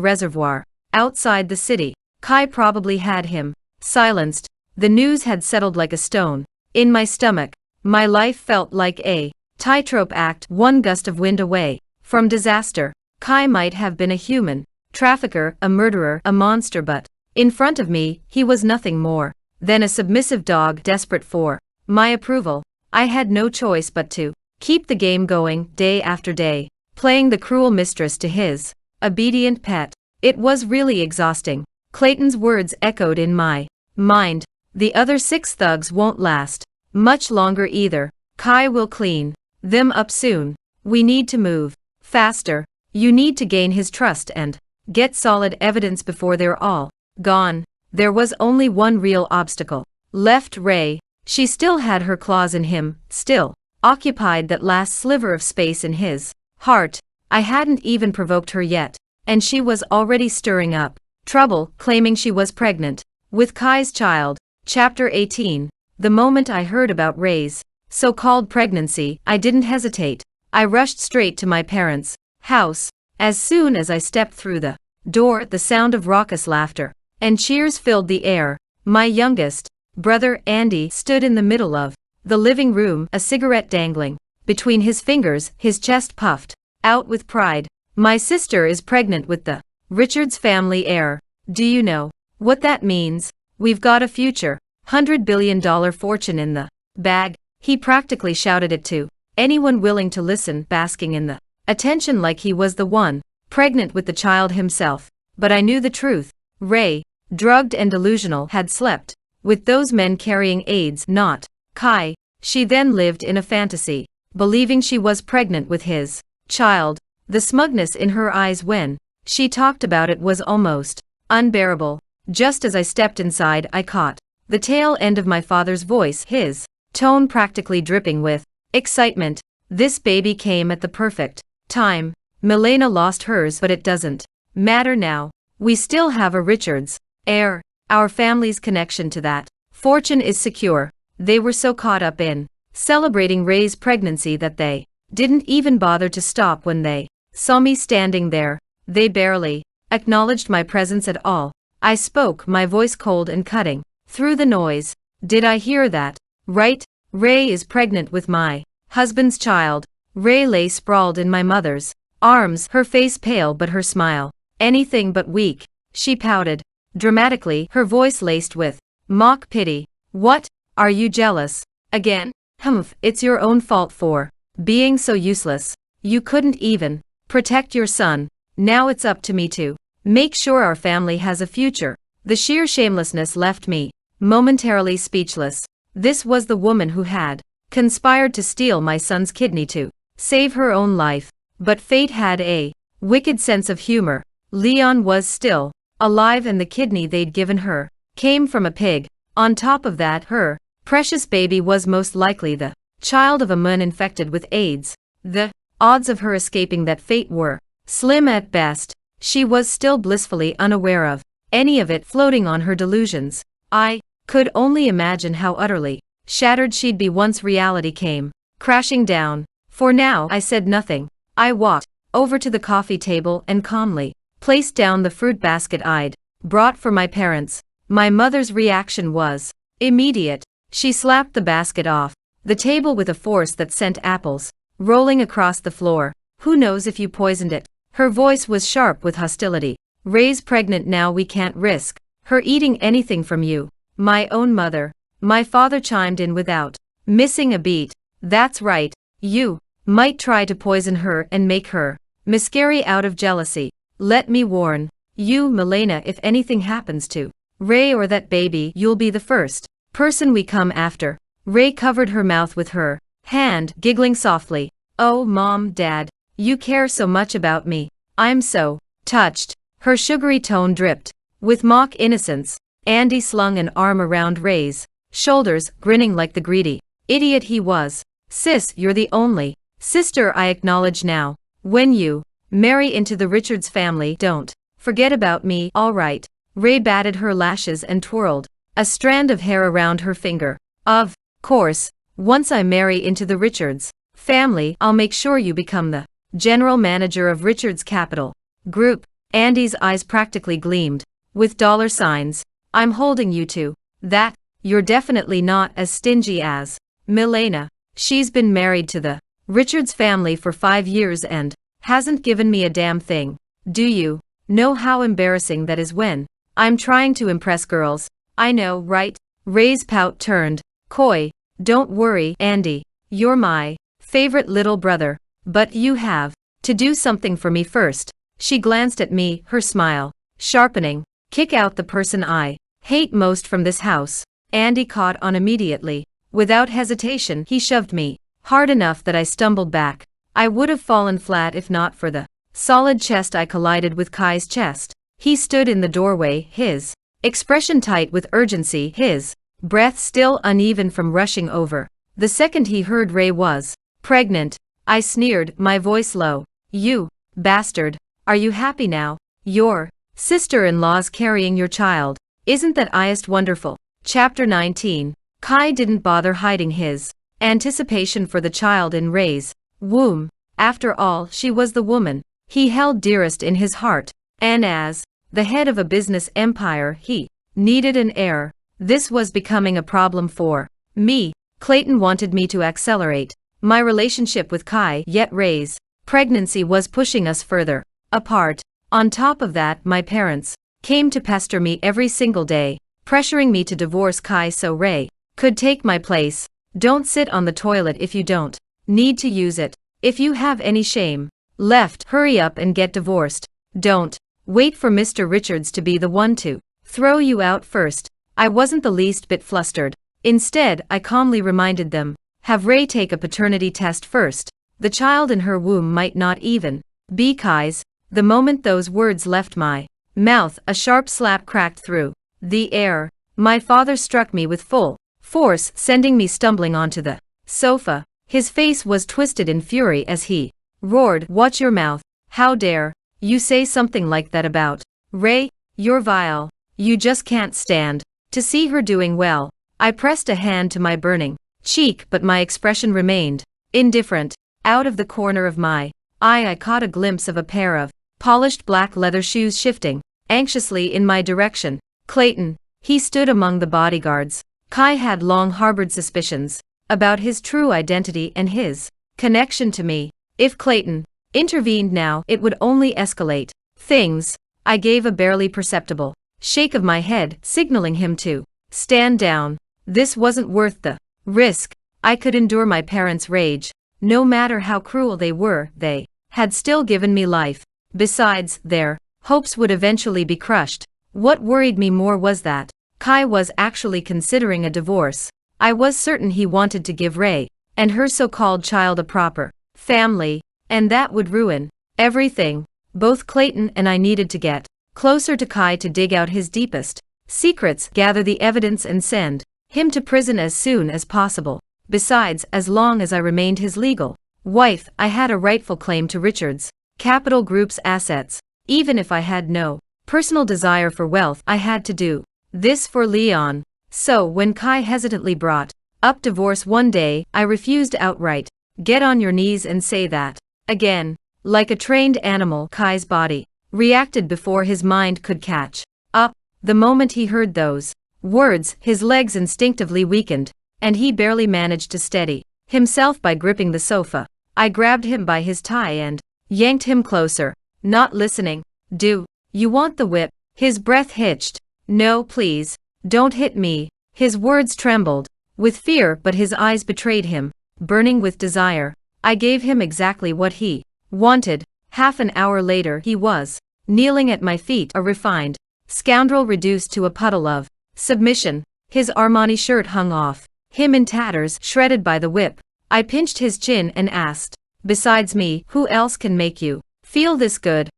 reservoir outside the city. Kai probably had him silenced. The news had settled like a stone in my stomach. My life felt like a tightrope act, one gust of wind away from disaster. Kai might have been a human trafficker, a murderer, a monster, but in front of me, he was nothing more than a submissive dog desperate for my approval. I had no choice but to keep the game going, day after day, playing the cruel mistress to his obedient pet. It was really exhausting. Clayton's words echoed in my mind. "The other 6 thugs won't last much longer either. Kai will clean them up soon. We need to move faster. You need to gain his trust and get solid evidence before they're all gone." There was only one real obstacle left: Ray. She still had her claws in him, still occupied that last sliver of space in his heart. I hadn't even provoked her yet, and she was already stirring up trouble, claiming she was pregnant with Kai's child. Chapter 18. The moment I heard about Ray's so-called pregnancy, I didn't hesitate. I rushed straight to my parents' house. As soon as I stepped through the door, the sound of raucous laughter and cheers filled the air. My youngest brother, Andy, stood in the middle of the living room, a cigarette dangling between his fingers, his chest puffed out with pride. My sister is pregnant with the Richards family heir. Do you know what that means? We've got a future $100 billion fortune in the bag. He practically shouted it to anyone willing to listen, basking in the attention like he was the one pregnant with the child himself. But I knew the truth. Ray, drugged and delusional, had slept with those men carrying AIDS, not Kai. She then lived in a fantasy, believing she was pregnant with his child. The smugness in her eyes when she talked about it was almost unbearable. Just as I stepped inside, I caught the tail end of my father's voice, his tone practically dripping with excitement. This baby came at the perfect time. Milena lost hers, but it doesn't matter now. We still have a Richards heir. Our family's connection to that fortune is secure. They were so caught up in celebrating Ray's pregnancy that they didn't even bother to stop when they saw me standing there. They barely acknowledged my presence at all. I spoke, my voice cold and cutting through the noise. Did I hear that right? Ray is pregnant with my husband's child. Ray lay sprawled in my mother's arms, her face pale but her smile anything but weak. She pouted dramatically, her voice laced with mock pity. What? Are you jealous again? Humph, it's your own fault for being so useless. You couldn't even protect your son. Now it's up to me to make sure our family has a future. The sheer shamelessness left me momentarily speechless. This was the woman who had conspired to steal my son's kidney to save her own life. But fate had a wicked sense of humor. Leon was still alive and the kidney they'd given her came from a pig. On top of that, her precious baby was most likely the child of a man infected with AIDS. The odds of her escaping that fate were slim at best. She was still blissfully unaware of any of it, floating on her delusions. I could only imagine how utterly shattered she'd be once reality came crashing down. For now, I said nothing. I walked over to the coffee table and calmly placed down the fruit basket I'd brought for my parents. My mother's reaction was immediate. She slapped the basket off the table with a force that sent apples rolling across the floor. Who knows if you poisoned it? Her voice was sharp with hostility. Ray's pregnant now, we can't risk her eating anything from you. My own mother. My father chimed in without missing a beat. That's right. You might try to poison her and make her miscarry out of jealousy. Let me warn you, Milena, if anything happens to Ray or that baby, you'll be the first person we come after. Ray covered her mouth with her hand, giggling softly. Oh, Mom, Dad, you care so much about me. I'm so touched. Her sugary tone dripped with mock innocence. Andy slung an arm around Ray's shoulders, grinning like the greedy idiot he was. Sis, you're the only sister I acknowledge now. When you marry into the Richards family, don't forget about me, all right? Ray batted her lashes and twirled a strand of hair around her finger. Of course, once I marry into the Richards family, I'll make sure you become the general manager of Richards Capital Group. Andy's eyes practically gleamed with dollar signs. I'm holding you to that. You're definitely not as stingy as Milena. She's been married to the Richards family for 5 years and hasn't given me a damn thing. Do you know how embarrassing that is when I'm trying to impress girls? I know, right? Ray's pout turned coy. Don't worry, Andy. You're my favorite little brother. But you have to do something for me first. She glanced at me, her smile sharpening. Kick out the person I hate most from this house. Andy caught on immediately. Without hesitation, he shoved me hard enough that I stumbled back. I would have fallen flat if not for the solid chest. I collided with Kai's chest. He stood in the doorway, his expression tight with urgency, his breath still uneven from rushing over. The second he heard Ray was pregnant, I sneered, my voice low. You bastard. Are you happy now? Your sister-in-law's carrying your child. Isn't that just wonderful? Chapter 19. Kai didn't bother hiding his anticipation for the child in Ray's womb. After all, she was the woman he held dearest in his heart, and as the head of a business empire, he needed an heir. This was becoming a problem for me. Clayton wanted me to accelerate my relationship with Kai, yet Ray's pregnancy was pushing us further apart. On top of that, my parents came to pester me every single day, pressuring me to divorce Kai so Ray could take my place. Don't sit on the toilet if you don't need to use it. If you have any shame left, hurry up and get divorced. Don't wait for Mr. Richards to be the one to throw you out first. I wasn't the least bit flustered. Instead, I calmly reminded them, have Ray take a paternity test first. The child in her womb might not even be Kai's. The moment those words left my mouth, a sharp slap cracked through the air. My father struck me with full force, sending me stumbling onto the sofa. His face was twisted in fury as he roared, "Watch your mouth. How dare you say something like that about Ray? You're vile. You just can't stand to see her doing well." I pressed a hand to my burning cheek, but my expression remained indifferent. Out of the corner of my eye, I caught a glimpse of a pair of polished black leather shoes shifting anxiously in my direction. Clayton. He stood among the bodyguards. Kai had long harbored suspicions about his true identity and his connection to me. If Clayton intervened now, it would only escalate things. I gave a barely perceptible shake of my head, signaling him to stand down. This wasn't worth the risk. I could endure my parents' rage. No matter how cruel they were, they had still given me life. Besides, their hopes would eventually be crushed. What worried me more was that Kai was actually considering a divorce. I was certain he wanted to give Ray and her so-called child a proper family, and that would ruin everything. Both Clayton and I needed to get closer to Kai to dig out his deepest secrets, gather the evidence, and send him to prison as soon as possible. Besides, as long as I remained his legal wife, I had a rightful claim to Richards Capital Group's assets. Even if I had no personal desire for wealth, I had to do this for Leon. So when Kai hesitantly brought up divorce one day, I refused outright. Get on your knees and say that again. Like a trained animal, Kai's body reacted before his mind could catch up. The moment he heard those words, his legs instinctively weakened, and he barely managed to steady himself by gripping the sofa. I grabbed him by his tie and yanked him closer. Not listening. Do you want the whip? His breath hitched. No, please, don't hit me. His words trembled with fear, but his eyes betrayed him, burning with desire. I gave him exactly what he wanted. Half an hour later, he was kneeling at my feet, a refined scoundrel reduced to a puddle of submission. His Armani shirt hung off him in tatters, shredded by the whip. I pinched his chin and asked, "Besides me, who else can make you feel this good?"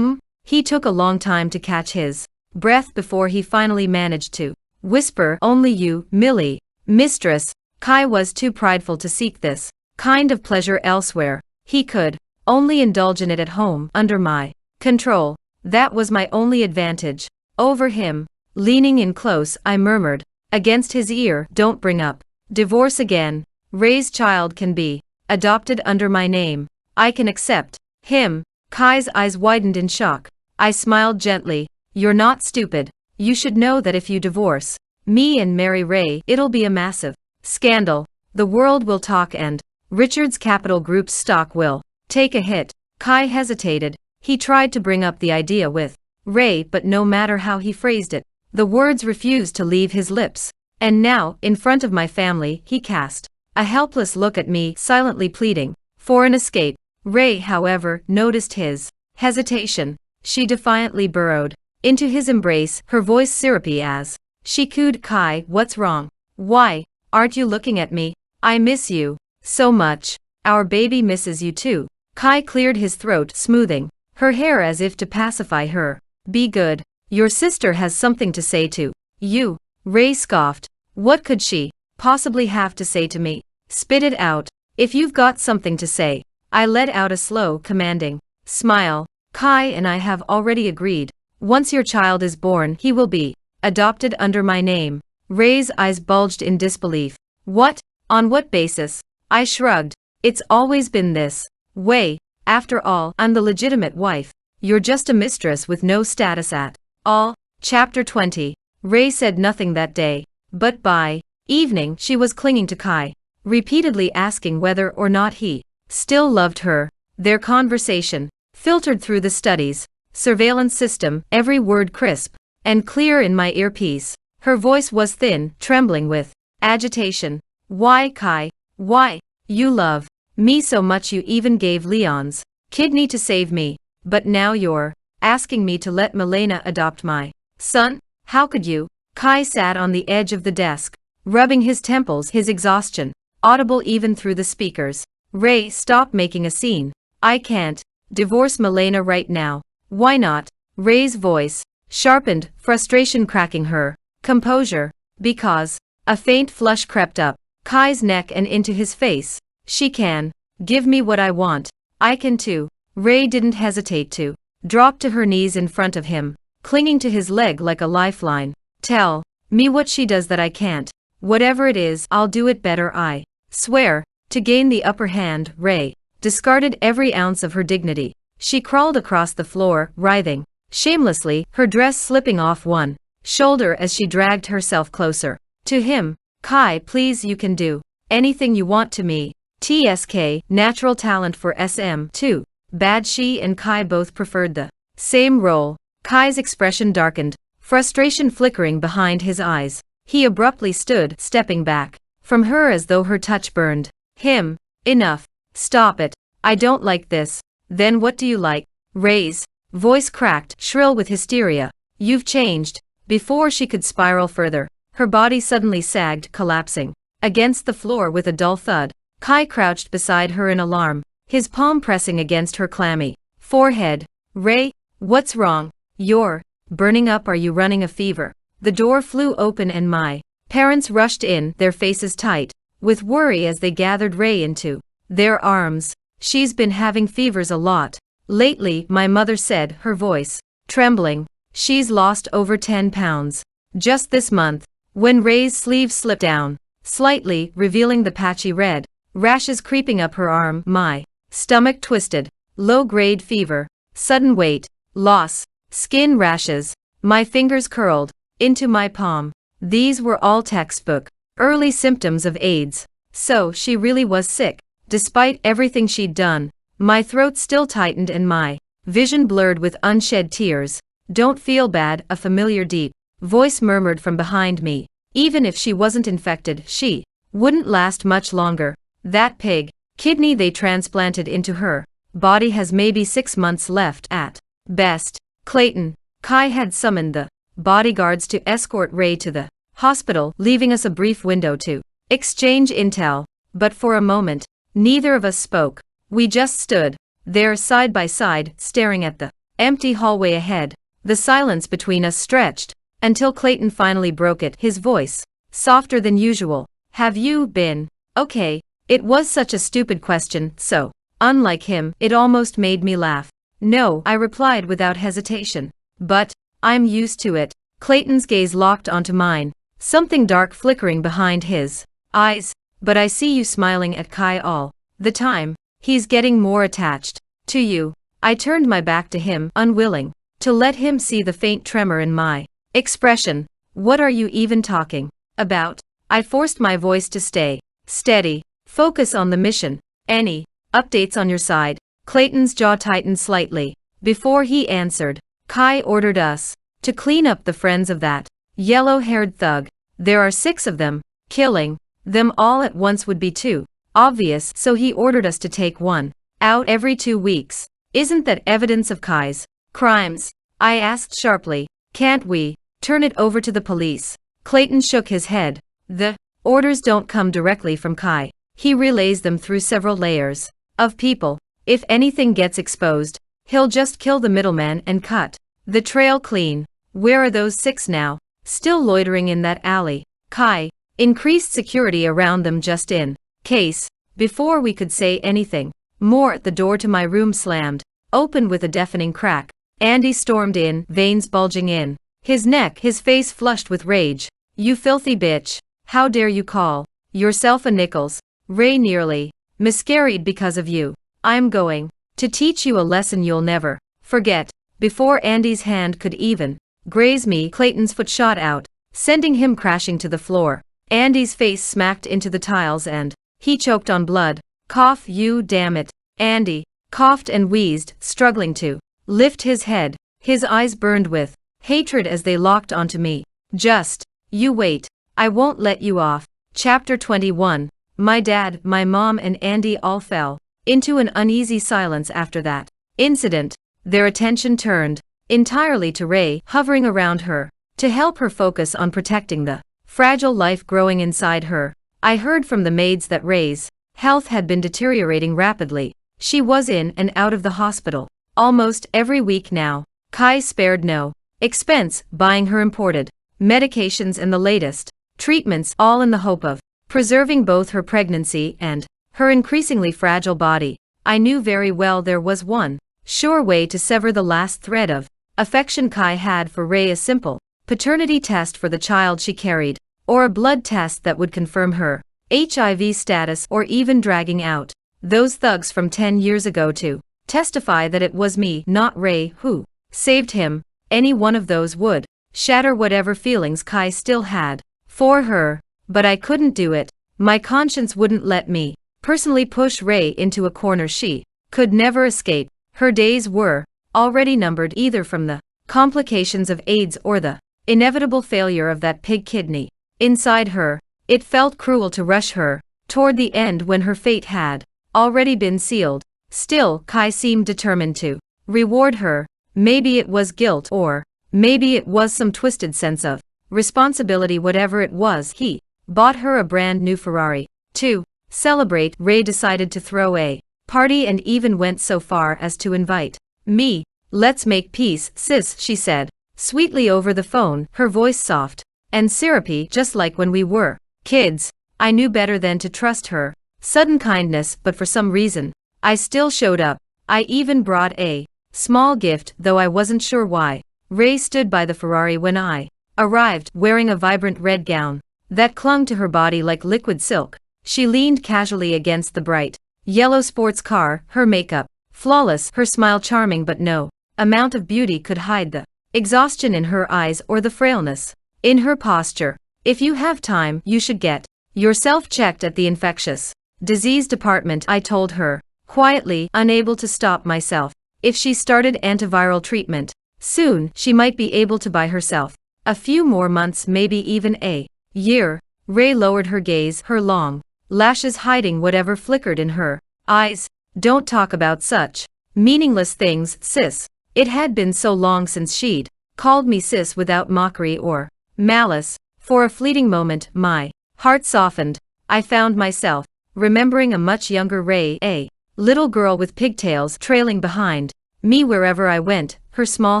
He took a long time to catch his breath before he finally managed to whisper, "Only you, Millie, mistress." Kai was too prideful to seek this kind of pleasure elsewhere. He could only indulge in it at home, under my control. That was my only advantage over him. Leaning in close, I murmured against his ear, "Don't bring up divorce again. Ray's child can be adopted under my name. I can accept him." Kai's eyes widened in shock. I smiled gently. "You're not stupid. You should know that if you divorce me and marry Ray, it'll be a massive scandal. The world will talk and Richards Capital Group's stock will take a hit." Kai hesitated. He tried to bring up the idea with Ray, but no matter how he phrased it, the words refused to leave his lips. And now, in front of my family, he cast a helpless look at me, silently pleading for an escape. Ray, however, noticed his hesitation. She defiantly burrowed into his embrace, her voice syrupy as she cooed, "Kai, what's wrong? Why aren't you looking at me? I miss you so much. Our baby misses you too." Kai cleared his throat, smoothing her hair as if to pacify her. "Be good. Your sister has something to say to you." Ray scoffed. What could she possibly have to say to me? "Spit it out. If you've got something to say." I let out a slow, commanding smile. "Kai and I have already agreed. Once your child is born, he will be adopted under my name. Ray's eyes bulged in disbelief. What? On what basis? I shrugged. It's always been this way. After all, I'm the legitimate wife. You're just a mistress with no status at all. Chapter 20. Ray said nothing that day, but by evening she was clinging to Kai, repeatedly asking whether or not he still loved her. Their conversation filtered through the study's surveillance system, every word crisp and clear in my earpiece. Her voice was thin, trembling with agitation. Why, Kai? Why? You love me so much you even gave Leon's kidney to save me, but now you're asking me to let Milena adopt my son? How could you? Kai sat on the edge of the desk, rubbing his temples, his exhaustion audible even through the speakers. Ray, stop making a scene. I can't divorce Milena right now. Why not? Ray's voice sharpened, frustration cracking her composure. Because a faint flush crept up Kai's neck and into his face. She can give me what I want. I can too. Ray didn't hesitate to drop to her knees in front of him, clinging to his leg like a lifeline. Tell me what she does that I can't. Whatever it is, I'll do it better, I swear. To gain the upper hand, Ray discarded every ounce of her dignity. She crawled across the floor, writhing shamelessly, her dress slipping off one shoulder as she dragged herself closer to him. Kai, please, you can do anything you want to me. TSK, natural talent for SM, too bad. She and Kai both preferred the same role. Kai's expression darkened, frustration flickering behind his eyes. He abruptly stood, stepping back from her as though her touch burned him. Enough. Stop it. I don't like this. Then what do you like? Ray's voice cracked, shrill with hysteria. You've changed. Before she could spiral further, her body suddenly sagged, collapsing against the floor with a dull thud. Kai crouched beside her in alarm, his palm pressing against her clammy forehead. Ray, what's wrong? You're burning up. Are you running a fever? The door flew open and my parents rushed in, their faces tight with worry as they gathered Ray into their arms. She's been having fevers a lot lately, my mother said, her voice trembling. She's lost over 10 pounds just this month. When Ray's sleeve slipped down slightly, revealing the patchy red rashes creeping up her arm, my stomach twisted. Low-grade fever, sudden weight loss, skin rashes. My fingers curled into my palm. These were all textbook early symptoms of AIDS. So she really was sick, despite everything she'd done. My throat still tightened and my vision blurred with unshed tears. Don't feel bad, a familiar deep voice murmured from behind me. Even if she wasn't infected, she wouldn't last much longer. That pig kidney they transplanted into her body has maybe 6 months left at best. Clayton, Kai had summoned the bodyguards to escort Ray to the hospital, leaving us a brief window to exchange intel. But for a moment, neither of us spoke. We just stood there side by side, staring at the empty hallway ahead. The silence between us stretched until Clayton finally broke it, his voice softer than usual. Have you been okay? It was such a stupid question, so unlike him, it almost made me laugh. No, I replied without hesitation. But I'm used to it. Clayton's gaze locked onto mine, something dark flickering behind his eyes. But I see you smiling at Kai all the time. He's getting more attached to you. I turned my back to him, unwilling to let him see the faint tremor in my expression. What are you even talking about? I forced my voice to stay steady. Focus on the mission. Any updates on your side? Clayton's jaw tightened slightly. Before he answered, Kai ordered us to clean up the friends of that yellow-haired thug. There are 6 of them. Killing them all at once would be too obvious, so he ordered us to take one out every 2 weeks. Isn't that evidence of Kai's crimes? I asked sharply. Can't we turn it over to the police? Clayton shook his head. The orders don't come directly from Kai. He relays them through several layers of people. If anything gets exposed, he'll just kill the middleman and cut the trail clean. Where are those 6 now? Still loitering in that alley. Kai increased security around them just in case. Before we could say anything more, the door to my room slammed open with a deafening crack. Andy stormed in, veins bulging in his neck, his face flushed with rage. "You filthy bitch. How dare you call yourself a Nichols?" "Ray, nearly miscarried because of you. I'm going to teach you a lesson you'll never forget." Before Andy's hand could even graze me, Clayton's foot shot out, sending him crashing to the floor. Andy's face smacked into the tiles and he choked on blood. "Cough, you damn it." Andy coughed and wheezed, struggling to lift his head. His eyes burned with hatred as they locked onto me. "Just you wait. I won't let you off." Chapter 21. My dad, my mom and Andy all fell into an uneasy silence after that incident. Their attention turned entirely to Ray, hovering around her to help her focus on protecting the fragile life growing inside her. I heard from the maids that Ray's health had been deteriorating rapidly. She was in and out of the hospital almost every week now. Kai spared no expense buying her imported medications and the latest treatments, all in the hope of preserving both her pregnancy and her increasingly fragile body. I knew very well there was one sure way to sever the last thread of affection Kai had for Ray: a simple paternity test for the child she carried, or a blood test that would confirm her HIV status, or even dragging out those thugs from 10 years ago to testify that it was me, not Ray, who saved him. Any one of those would shatter whatever feelings Kai still had for her, but I couldn't do it. My conscience wouldn't let me personally push Ray into a corner she could never escape. Her days were already numbered, either from the complications of AIDS or the inevitable failure of that pig kidney inside her. It felt cruel to rush her toward the end when her fate had already been sealed. Still, Kai seemed determined to reward her. Maybe it was guilt, or maybe it was some twisted sense of responsibility. Whatever it was, he bought her a brand new Ferrari. To celebrate, Ray decided to throw a party and even went so far as to invite me. "Let's make peace, sis," she said sweetly over the phone, her voice soft and syrupy, just like when we were kids. I knew better than to trust her sudden kindness, but for some reason, I still showed up. I even brought a small gift, though I wasn't sure why. Ray stood by the Ferrari when I arrived, wearing a vibrant red gown that clung to her body like liquid silk. She leaned casually against the bright yellow sports car, her makeup flawless, her smile charming, but no amount of beauty could hide the exhaustion in her eyes or the frailness in her posture. "If you have time, you should get yourself checked at the infectious disease department," I told her quietly, unable to stop myself. If she started antiviral treatment soon, she might be able to buy herself a few more months, maybe even a year. Ray lowered her gaze, her long lashes hiding whatever flickered in her eyes. "Don't talk about such meaningless things, sis." It had been so long since she'd called me sis without mockery or malice. For a fleeting moment, my heart softened. I found myself remembering a much younger Ray, a little girl with pigtails trailing behind me wherever I went, her small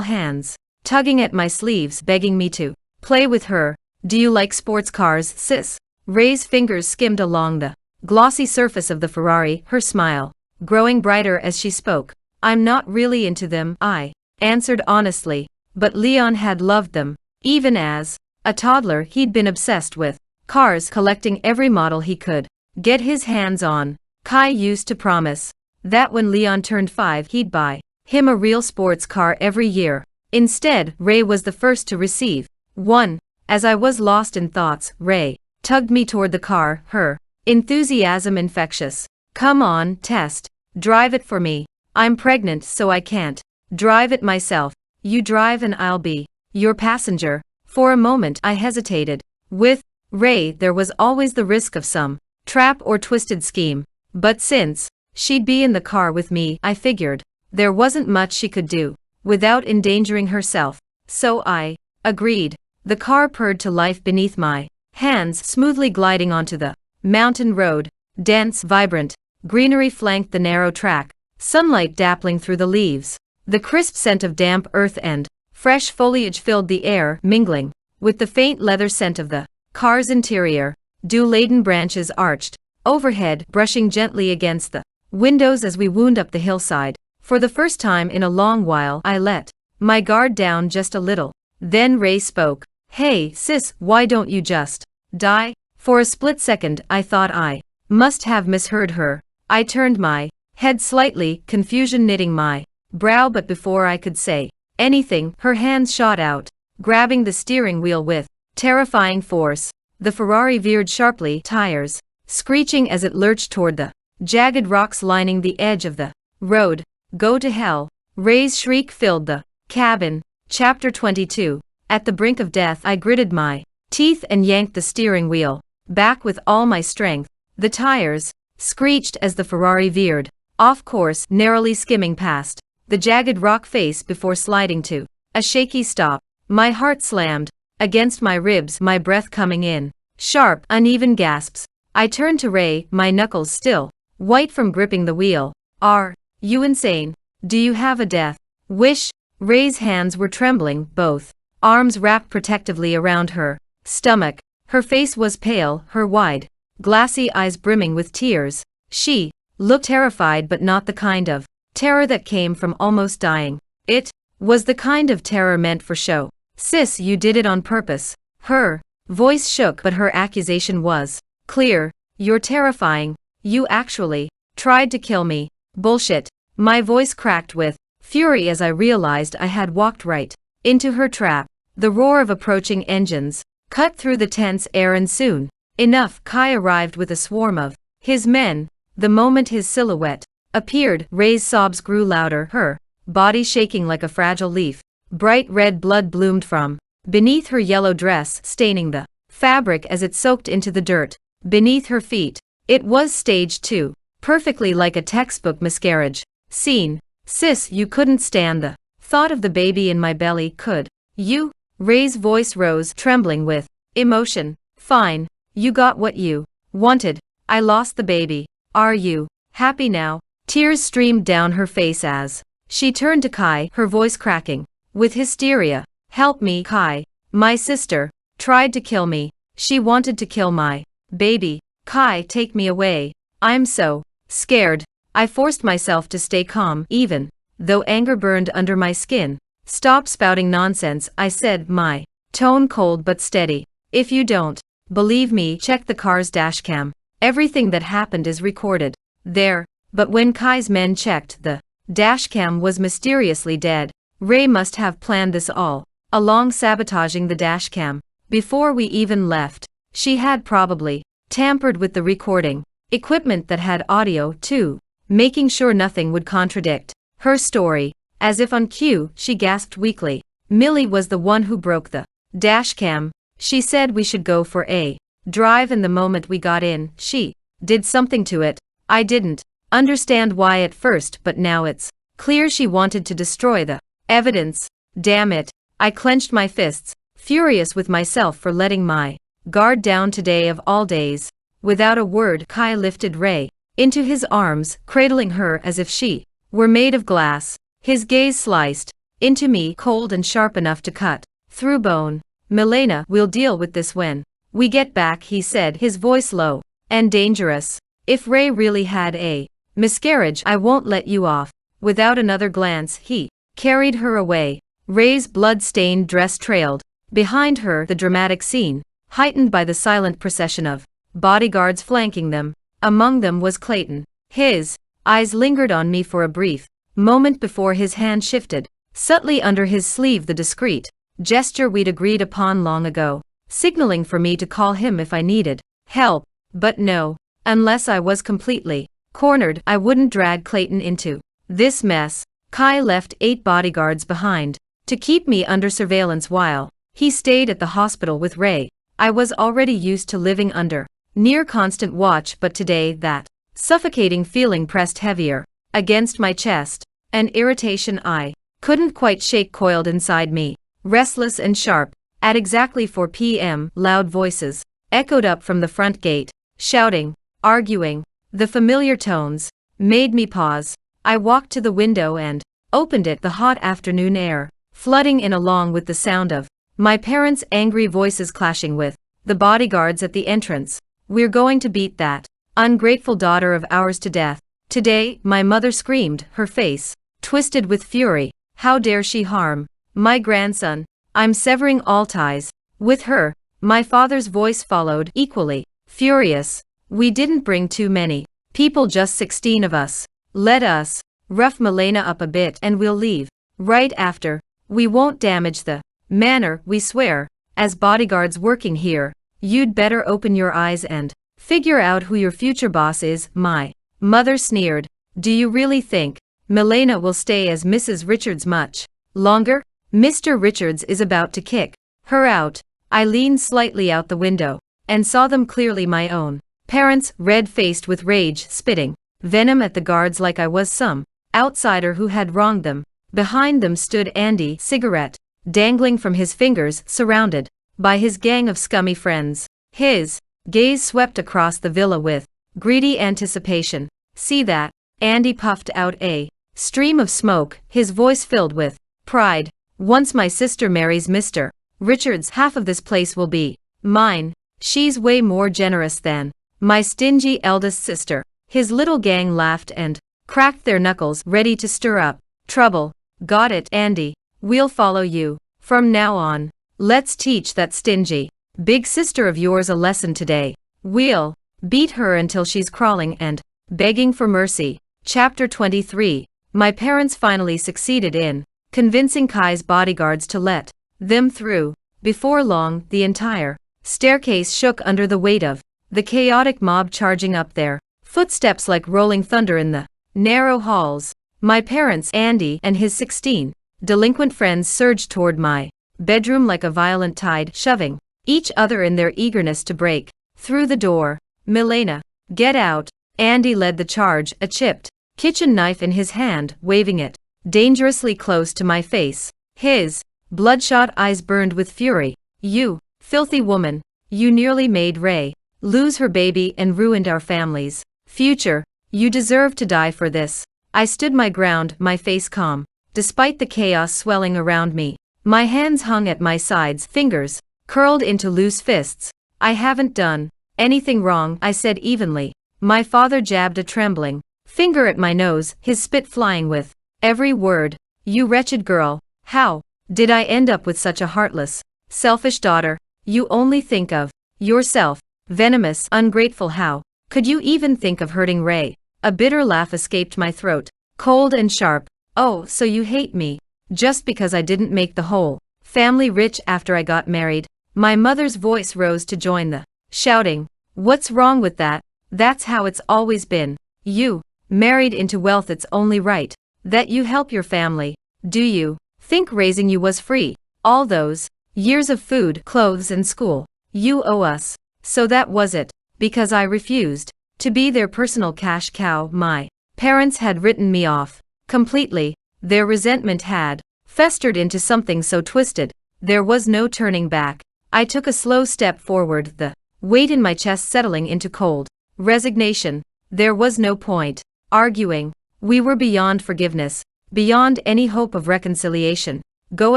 hands tugging at my sleeves, begging me to play with her. "Do you like sports cars, sis?" Ray's fingers skimmed along the glossy surface of the Ferrari, her smile growing brighter as she spoke. "I'm not really into them," I answered honestly, but Leon had loved them. Even as a toddler, he'd been obsessed with cars, collecting every model he could get his hands on. Kai used to promise that when Leon turned 5, he'd buy him a real sports car every year. Instead, Ray was the first to receive one. As I was lost in thoughts, Ray tugged me toward the car, her enthusiasm infectious. "Come on, test drive it for me. I'm pregnant, so I can't drive it myself. You drive and I'll be your passenger." For a moment I hesitated. With Ray, there was always the risk of some trap or twisted scheme. But since she'd be in the car with me, I figured there wasn't much she could do without endangering herself. So I agreed. The car purred to life beneath my hands, smoothly gliding onto the mountain road. Dense, vibrant greenery flanked the narrow track, sunlight dappling through the leaves. The crisp scent of damp earth and fresh foliage filled the air, mingling with the faint leather scent of the car's interior. Dew-laden branches arched overhead, brushing gently against the windows as we wound up the hillside. For the first time in a long while, I let my guard down just a little. Then Ray spoke. Hey, sis, why don't you just die? For a split second I thought I must have misheard her. I turned my head slightly, confusion knitting my brow, but before I could say anything, her hands shot out, grabbing the steering wheel with terrifying force. The Ferrari veered sharply, tires screeching as it lurched toward the jagged rocks lining the edge of the road. Go to hell. Ray's shriek filled the cabin. Chapter 22. At the brink of death, I gritted my teeth and yanked the steering wheel back with all my strength. The tires screeched as the Ferrari veered off course, narrowly skimming past the jagged rock face before sliding to a shaky stop. My heart slammed against my ribs, my breath coming in sharp, uneven gasps. I turned to Ray, my knuckles still white from gripping the wheel. Are you insane? Do you have a death wish? Ray's hands were trembling, both arms wrapped protectively around her stomach. Her face was pale, her wide, glassy eyes brimming with tears. She looked terrified, but not the kind of terror that came from almost dying. It was the kind of terror meant for show. Sis, you did it on purpose. Her voice shook, but her accusation was clear. You're terrifying. You actually tried to kill me. Bullshit. My voice cracked with fury as I realized I had walked right into her trap. The roar of approaching engines cut through the tense air, and soon enough Kai arrived with a swarm of his men. The moment his silhouette appeared, Ray's sobs grew louder, her body shaking like a fragile leaf. Bright red blood bloomed from beneath her yellow dress, staining the fabric as it soaked into the dirt beneath her feet. It was staged too, perfectly like a textbook miscarriage scene. Sis, you couldn't stand the thought of the baby in my belly, could you? Ray's voice rose, trembling with emotion. Fine, you got what you wanted. I lost the baby. Are you happy now? Tears streamed down her face as she turned to Kai, her voice cracking with hysteria. Help me, Kai. My sister tried to kill me. She wanted to kill my baby. Kai, take me away. I'm so scared. I forced myself to stay calm, even though anger burned under my skin. Stop spouting nonsense, I said, my tone cold but steady. If you don't believe me, check the car's dashcam. Everything that happened is recorded there. But when Kai's men checked, the dashcam was mysteriously dead. Ray must have planned this all along, sabotaging the dashcam. Before we even left, she had probably tampered with the recording equipment that had audio too, making sure nothing would contradict her story. As if on cue, she gasped weakly. Millie was the one who broke the dashcam. She said we should go for a drive, and the moment we got in, she did something to it. I didn't understand why at first, but now it's clear she wanted to destroy the evidence. Damn it. I clenched my fists, furious with myself for letting my guard down today of all days. Without a word, Kai lifted Ray into his arms, cradling her as if she were made of glass. His gaze sliced into me, cold and sharp enough to cut through bone. Milena, we'll deal with this when we get back, he said, his voice low and dangerous. If Ray really had a miscarriage, I won't let you off. Without another glance, he carried her away. Ray's blood-stained dress trailed behind her, the dramatic scene heightened by the silent procession of bodyguards flanking them. Among them was Clayton. His eyes lingered on me for a brief moment before his hand shifted subtly under his sleeve, the discreet gesture we'd agreed upon long ago, signaling for me to call him if I needed help. But no, unless I was completely cornered, I wouldn't drag Clayton into this mess. Kai left 8 bodyguards behind to keep me under surveillance while he stayed at the hospital with Ray. I was already used to living under near constant watch, but today that suffocating feeling pressed heavier against my chest. An irritation I couldn't quite shake coiled inside me, restless and sharp. At exactly 4 p.m., loud voices echoed up from the front gate, shouting, arguing. The familiar tones made me pause. I walked to the window and opened it, the hot afternoon air flooding in along with the sound of my parents' angry voices clashing with the bodyguards at the entrance. We're going to beat that ungrateful daughter of ours to death today, my mother screamed, her face twisted with fury. How dare she harm my grandson? I'm severing all ties with her. My father's voice followed, equally furious. We didn't bring too many people, just 16 of us. Let us rough Milena up a bit and we'll leave right after. We won't damage the manor, we swear. As bodyguards working here, you'd better open your eyes and figure out who your future boss is. My mother sneered. Do you really think Milena will stay as Mrs. Richards much longer? Mr. Richards is about to kick her out. I leaned slightly out the window and saw them clearly, my own parents, red-faced with rage, spitting venom at the guards like I was some outsider who had wronged them. Behind them stood Andy, cigarette dangling from his fingers, surrounded by his gang of scummy friends. His gaze swept across the villa with greedy anticipation. See that? Andy puffed out a stream of smoke, his voice filled with pride. Once my sister marries Mr. Richards, half of this place will be mine. She's way more generous than my stingy eldest sister. His little gang laughed and cracked their knuckles, ready to stir up trouble. Got it, Andy. We'll follow you from now on. Let's teach that stingy big sister of yours a lesson today. We'll beat her until she's crawling and begging for mercy. Chapter 23. My parents finally succeeded in convincing Kai's bodyguards to let them through. Before long, the entire staircase shook under the weight of the chaotic mob charging up, their footsteps like rolling thunder in the narrow halls. My parents, Andy, and his 16 delinquent friends surged toward my bedroom like a violent tide, shoving each other in their eagerness to break through the door. Milena, get out. Andy led the charge, a chipped kitchen knife in his hand, waving it dangerously close to my face. His bloodshot eyes burned with fury. You filthy woman, you nearly made Ray lose her baby and ruined our family's future. You deserve to die for this. I stood my ground, my face calm, despite the chaos swelling around me. My hands hung at my sides, fingers curled into loose fists. I haven't done anything wrong, I said evenly. My father jabbed a trembling finger at my nose, his spit flying with every word. You wretched girl, how did I end up with such a heartless, selfish daughter? You only think of yourself. Venomous, ungrateful, how could you even think of hurting Ray? A bitter laugh escaped my throat, cold and sharp. Oh, so you hate me just because I didn't make the whole family rich after I got married? My mother's voice rose to join the shouting. What's wrong with that? That's how it's always been. You married into wealth, it's only right that you help your family. Do you think raising you was free? All those years of food, clothes and school you owe us. So that was it. Because I refused to be their personal cash cow, my parents had written me off completely. Their resentment had festered into something so twisted, there was no turning back. I took a slow step forward, the weight in my chest settling into cold resignation. There was no point arguing. We were beyond forgiveness, beyond any hope of reconciliation. Go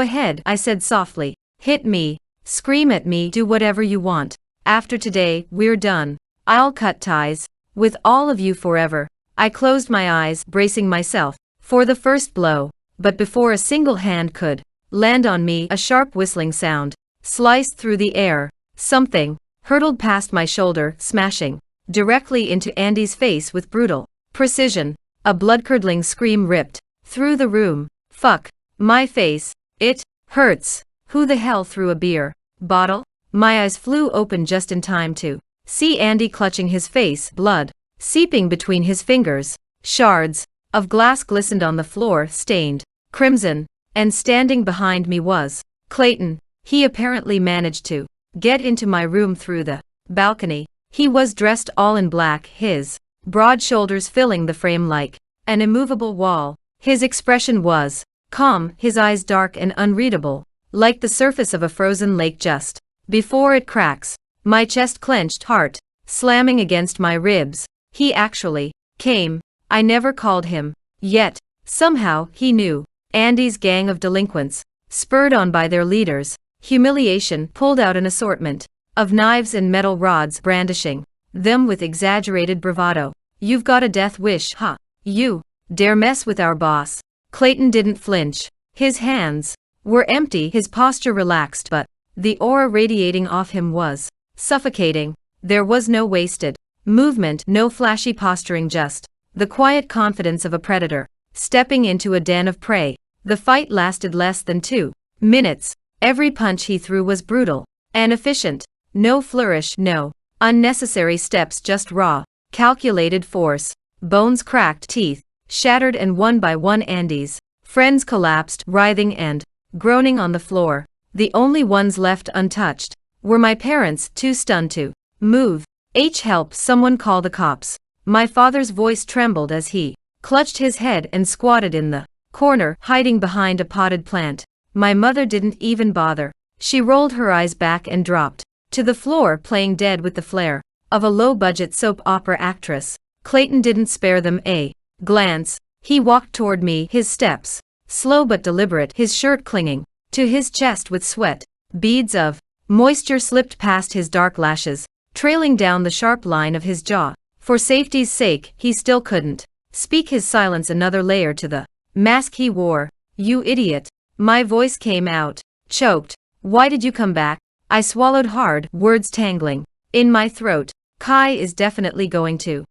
ahead, I said softly. Hit me, scream at me, do whatever you want. After today, we're done. I'll cut ties with all of you forever. I closed my eyes, bracing myself for the first blow. But before a single hand could land on me, a sharp whistling sound sliced through the air. Something hurtled past my shoulder, smashing directly into Andy's face with brutal precision. A blood-curdling scream ripped through the room. Fuck. My face. It hurts. Who the hell threw a beer bottle? My eyes flew open just in time to see Andy clutching his face, blood seeping between his fingers. Shards of glass glistened on the floor, stained crimson, and standing behind me was Clayton. He apparently managed to get into my room through the balcony. He was dressed all in black, his broad shoulders filling the frame like an immovable wall. His expression was calm, his eyes dark and unreadable, like the surface of a frozen lake just before it cracks. My chest clenched, heart slamming against my ribs. He actually came. I never called him. Yet, somehow, he knew. Andy's gang of delinquents, spurred on by their leaders, humiliation, pulled out an assortment of knives and metal rods, brandishing them with exaggerated bravado. You've got a death wish, huh? You dare mess with our boss? Clayton didn't flinch. His hands were empty, his posture relaxed, but the aura radiating off him was suffocating. There was no wasted movement, no flashy posturing, just the quiet confidence of a predator stepping into a den of prey. The fight lasted less than 2 minutes. Every punch he threw was brutal and efficient. No flourish, no unnecessary steps, just raw, calculated force. Bones cracked, teeth shattered, and one by one Andy's friends collapsed, writhing and groaning on the floor. The only ones left untouched were my parents, too stunned to move. Help, someone call the cops. My father's voice trembled as he clutched his head and squatted in the corner, hiding behind a potted plant. My mother didn't even bother. She rolled her eyes back and dropped to the floor, playing dead with the flair of a low-budget soap opera actress. Clayton didn't spare them a glance. He walked toward me, his steps slow but deliberate, his shirt clinging to his chest with sweat. Beads of moisture slipped past his dark lashes, trailing down the sharp line of his jaw. For safety's sake, he still couldn't speak, his silence another layer to the mask he wore. You idiot. My voice came out, choked. Why did you come back? I swallowed hard, words tangling in my throat. Kai is definitely going to.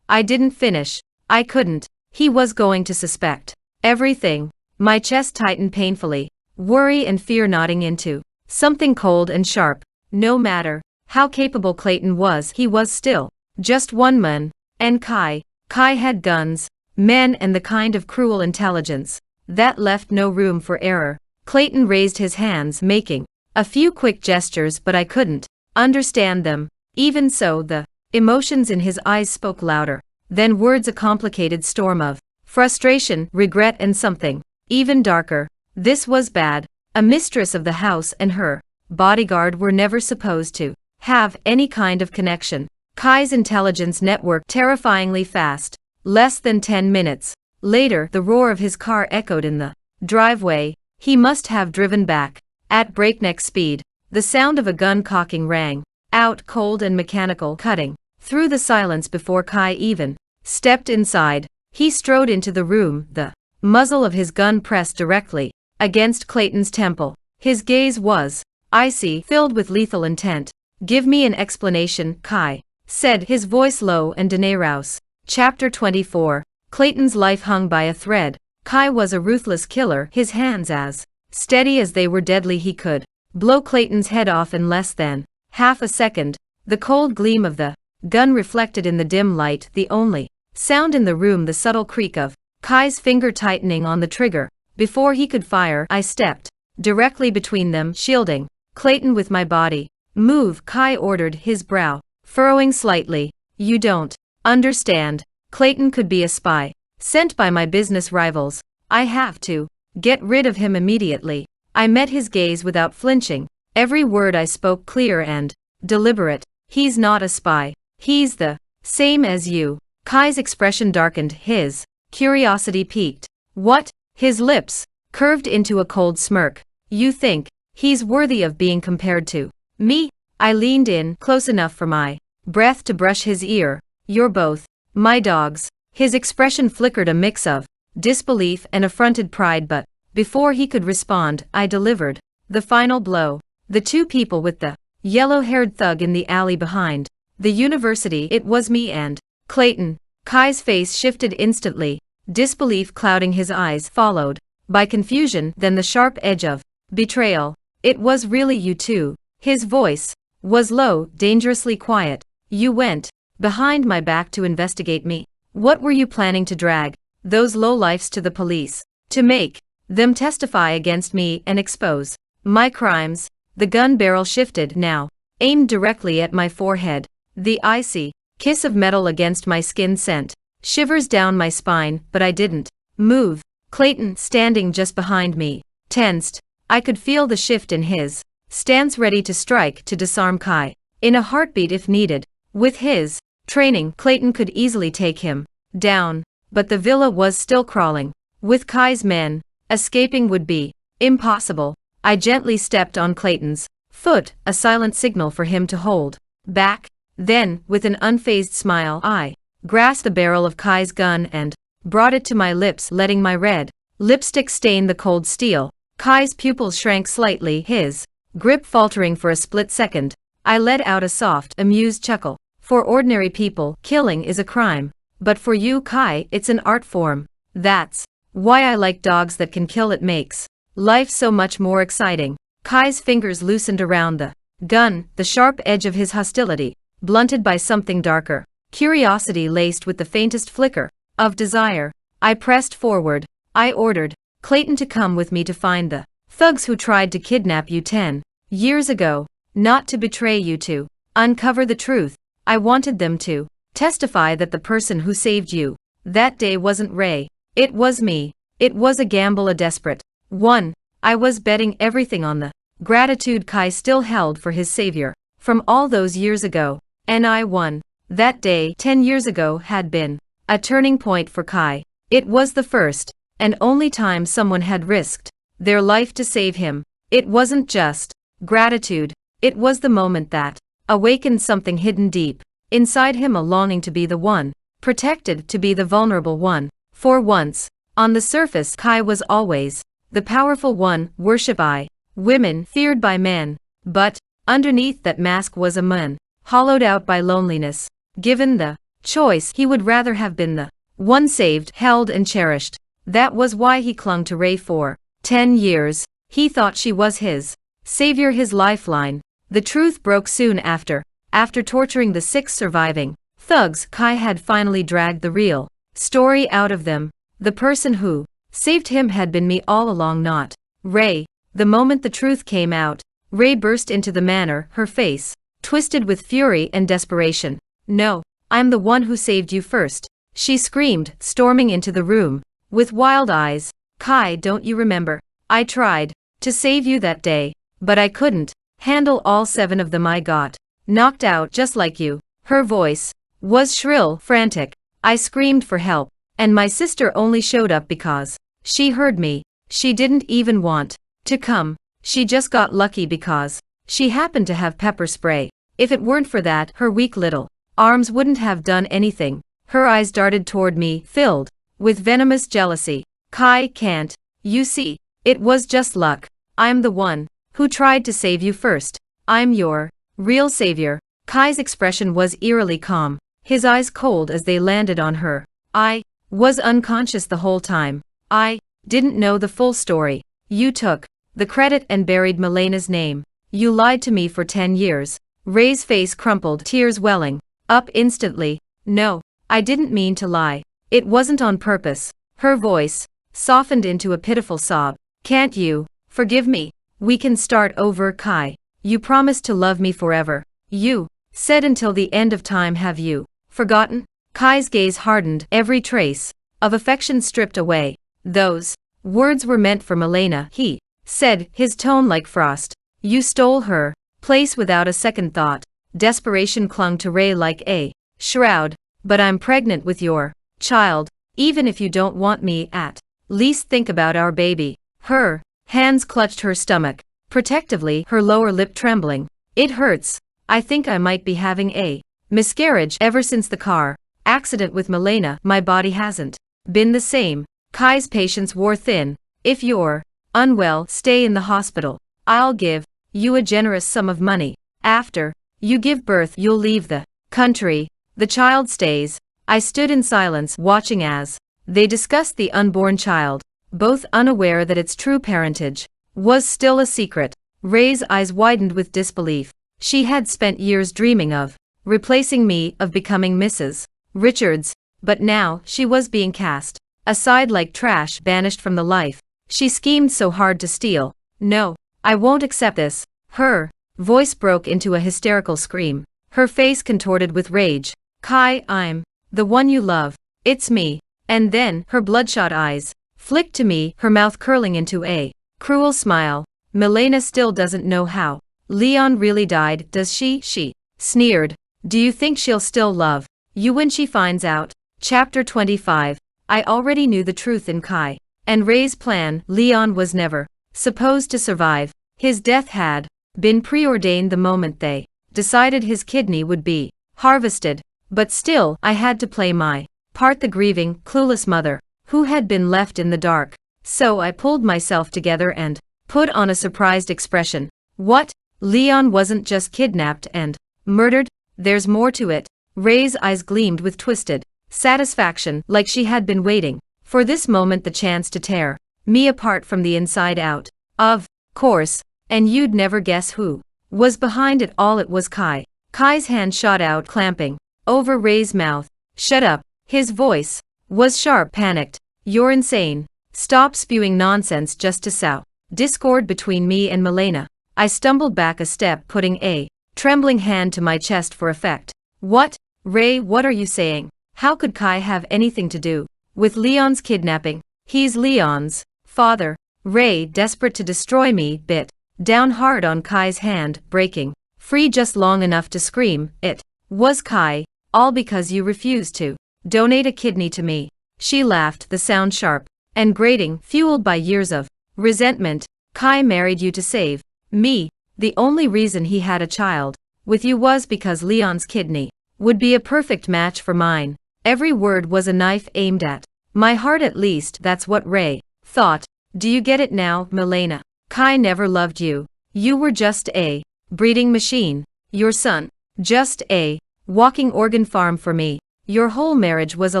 I didn't finish. I couldn't. He was going to suspect everything. My chest tightened painfully, worry and fear knotting into something cold and sharp. No matter how capable Clayton was, he was still just one man. And Kai had guns, men, and the kind of cruel intelligence that left no room for error. Clayton raised his hands, making a few quick gestures, but I couldn't understand them. Even so, the emotions in his eyes spoke louder than words, a complicated storm of frustration, regret, and something even darker. This was bad. A mistress of the house and her bodyguard were never supposed to have any kind of connection. Kai's intelligence network terrifyingly fast. Less than 10 minutes later, the roar of his car echoed in the driveway. He must have driven back at breakneck speed. The sound of a gun cocking rang out, cold and mechanical, cutting through the silence before Kai even stepped inside. He strode into the room, the muzzle of his gun pressed directly against Clayton's temple. His gaze was icy, filled with lethal intent. Give me an explanation, Kai said, his voice low and denairouse. Chapter 24. Clayton's life hung by a thread. Kai was a ruthless killer, his hands as steady as they were deadly. He could blow Clayton's head off in less than half a second. The cold gleam of the gun reflected in the dim light, the only sound in the room the subtle creak of Kai's finger tightening on the trigger. Before he could fire, I stepped directly between them, shielding Clayton with my body. Move, Kai ordered, his brow furrowing slightly. You don't understand. Clayton could be a spy, sent by my business rivals. I have to get rid of him immediately. I met his gaze without flinching, every word I spoke clear and deliberate. He's not a spy. He's the same as you. Kai's expression darkened, his curiosity peaked. What? His lips curved into a cold smirk. You think he's worthy of being compared to me? I leaned in close enough for my breath to brush his ear. You're both my dogs. His expression flickered, a mix of disbelief and affronted pride, but before he could respond, I delivered the final blow. The two people with the yellow-haired thug in the alley behind the university. It was me and Clayton. Kai's face shifted instantly, disbelief clouding his eyes, followed by confusion, then the sharp edge of betrayal. It was really you two. His voice was low, dangerously quiet. You went behind my back to investigate me. What were you planning to drag those lowlifes to the police? To make them testify against me and expose my crimes? The gun barrel shifted now, aimed directly at my forehead. The icy kiss of metal against my skin sent shivers down my spine, but I didn't move. Clayton, standing just behind me, tensed. I could feel the shift in his stance, ready to strike, to disarm Kai in a heartbeat if needed. With his training, Clayton could easily take him down, but the villa was still crawling with Kai's men. Escaping would be impossible. I gently stepped on Clayton's foot, a silent signal for him to hold back. Then, with an unfazed smile, I grasped the barrel of Kai's gun and brought it to my lips, letting my red lipstick stain the cold steel. Kai's pupils shrank slightly, his grip faltering for a split second. I let out a soft, amused chuckle. For ordinary people, killing is a crime. But for you, Kai, it's an art form. That's why I like dogs that can kill. It makes life so much more exciting. Kai's fingers loosened around the gun, the sharp edge of his hostility, blunted by something darker. Curiosity laced with the faintest flicker of desire. I pressed forward. I ordered Clayton to come with me to find the thugs who tried to kidnap you 10 years ago. Not to betray you, to uncover the truth. I wanted them to testify that the person who saved you that day wasn't Ray. It was me. It was a gamble, a desperate one. I was betting everything on the gratitude Kai still held for his savior from all those years ago. And I won. That day, 10 years ago, had been a turning point for Kai. It was the first and only time someone had risked their life to save him. It wasn't just gratitude. It was the moment that awakened something hidden deep inside him, a longing to be the one protected, to be the vulnerable one. For once, on the surface, Kai was always the powerful one, worshipped by women, feared by men. But underneath that mask was a man, hollowed out by loneliness. Given the choice, he would rather have been the one saved, held and cherished. That was why he clung to Ray for 10 years. He thought she was his savior, his lifeline. The truth broke soon after. After torturing the 6 surviving thugs, Kai had finally dragged the real story out of them. The person who saved him had been me all along, not Ray. The moment the truth came out, Ray burst into the manor, her face twisted with fury and desperation. "No, I'm the one who saved you first," she screamed, storming into the room with wild eyes. "Kai, don't you remember? I tried to save you that day, but I couldn't handle all 7 of them. I got knocked out just like you." Her voice was shrill, frantic. I screamed for help, and my sister only showed up because she heard me. She didn't even want to come. She just got lucky because she happened to have pepper spray. If it weren't for that, her weak little arms wouldn't have done anything. Her eyes darted toward me, filled with venomous jealousy. "Kai, can't you see? It was just luck. I'm the one who tried to save you first. I'm your real savior." Kai's expression was eerily calm, his eyes cold as they landed on her. "I was unconscious the whole time. I didn't know the full story. You took the credit and buried Milena's name. You lied to me for 10 years. Ray's face crumpled, tears welling up instantly. "No, I didn't mean to lie. It wasn't on purpose." Her voice softened into a pitiful sob. "Can't you forgive me? We can start over, Kai. You promised to love me forever. You said until the end of time. Have you forgotten?" Kai's gaze hardened, every trace of affection stripped away. "Those words were meant for Milena," he said, his tone like frost. "You stole her place without a second thought." Desperation clung to Ray like a shroud. "But I'm pregnant with your child. Even if you don't want me, at least think about our baby." Her hands clutched her stomach protectively, her lower lip trembling. "It hurts. I think I might be having a miscarriage. Ever since the car accident with Milena, my body hasn't been the same." Kai's patience wore thin. "If you're unwell, stay in the hospital. I'll give you a generous sum of money. After you give birth, you'll leave the country. The child stays." I stood in silence, watching as they discussed the unborn child, both unaware that its true parentage was still a secret. Ray's eyes widened with disbelief. She had spent years dreaming of replacing me, of becoming Mrs. Richards, but now she was being cast aside like trash, banished from the life she schemed so hard to steal. "No, I won't accept this." Her voice broke into a hysterical scream, her face contorted with rage. "Kai, I'm the one you love. It's me." And then, her bloodshot eyes flicked to me, her mouth curling into a cruel smile. "Milena still doesn't know how Leon really died, does she?" She sneered. "Do you think she'll still love you when she finds out?" Chapter 25. I already knew the truth in Kai and Ray's plan. Leon was never supposed to survive. His death had been preordained the moment they decided his kidney would be harvested. But still, I had to play my part, the grieving, clueless mother who had been left in the dark. So I pulled myself together and put on a surprised expression. What? Leon wasn't just kidnapped and murdered? There's more to it. Ray's eyes gleamed with twisted satisfaction, like she had been waiting for this moment, the chance to tear me apart from the inside out. Of course, and you'd never guess who was behind it all. It was Kai. Kai's hand shot out, clamping over Ray's mouth. Shut up. His voice was sharp, panicked. You're insane. Stop spewing nonsense just to sow discord between me and Milena. I stumbled back a step, putting a trembling hand to my chest for effect. What? Ray, what are you saying? How could Kai have anything to do with Leon's kidnapping? He's Leon's father. Ray, desperate to destroy me, bit down hard on Kai's hand, breaking free just long enough to scream. It was Kai, all because you refused to donate a kidney to me. She laughed, the sound sharp and grating, fueled by years of resentment. Kai married you to save me. The only reason he had a child with you was because Leon's kidney would be a perfect match for mine. Every word was a knife aimed at my heart, at least that's what Ray thought. Do you get it now, Milena? Kai never loved you. You were just a breeding machine. Your son, just a walking organ farm for me. Your whole marriage was a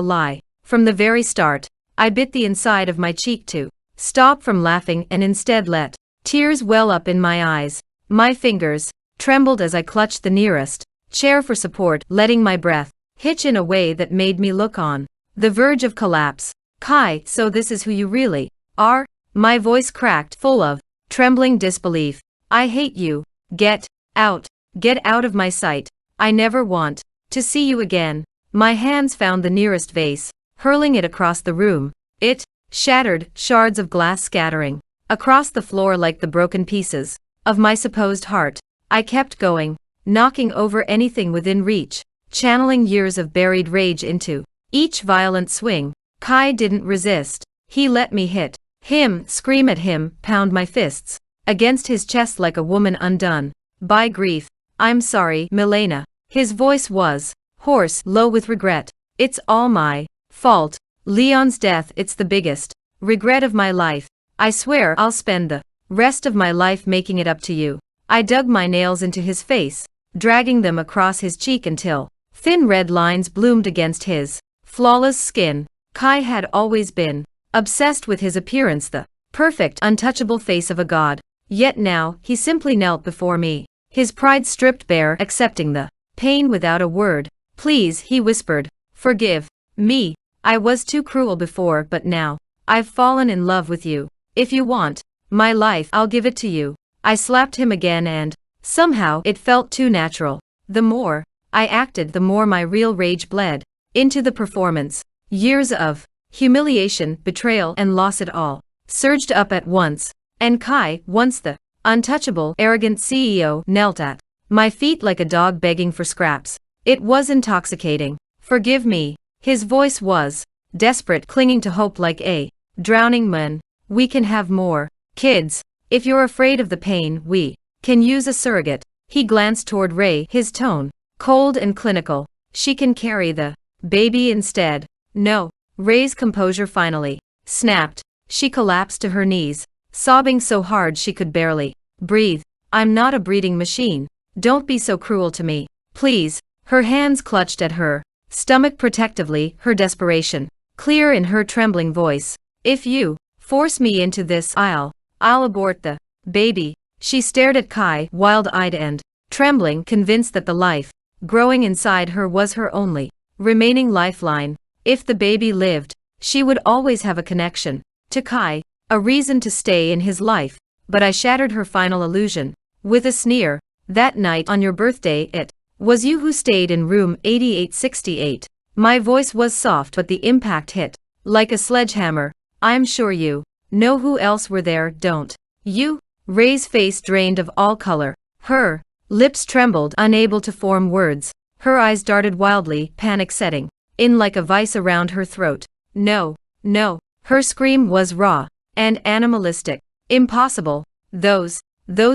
lie. From the very start, I bit the inside of my cheek to stop from laughing and instead let tears well up in my eyes. My fingers trembled as I clutched the nearest chair for support, letting my breath hitch in a way that made me look on the verge of collapse. Kai, so this is who you really are? My voice cracked, full of trembling disbelief. I hate you. Get out. Get out of my sight. I never want to see you again. My hands found the nearest vase, hurling it across the room. It shattered, shards of glass scattering across the floor like the broken pieces of my supposed heart. I kept going, knocking over anything within reach, channeling years of buried rage into each violent swing. Kai didn't resist. He let me hit him, scream at him, pound my fists against his chest like a woman undone by grief. I'm sorry, Milena. His voice was hoarse, low with regret. It's all my fault. Leon's death, it's the biggest regret of my life. I swear I'll spend the rest of my life making it up to you. I dug my nails into his face, dragging them across his cheek until thin red lines bloomed against his flawless skin. Kai had always been obsessed with his appearance, the perfect, untouchable face of a god. Yet now, he simply knelt before me, his pride stripped bare, accepting the pain without a word. Please, he whispered, forgive me. I was too cruel before, but now I've fallen in love with you. If you want my life, I'll give it to you. I slapped him again, and somehow it felt too natural. The more I acted, the more my real rage bled into the performance. Years of humiliation, betrayal, and loss, it all surged up at once. And Kai, once the untouchable, arrogant CEO, knelt at my feet like a dog begging for scraps. It was intoxicating. Forgive me. His voice was desperate, clinging to hope like a drowning man. We can have more kids. If you're afraid of the pain, we can use a surrogate. He glanced toward Ray, his tone cold and clinical. She can carry the baby instead. No. Ray's composure finally snapped. She collapsed to her knees, sobbing so hard she could barely breathe. I'm not a breeding machine. Don't be so cruel to me. Please. Her hands clutched at her stomach protectively, her desperation clear in her trembling voice. If you force me into this, I'll abort the baby. She stared at Kai, wild-eyed and trembling, convinced that the life growing inside her was her only remaining lifeline. If the baby lived, she would always have a connection to Kai, a reason to stay in his life. But I shattered her final illusion with a sneer. That night on your birthday, it was you who stayed in room 8868. My voice was soft, but the impact hit like a sledgehammer. I'm sure you know who else were there, don't you? Ray's face drained of all color. Her lips trembled, unable to form words. Her eyes darted wildly, panic setting in like a vice around her throat. No, no. Her scream was raw and animalistic. Impossible. Those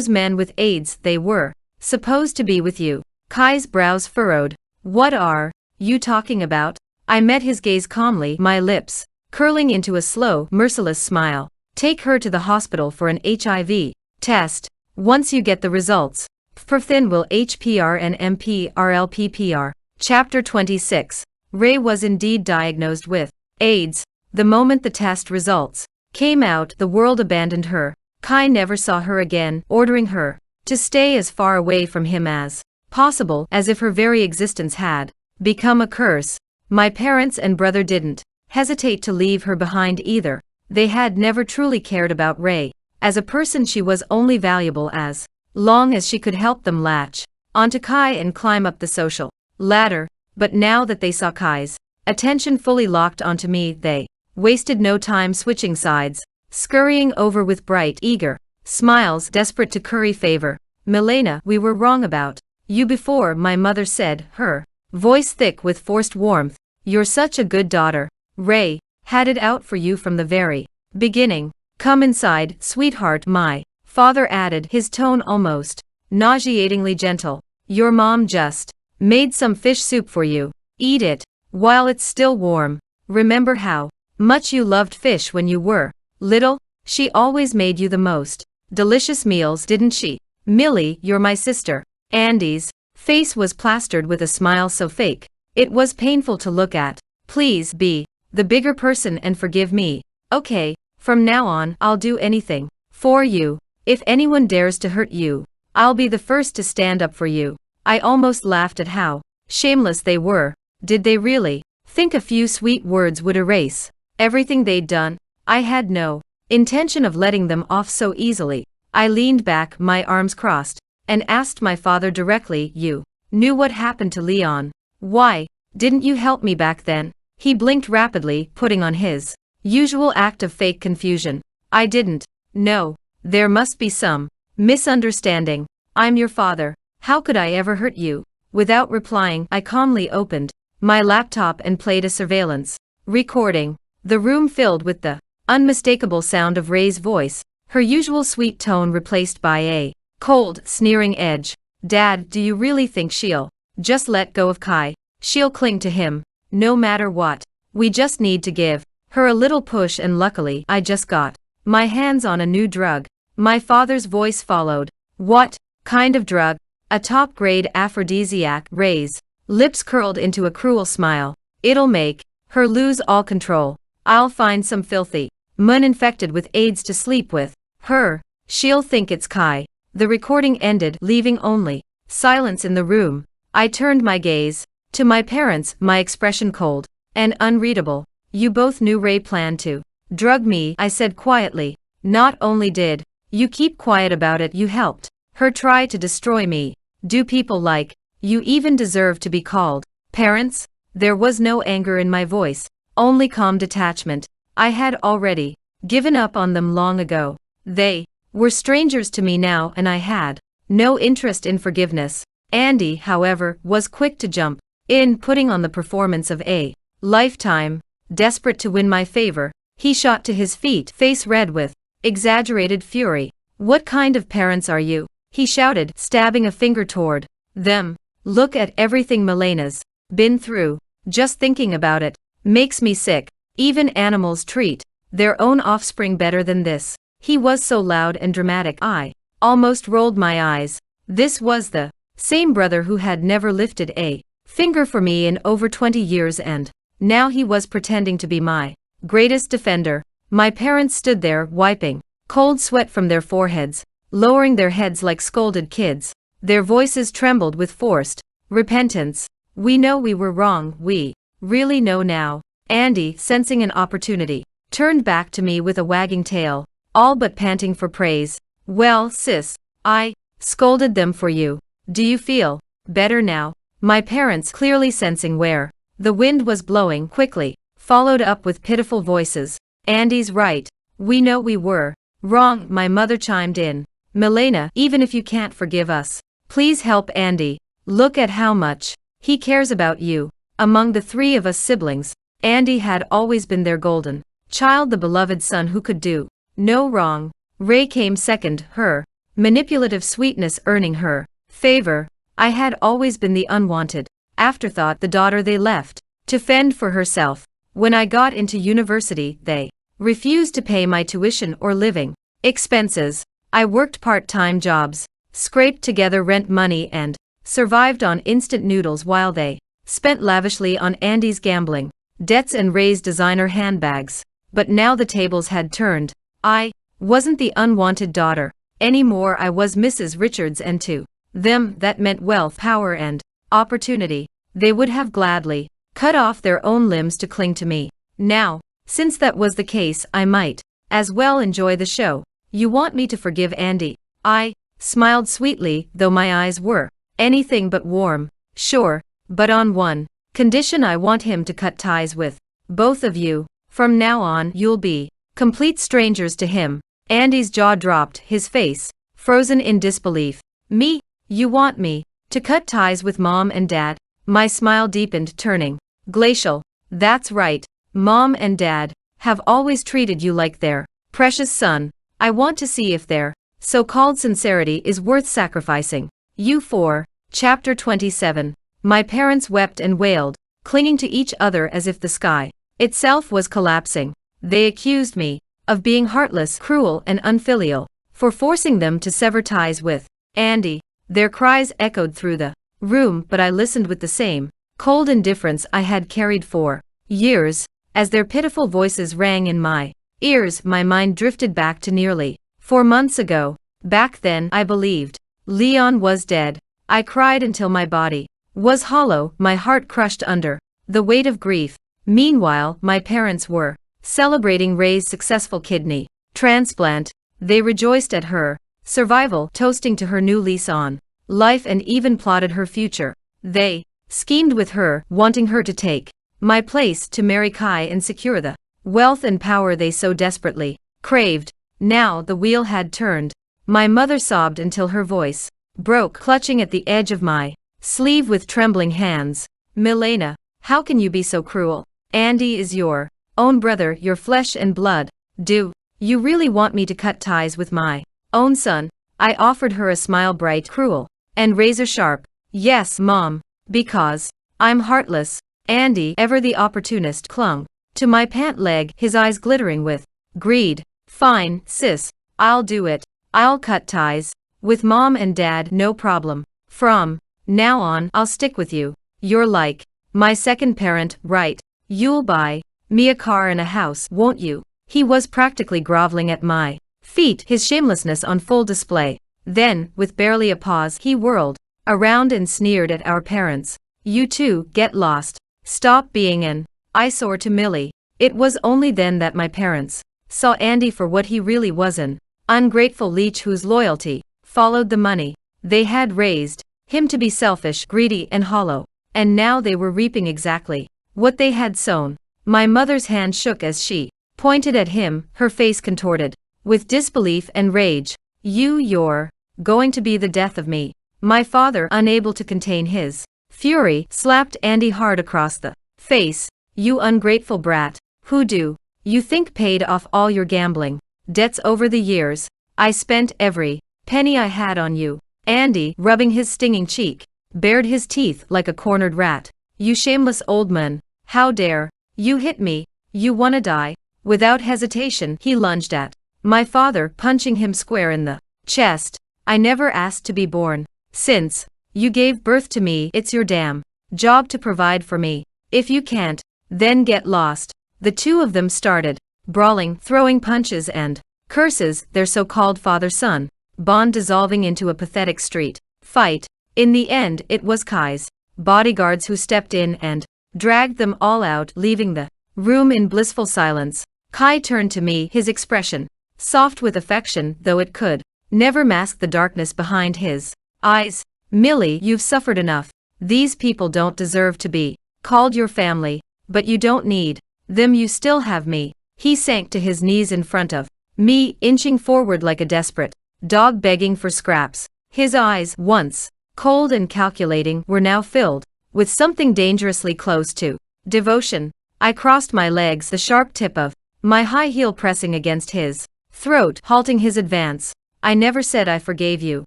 men with AIDS, they were supposed to be with you. Kai's brows furrowed. What are you talking about? I met his gaze calmly, my lips curling into a slow, merciless smile. Take her to the hospital for an HIV test. Once you get the results, Perthin will HPR and MPRLPPR. Chapter 26. Ray was indeed diagnosed with AIDS. The moment the test results came out, the world abandoned her. Kai never saw her again, ordering her to stay as far away from him as possible, as if her very existence had become a curse. My parents and brother didn't hesitate to leave her behind either. They had never truly cared about Ray. As a person, she was only valuable as long as she could help them latch onto Kai and climb up the social ladder. But now that they saw Kai's attention fully locked onto me, they wasted no time switching sides, scurrying over with bright, eager smiles, desperate to curry favor. Milena, we were wrong about you before, my mother said, her voice thick with forced warmth. You're such a good daughter. Ray had it out for you from the very beginning. Come inside, sweetheart, my father added, his tone almost nauseatingly gentle. Your mom just made some fish soup for you. Eat it while it's still warm. Remember how much you loved fish when you were little? She always made you the most delicious meals, didn't she? Millie, you're my sister. Andy's face was plastered with a smile so fake it was painful to look at. Please be the bigger person and forgive me. Okay, from now on, I'll do anything for you. If anyone dares to hurt you, I'll be the first to stand up for you. I almost laughed at how shameless they were. Did they really think a few sweet words would erase everything they'd done? I had no intention of letting them off so easily. I leaned back, my arms crossed, and asked my father directly, you knew what happened to Leon. Why didn't you help me back then? He blinked rapidly, putting on his usual act of fake confusion. I didn't. No, there must be some misunderstanding. I'm your father. How could I ever hurt you? Without replying, I calmly opened my laptop and played a surveillance recording. The room filled with the unmistakable sound of Ray's voice, her usual sweet tone replaced by a cold, sneering edge. Dad, do you really think she'll just let go of Kai? She'll cling to him, no matter what. We just need to give her a little push, and luckily, I just got my hands on a new drug. My father's voice followed. What kind of drug? A top-grade aphrodisiac. Ray's lips curled into a cruel smile. It'll make her lose all control. I'll find some filthy mun infected with AIDS to sleep with her. She'll think it's Kai. The recording ended, leaving only silence in the room. I turned my gaze to my parents, my expression cold and unreadable. You both knew Ray planned to drug me, I said quietly. Not only did you keep quiet about it, you helped her try to destroy me. Do people like you even deserve to be called parents? There was no anger in my voice, only calm detachment. I had already given up on them long ago. They were strangers to me now, and I had no interest in forgiveness. Andy, however, was quick to jump in, putting on the performance of a lifetime. Desperate to win my favor, he shot to his feet, face red with exaggerated fury. What kind of parents are you? He shouted, stabbing a finger toward them. Look at everything Milena's been through. Just thinking about it makes me sick. Even animals treat their own offspring better than this. He was so loud and dramatic I almost rolled my eyes. This was the same brother who had never lifted a finger for me in over 20 years, and now he was pretending to be my greatest defender. My parents stood there, wiping cold sweat from their foreheads, lowering their heads like scolded kids. Their voices trembled with forced repentance. We know we were wrong, we really know now. Andy, sensing an opportunity, turned back to me with a wagging tail, all but panting for praise. Well, sis, I scolded them for you. Do you feel better now? My parents, clearly sensing where the wind was blowing, quickly followed up with pitiful voices. Andy's right. We know we were wrong, my mother chimed in. Milena, even if you can't forgive us, please help Andy. Look at how much he cares about you. Among the three of us siblings, Andy had always been their golden child, the beloved son who could do no wrong. Ray came second, her manipulative sweetness earning her favor. I had always been the unwanted afterthought, the daughter they left to fend for herself. When I got into university, they refused to pay my tuition or living expenses. I worked part-time jobs, scraped together rent money and survived on instant noodles while they spent lavishly on Andy's gambling debts and Ray's designer handbags. But now the tables had turned. I wasn't the unwanted daughter anymore. I was Mrs. Richards, and to them that meant wealth, power and opportunity. They would have gladly cut off their own limbs to cling to me. Now, since that was the case, I might as well enjoy the show. You want me to forgive Andy? I smiled sweetly, though my eyes were anything but warm. Sure, but on one condition. I want him to cut ties with both of you. From now on, you'll be complete strangers to him. Andy's jaw dropped, his face frozen in disbelief. Me? You want me to cut ties with Mom and Dad? My smile deepened, turning glacial. That's right. Mom and Dad have always treated you like their precious son. I want to see if their so-called sincerity is worth sacrificing you for. Chapter 27. My parents wept and wailed, clinging to each other as if the sky itself was collapsing. They accused me of being heartless, cruel, and unfilial, for forcing them to sever ties with Andy. Their cries echoed through the room, but I listened with the same cold indifference I had carried for years. As their pitiful voices rang in my ears, my mind drifted back to nearly 4 months ago. Back then, I believed Leon was dead. I cried until my body was hollow, my heart crushed under the weight of grief. Meanwhile, my parents were celebrating Ray's successful kidney transplant. They rejoiced at her survival, toasting to her new lease on life, and even plotted her future. They schemed with her, wanting her to take my place, to marry Kai and secure the wealth and power they so desperately craved. Now the wheel had turned. My mother sobbed until her voice broke, clutching at the edge of my sleeve with trembling hands. Milena, how can you be so cruel? Andy is your own brother, your flesh and blood. Do you really want me to cut ties with my own son? I offered her a smile, bright, cruel, and razor sharp. Yes, Mom, because I'm heartless. Andy, ever the opportunist, clung to my pant leg, his eyes glittering with greed. Fine, sis, I'll do it. I'll cut ties with Mom and Dad, no problem. From now on, I'll stick with you. You're like my second parent, right? You'll buy me a car and a house, won't you? He was practically groveling at my feet, his shamelessness on full display. Then, with barely a pause, he whirled around and sneered at our parents. You two, get lost. Stop being an eyesore to Millie. It was only then that my parents saw Andy for what he really was, an ungrateful leech whose loyalty followed the money. They had raised him to be selfish, greedy, and hollow, and now they were reaping exactly what they had sown. My mother's hand shook as she pointed at him, her face contorted with disbelief and rage. You're going to be the death of me. My father, unable to contain his fury, slapped Andy hard across the face. You ungrateful brat. Who do you think paid off all your gambling debts over the years? I spent every penny I had on you. Andy, rubbing his stinging cheek, bared his teeth like a cornered rat. You shameless old man. How dare you hit me? You wanna die? Without hesitation, he lunged at my father, punching him square in the chest. I never asked to be born. Since you gave birth to me, it's your damn job to provide for me. If you can't, then get lost. The two of them started brawling, throwing punches and curses, their so-called father-son bond dissolving into a pathetic street fight. In the end, it was Kai's bodyguards who stepped in and dragged them all out, leaving the room in blissful silence. Kai turned to me, his expression soft with affection, though it could never mask the darkness behind his eyes. Millie, you've suffered enough. These people don't deserve to be called your family, but you don't need them. You still have me. He sank to his knees in front of me, inching forward like a desperate dog begging for scraps. His eyes, once cold and calculating, were now filled with something dangerously close to devotion. I crossed my legs, the sharp tip of my high heel pressing against his throat, halting his advance. I never said I forgave you.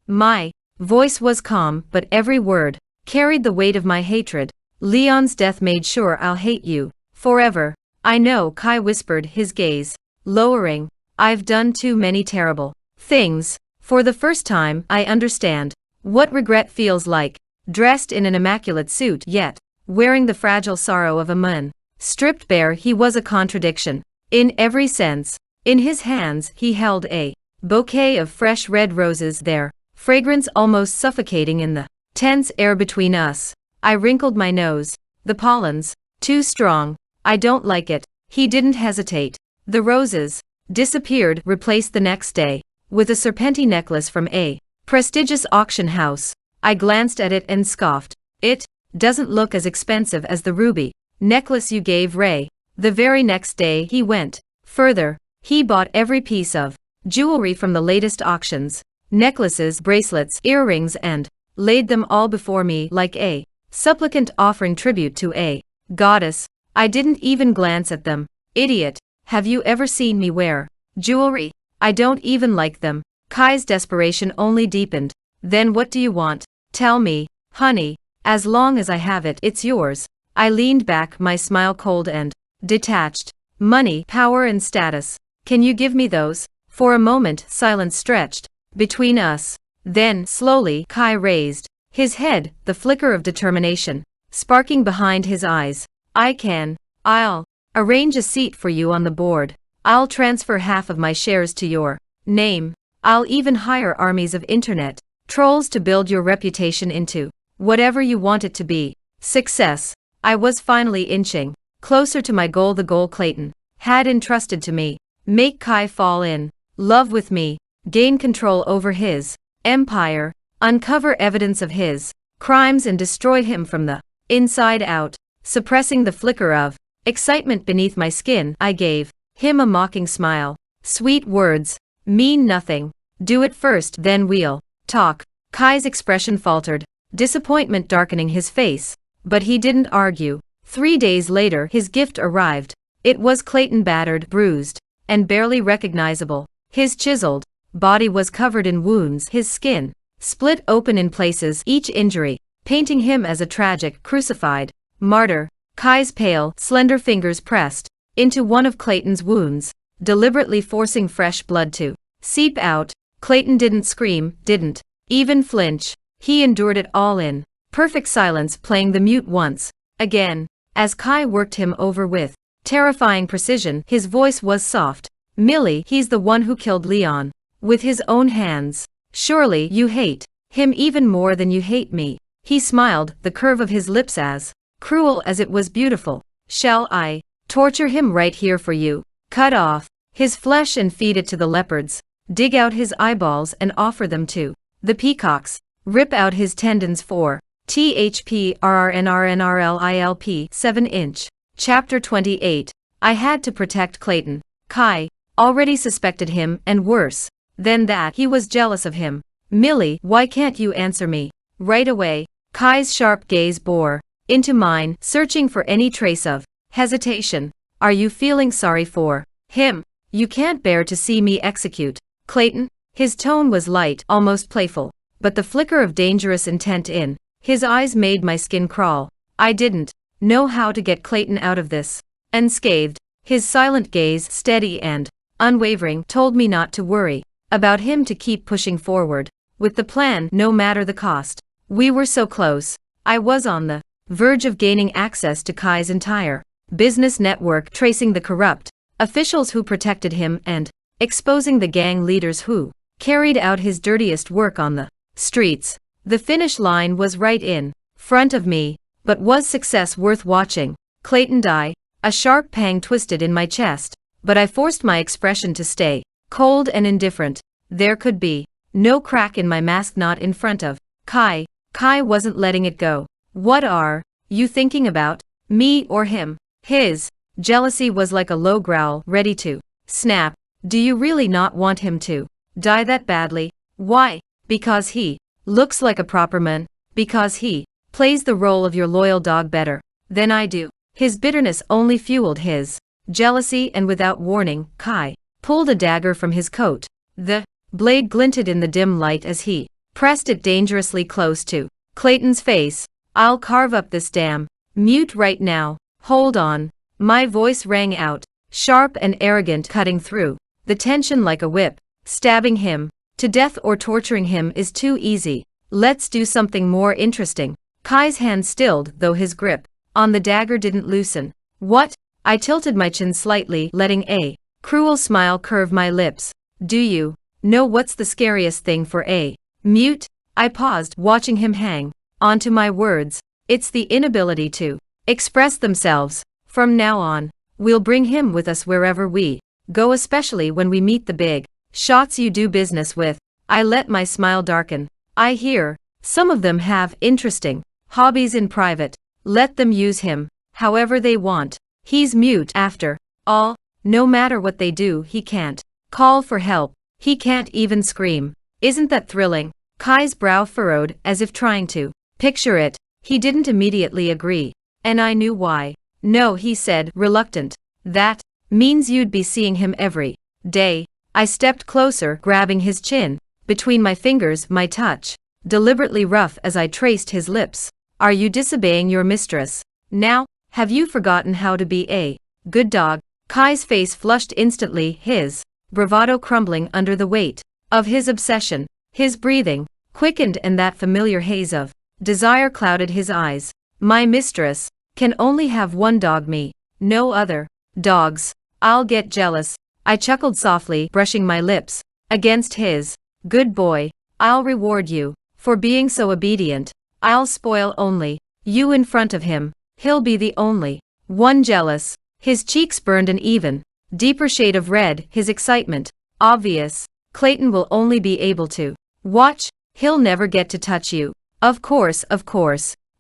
My voice was calm, but every word carried the weight of my hatred. Leon's death made sure I'll hate you forever. I know, Kai whispered, his gaze lowering. I've done too many terrible things. For the first time, I understand what regret feels like. Dressed in an immaculate suit, yet wearing the fragile sorrow of a man. Stripped bare, he was a contradiction. In every sense. In his hands, he held a bouquet of fresh red roses, their fragrance almost suffocating in the tense air between us. I wrinkled my nose. The pollen's too strong. I don't like it. He didn't hesitate. The roses disappeared, replaced the next day with a serpentine necklace from a prestigious auction house. I glanced at it and scoffed. It doesn't look as expensive as the ruby necklace you gave Ray. The very next day he went further. He bought every piece of jewelry from the latest auctions, necklaces, bracelets, earrings, and laid them all before me like a supplicant offering tribute to a goddess. I didn't even glance at them. Idiot. Have you ever seen me wear jewelry? I don't even like them. Kai's desperation only deepened. Then what do you want? Tell me, honey. As long as I have it, it's yours. I leaned back, my smile cold and detached. Money, power, and status. Can you give me those? For a moment, silence stretched between us. Then, slowly, Kai raised his head, the flicker of determination sparking behind his eyes. I can. I'll arrange a seat for you on the board. I'll transfer half of my shares to your name. I'll even hire armies of internet trolls to build your reputation into whatever you want it to be. Success. I was finally inching closer to my goal, the goal Clayton had entrusted to me. Make Kai fall in love with me, gain control over his empire, uncover evidence of his crimes and destroy him from the inside out. Suppressing the flicker of excitement beneath my skin, I gave him a mocking smile. Sweet words mean nothing. Do it first, then we'll talk. Kai's expression faltered, disappointment darkening his face, but he didn't argue. 3 days later, his gift arrived. It was Clayton, battered, bruised, and barely recognizable. His chiseled body was covered in wounds, his skin split open in places, each injury painting him as a tragic, crucified martyr. Kai's pale, slender fingers pressed into one of Clayton's wounds, deliberately forcing fresh blood to seep out. Clayton didn't scream, didn't even flinch. He endured it all in perfect silence, playing the mute once again. As Kai worked him over with terrifying precision, his voice was soft. Millie, he's the one who killed Leon with his own hands. Surely you hate him even more than you hate me. He smiled, the curve of his lips as cruel as it was beautiful. Shall I torture him right here for you? Cut off his flesh and feed it to the leopards. Dig out his eyeballs and offer them to the peacocks. Rip out his tendons for THPRRNRNRLILP 7-inch. Chapter 28. I had to protect Clayton. Kai already suspected him, and worse than that, he was jealous of him. Millie, why can't you answer me right away? Kai's sharp gaze bore into mine, searching for any trace of hesitation. Are you feeling sorry for him? You can't bear to see me execute Clayton? His tone was light, almost playful, but the flicker of dangerous intent in his eyes made my skin crawl. I didn't know how to get Clayton out of this unscathed. His silent gaze, steady and unwavering, told me not to worry about him, to keep pushing forward with the plan, no matter the cost. We were so close. I was on the verge of gaining access to Kai's entire business network, tracing the corrupt officials who protected him and exposing the gang leaders who carried out his dirtiest work on the streets. The finish line was right in front of me, but was success worth watching? Clayton die? A sharp pang twisted in my chest, but I forced my expression to stay cold and indifferent. There could be no crack in my mask, not in front of Kai. Kai wasn't letting it go. What are you thinking about? Me or him? His jealousy was like a low growl, ready to snap. Do you really not want him to die that badly? Why? Because he looks like a proper man? Because he plays the role of your loyal dog better than I do? His bitterness only fueled his jealousy, and without warning, Kai pulled a dagger from his coat. The blade glinted in the dim light as he pressed it dangerously close to Clayton's face. I'll carve up this damn mute right now. Hold on. My voice rang out, sharp and arrogant, cutting through the tension like a whip. Stabbing him to death or torturing him is too easy. Let's do something more interesting. Kai's hand stilled, though his grip on the dagger didn't loosen. What? I tilted my chin slightly, letting a cruel smile curve my lips. Do you know what's the scariest thing for a mute? I paused, watching him hang onto my words. It's the inability to express themselves. From now on, we'll bring him with us wherever we go, especially when we meet the big shots you do business with. I let my smile darken. I hear some of them have interesting hobbies in private. Let them use him however they want. He's mute after all. No matter what they do, he can't call for help. He can't even scream. Isn't that thrilling? Kai's brow furrowed, as if trying to picture it. He didn't immediately agree, and I knew why. No, he said, reluctant. That means you'd be seeing him every day. I stepped closer, grabbing his chin between my fingers, my touch deliberately rough as I traced his lips. Are you disobeying your mistress now? Have you forgotten how to be a good dog? Kai's face flushed instantly, his bravado crumbling under the weight of his obsession. His breathing quickened and that familiar haze of desire clouded his eyes. My mistress can only have one dog, me. No other dogs. I'll get jealous. I chuckled softly, brushing my lips against his. Good boy. I'll reward you for being so obedient. I'll spoil only you in front of him. He'll be the only one jealous. His cheeks burned an even deeper shade of red, his excitement obvious. Clayton will only be able to watch. He'll never get to touch you. Of course.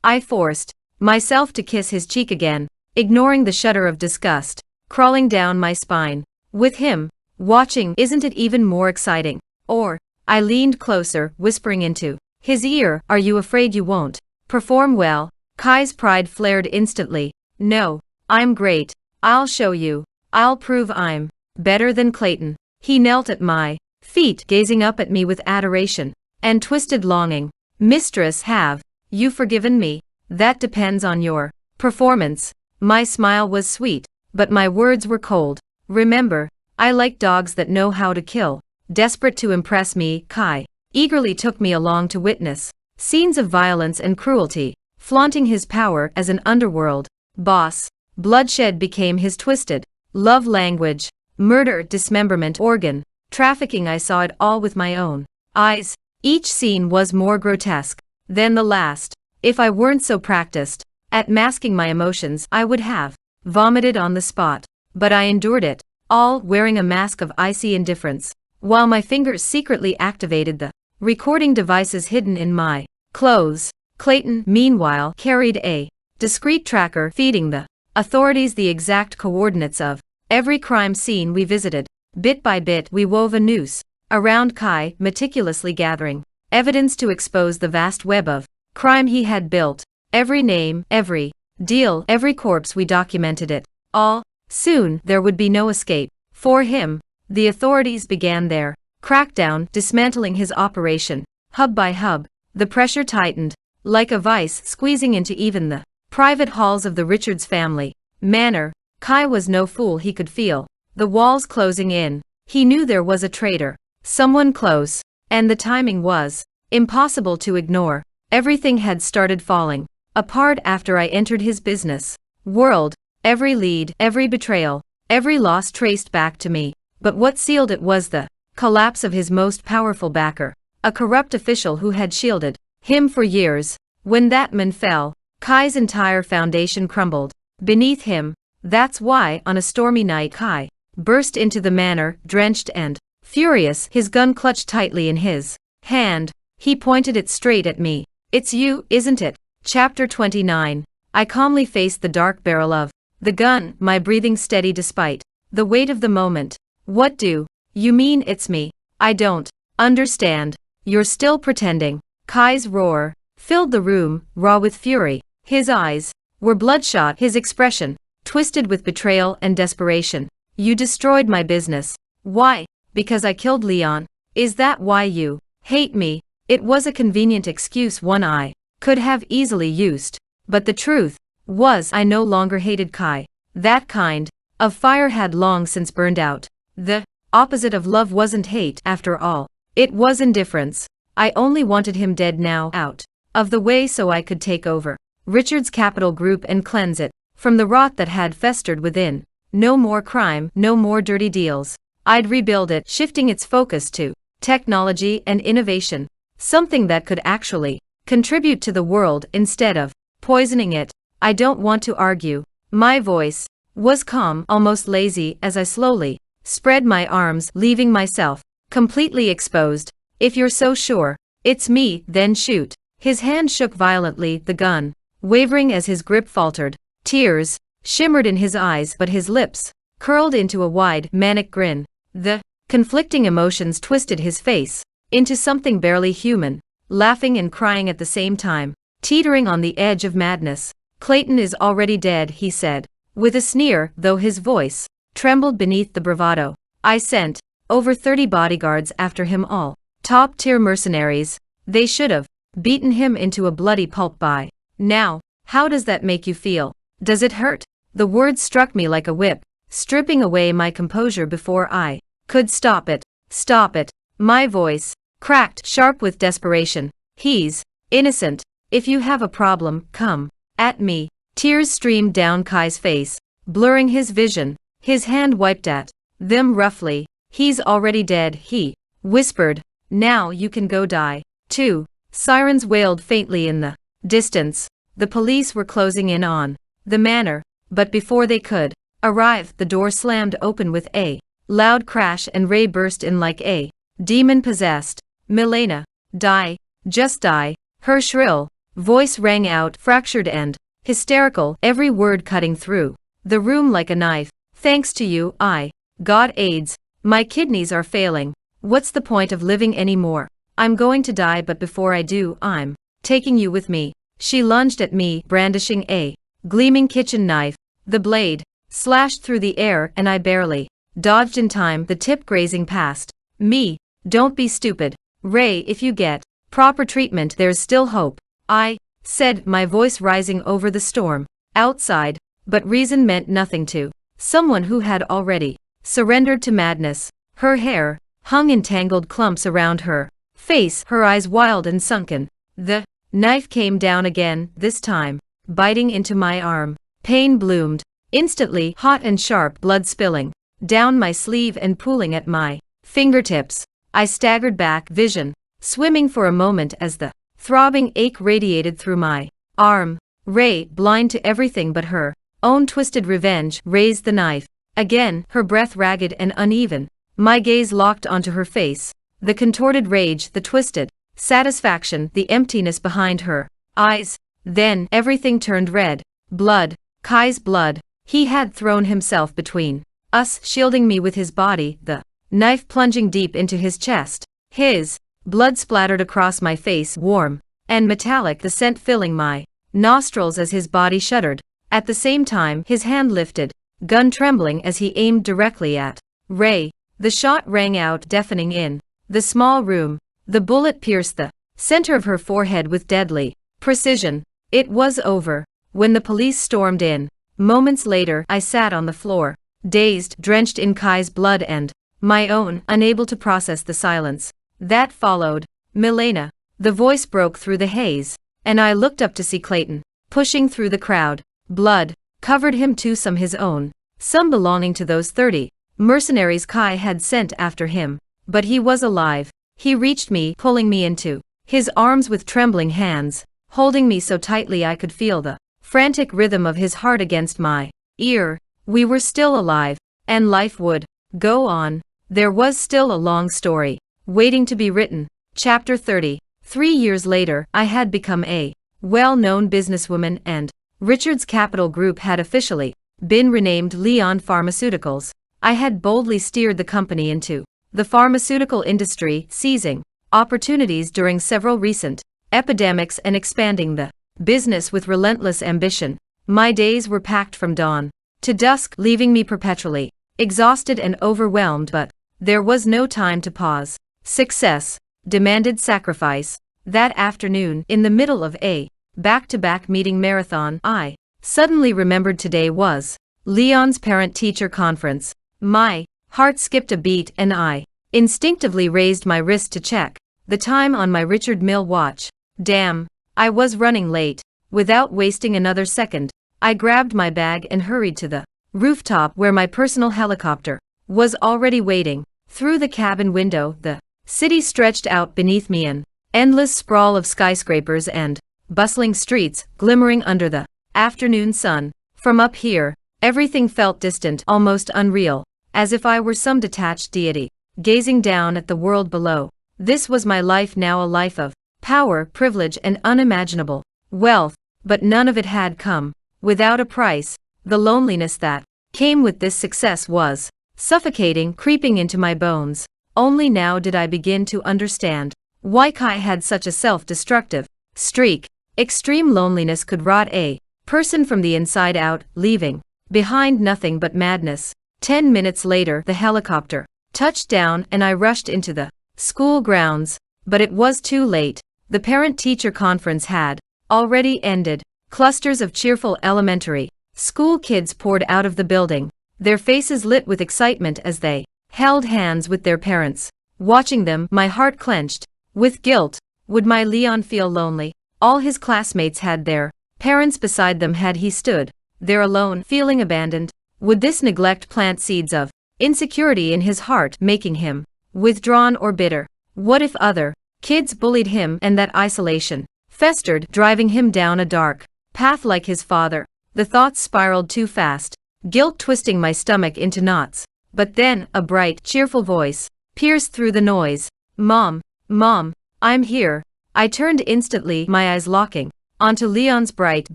I forced myself to kiss his cheek again, ignoring the shudder of disgust crawling down my spine. With him watching, isn't it even more exciting? Or, I leaned closer, whispering into his ear, are you afraid you won't perform well? Kai's pride flared instantly. No, I'm great. I'll show you. I'll prove I'm better than Clayton. He knelt at my feet, gazing up at me with adoration and twisted longing. Mistress, have you forgiven me? That depends on your performance. My smile was sweet, but my words were cold. Remember, I like dogs that know how to kill. Desperate to impress me, Kai eagerly took me along to witness scenes of violence and cruelty, flaunting his power as an underworld boss. Bloodshed became his twisted love language. Murder, dismemberment, organ trafficking. I saw it all with my own eyes. Each scene was more grotesque than the last. If I weren't so practiced at masking my emotions, I would have vomited on the spot. But I endured it, all wearing a mask of icy indifference, while my fingers secretly activated the recording devices hidden in my clothes. Clayton, meanwhile, carried a discreet tracker, feeding the authorities the exact coordinates of every crime scene we visited. Bit by bit, we wove a noose around Kai, meticulously gathering evidence to expose the vast web of crime he had built. Every name, every deal, every corpse, we documented it all. Soon, there would be no escape for him. The authorities began their crackdown, dismantling his operation, hub by hub. The pressure tightened, like a vice, squeezing into even the private halls of the Richards family manor. Kai was no fool. He could feel the walls closing in. He knew there was a traitor, someone close, and the timing was impossible to ignore. Everything had started falling apart after I entered his business world. Every lead, every betrayal, every loss traced back to me. But what sealed it was the collapse of his most powerful backer, a corrupt official who had shielded him for years. When that man fell, Kai's entire foundation crumbled beneath him. That's why, on a stormy night, Kai burst into the manor, drenched and furious, his gun clutched tightly in his hand. He pointed it straight at me. It's you, isn't it? Chapter 29. I calmly faced the dark barrel of the gun, my breathing steady despite the weight of the moment. What do you mean it's me? I don't understand. You're still pretending. Kai's roar filled the room, raw with fury. His eyes were bloodshot, his expression twisted with betrayal and desperation. You destroyed my business. Why? Because I killed Leon. Is that why you hate me? It was a convenient excuse one I could have easily used. But the truth was, I no longer hated Kai. That kind of fire had long since burned out. The opposite of love wasn't hate, after all. It was indifference. I only wanted him dead now, out of the way so I could take over Richard's Capital Group and cleanse it from the rot that had festered within. No more crime, no more dirty deals. I'd rebuild it, shifting its focus to technology and innovation, something that could actually contribute to the world instead of poisoning it. I don't want to argue. My voice was calm, almost lazy, as I slowly spread my arms, leaving myself completely exposed. If you're so sure it's me, then shoot. His hand shook violently, the gun wavering as his grip faltered. Tears shimmered in his eyes, but his lips curled into a wide, manic grin. The conflicting emotions twisted his face into something barely human, laughing and crying at the same time, teetering on the edge of madness. Clayton is already dead, he said, with a sneer, though his voice trembled beneath the bravado. I sent over 30 bodyguards after him, all top-tier mercenaries. They should have beaten him into a bloody pulp by now. How does that make you feel? Does it hurt? The words struck me like a whip, stripping away my composure before I could stop it. Stop it. My voice cracked, sharp with desperation. He's innocent. If you have a problem, come at me. Tears streamed down Kai's face, blurring his vision. His hand wiped at them roughly. He's already dead, he whispered. Now you can go die, too. Sirens wailed faintly in the distance. The police were closing in on the manor, but before they could arrive, the door slammed open with a loud crash and Ray burst in like a demon-possessed. Milena, die, just die. Her shrill voice rang out, fractured and hysterical, every word cutting through the room like a knife. Thanks to you, I got AIDS. My kidneys are failing. What's the point of living anymore? I'm going to die, but before I do, I'm taking you with me. She lunged at me, brandishing a gleaming kitchen knife. The blade slashed through the air and I barely dodged in time, the tip grazing past me. Don't be stupid, Ray. If you get proper treatment, there's still hope, I said, my voice rising over the storm outside. But reason meant nothing to someone who had already surrendered to madness. Her hair hung in tangled clumps around her face, her eyes wild and sunken. The knife came down again, this time biting into my arm. Pain bloomed instantly, hot and sharp, blood spilling down my sleeve and pooling at my fingertips. I staggered back, vision swimming for a moment as the throbbing ache radiated through my arm. Ray, blind to everything but her own twisted revenge, raised the knife again, her breath ragged and uneven. My gaze locked onto her face, the contorted rage, the twisted satisfaction, the emptiness behind her eyes. Then everything turned red. Blood. Kai's blood. He had thrown himself between us, shielding me with his body, the knife plunging deep into his chest. His blood splattered across my face, warm and metallic, the scent filling my nostrils as his body shuddered. At the same time, his hand lifted, gun trembling as he aimed directly at Ray. The shot rang out, deafening in the small room. The bullet pierced the center of her forehead with deadly precision. It was over when the police stormed in. Moments later, I sat on the floor, dazed, drenched in Kai's blood and my own, unable to process the silence that followed. Milena. The voice broke through the haze, and I looked up to see Clayton pushing through the crowd. Blood covered him too, some his own, some belonging to those 30 mercenaries Kai had sent after him. But he was alive. He reached me, pulling me into his arms with trembling hands, holding me so tightly I could feel the frantic rhythm of his heart against my ear. We were still alive, and life would go on. There was still a long story waiting to be written. Chapter 30. 3 years later, I had become a well-known businesswoman, and Richard's Capital Group had officially been renamed Leon Pharmaceuticals. I had boldly steered the company into the pharmaceutical industry, seizing opportunities during several recent epidemics and expanding the business with relentless ambition. My days were packed from dawn to dusk, leaving me perpetually exhausted and overwhelmed, but there was no time to pause. Success demanded sacrifice. That afternoon, in the middle of a back-to-back meeting marathon, I suddenly remembered today was Leon's parent-teacher conference. My heart skipped a beat and I instinctively raised my wrist to check the time on my Richard Mille watch. Damn, I was running late. Without wasting another second, I grabbed my bag and hurried to the rooftop where my personal helicopter was already waiting. Through the cabin window, the city stretched out beneath me, an endless sprawl of skyscrapers and bustling streets glimmering under the afternoon sun. From up here, everything felt distant, almost unreal, as if I were some detached deity, gazing down at the world below. This was my life now, a life of power, privilege, and unimaginable wealth, but none of it had come without a price. The loneliness that came with this success was suffocating, creeping into my bones. Only now did I begin to understand why Kai had such a self-destructive streak. Extreme loneliness could rot a person from the inside out, leaving behind nothing but madness. 10 minutes later, the helicopter touched down and I rushed into the school grounds, but it was too late. The parent-teacher conference had already ended. Clusters of cheerful elementary school kids poured out of the building, their faces lit with excitement as they held hands with their parents. Watching them, my heart clenched with guilt. Would my Leon feel lonely? All his classmates had their parents beside them. Had he stood there alone, feeling abandoned? Would this neglect plant seeds of insecurity in his heart, making him withdrawn or bitter? What if other kids bullied him and that isolation festered, driving him down a dark path like his father? The thoughts spiraled too fast, guilt twisting my stomach into knots. But then, a bright, cheerful voice pierced through the noise. Mom, Mom, I'm here. I turned instantly, my eyes locking onto Leon's bright,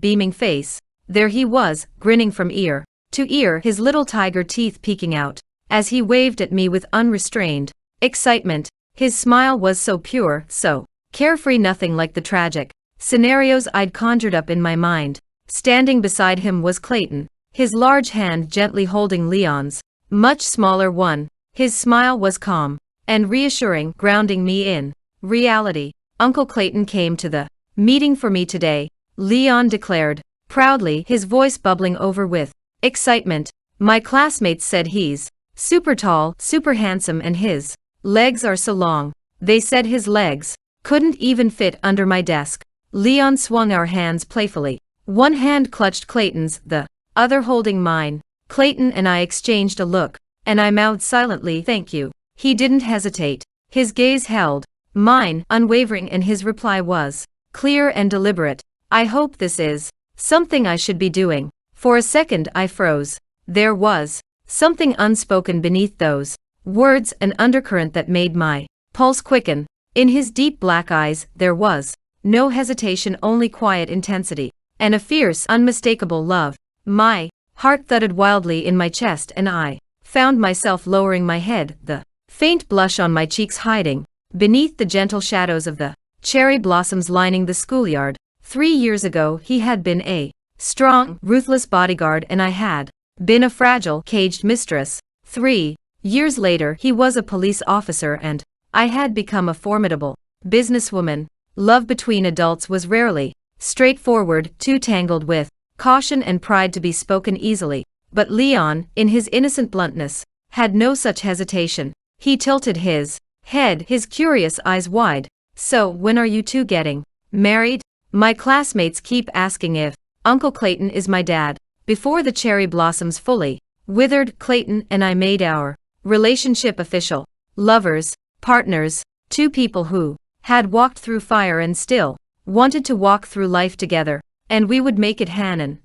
beaming face. There he was, grinning from ear to ear, his little tiger teeth peeking out as he waved at me with unrestrained excitement. His smile was so pure, so carefree, nothing like the tragic scenarios I'd conjured up in my mind. Standing beside him was Clayton, his large hand gently holding Leon's much smaller one. His smile was calm and reassuring, grounding me in reality. Uncle Clayton came to the meeting for me today, Leon declared proudly, his voice bubbling over with excitement. My classmates said he's super tall, super handsome, and his legs are so long. They said his legs couldn't even fit under my desk. Leon swung our hands playfully. One hand clutched Clayton's, the other holding mine. Clayton and I exchanged a look, and I mouthed silently, "Thank you." He didn't hesitate. His gaze held mine, unwavering, and his reply was clear and deliberate. "I hope this is something I should be doing." For a second I froze. There was something unspoken beneath those words, an undercurrent that made my pulse quicken. In his deep black eyes there was no hesitation, only quiet intensity, and a fierce, unmistakable love. My heart thudded wildly in my chest and I found myself lowering my head, the faint blush on my cheeks hiding beneath the gentle shadows of the cherry blossoms lining the schoolyard. 3 years ago he had been a strong, ruthless bodyguard and I had been a fragile, caged mistress. 3 years later he was a police officer and I had become a formidable businesswoman. Love between adults was rarely straightforward, too tangled with caution and pride to be spoken easily. But Leon, in his innocent bluntness, had no such hesitation. He tilted his head, his curious eyes wide. "So, when are you two getting married? My classmates keep asking if Uncle Clayton is my dad." Before the cherry blossoms fully withered, Clayton and I made our relationship official. Lovers, partners, two people who had walked through fire and still wanted to walk through life together. And we would make it Hanan.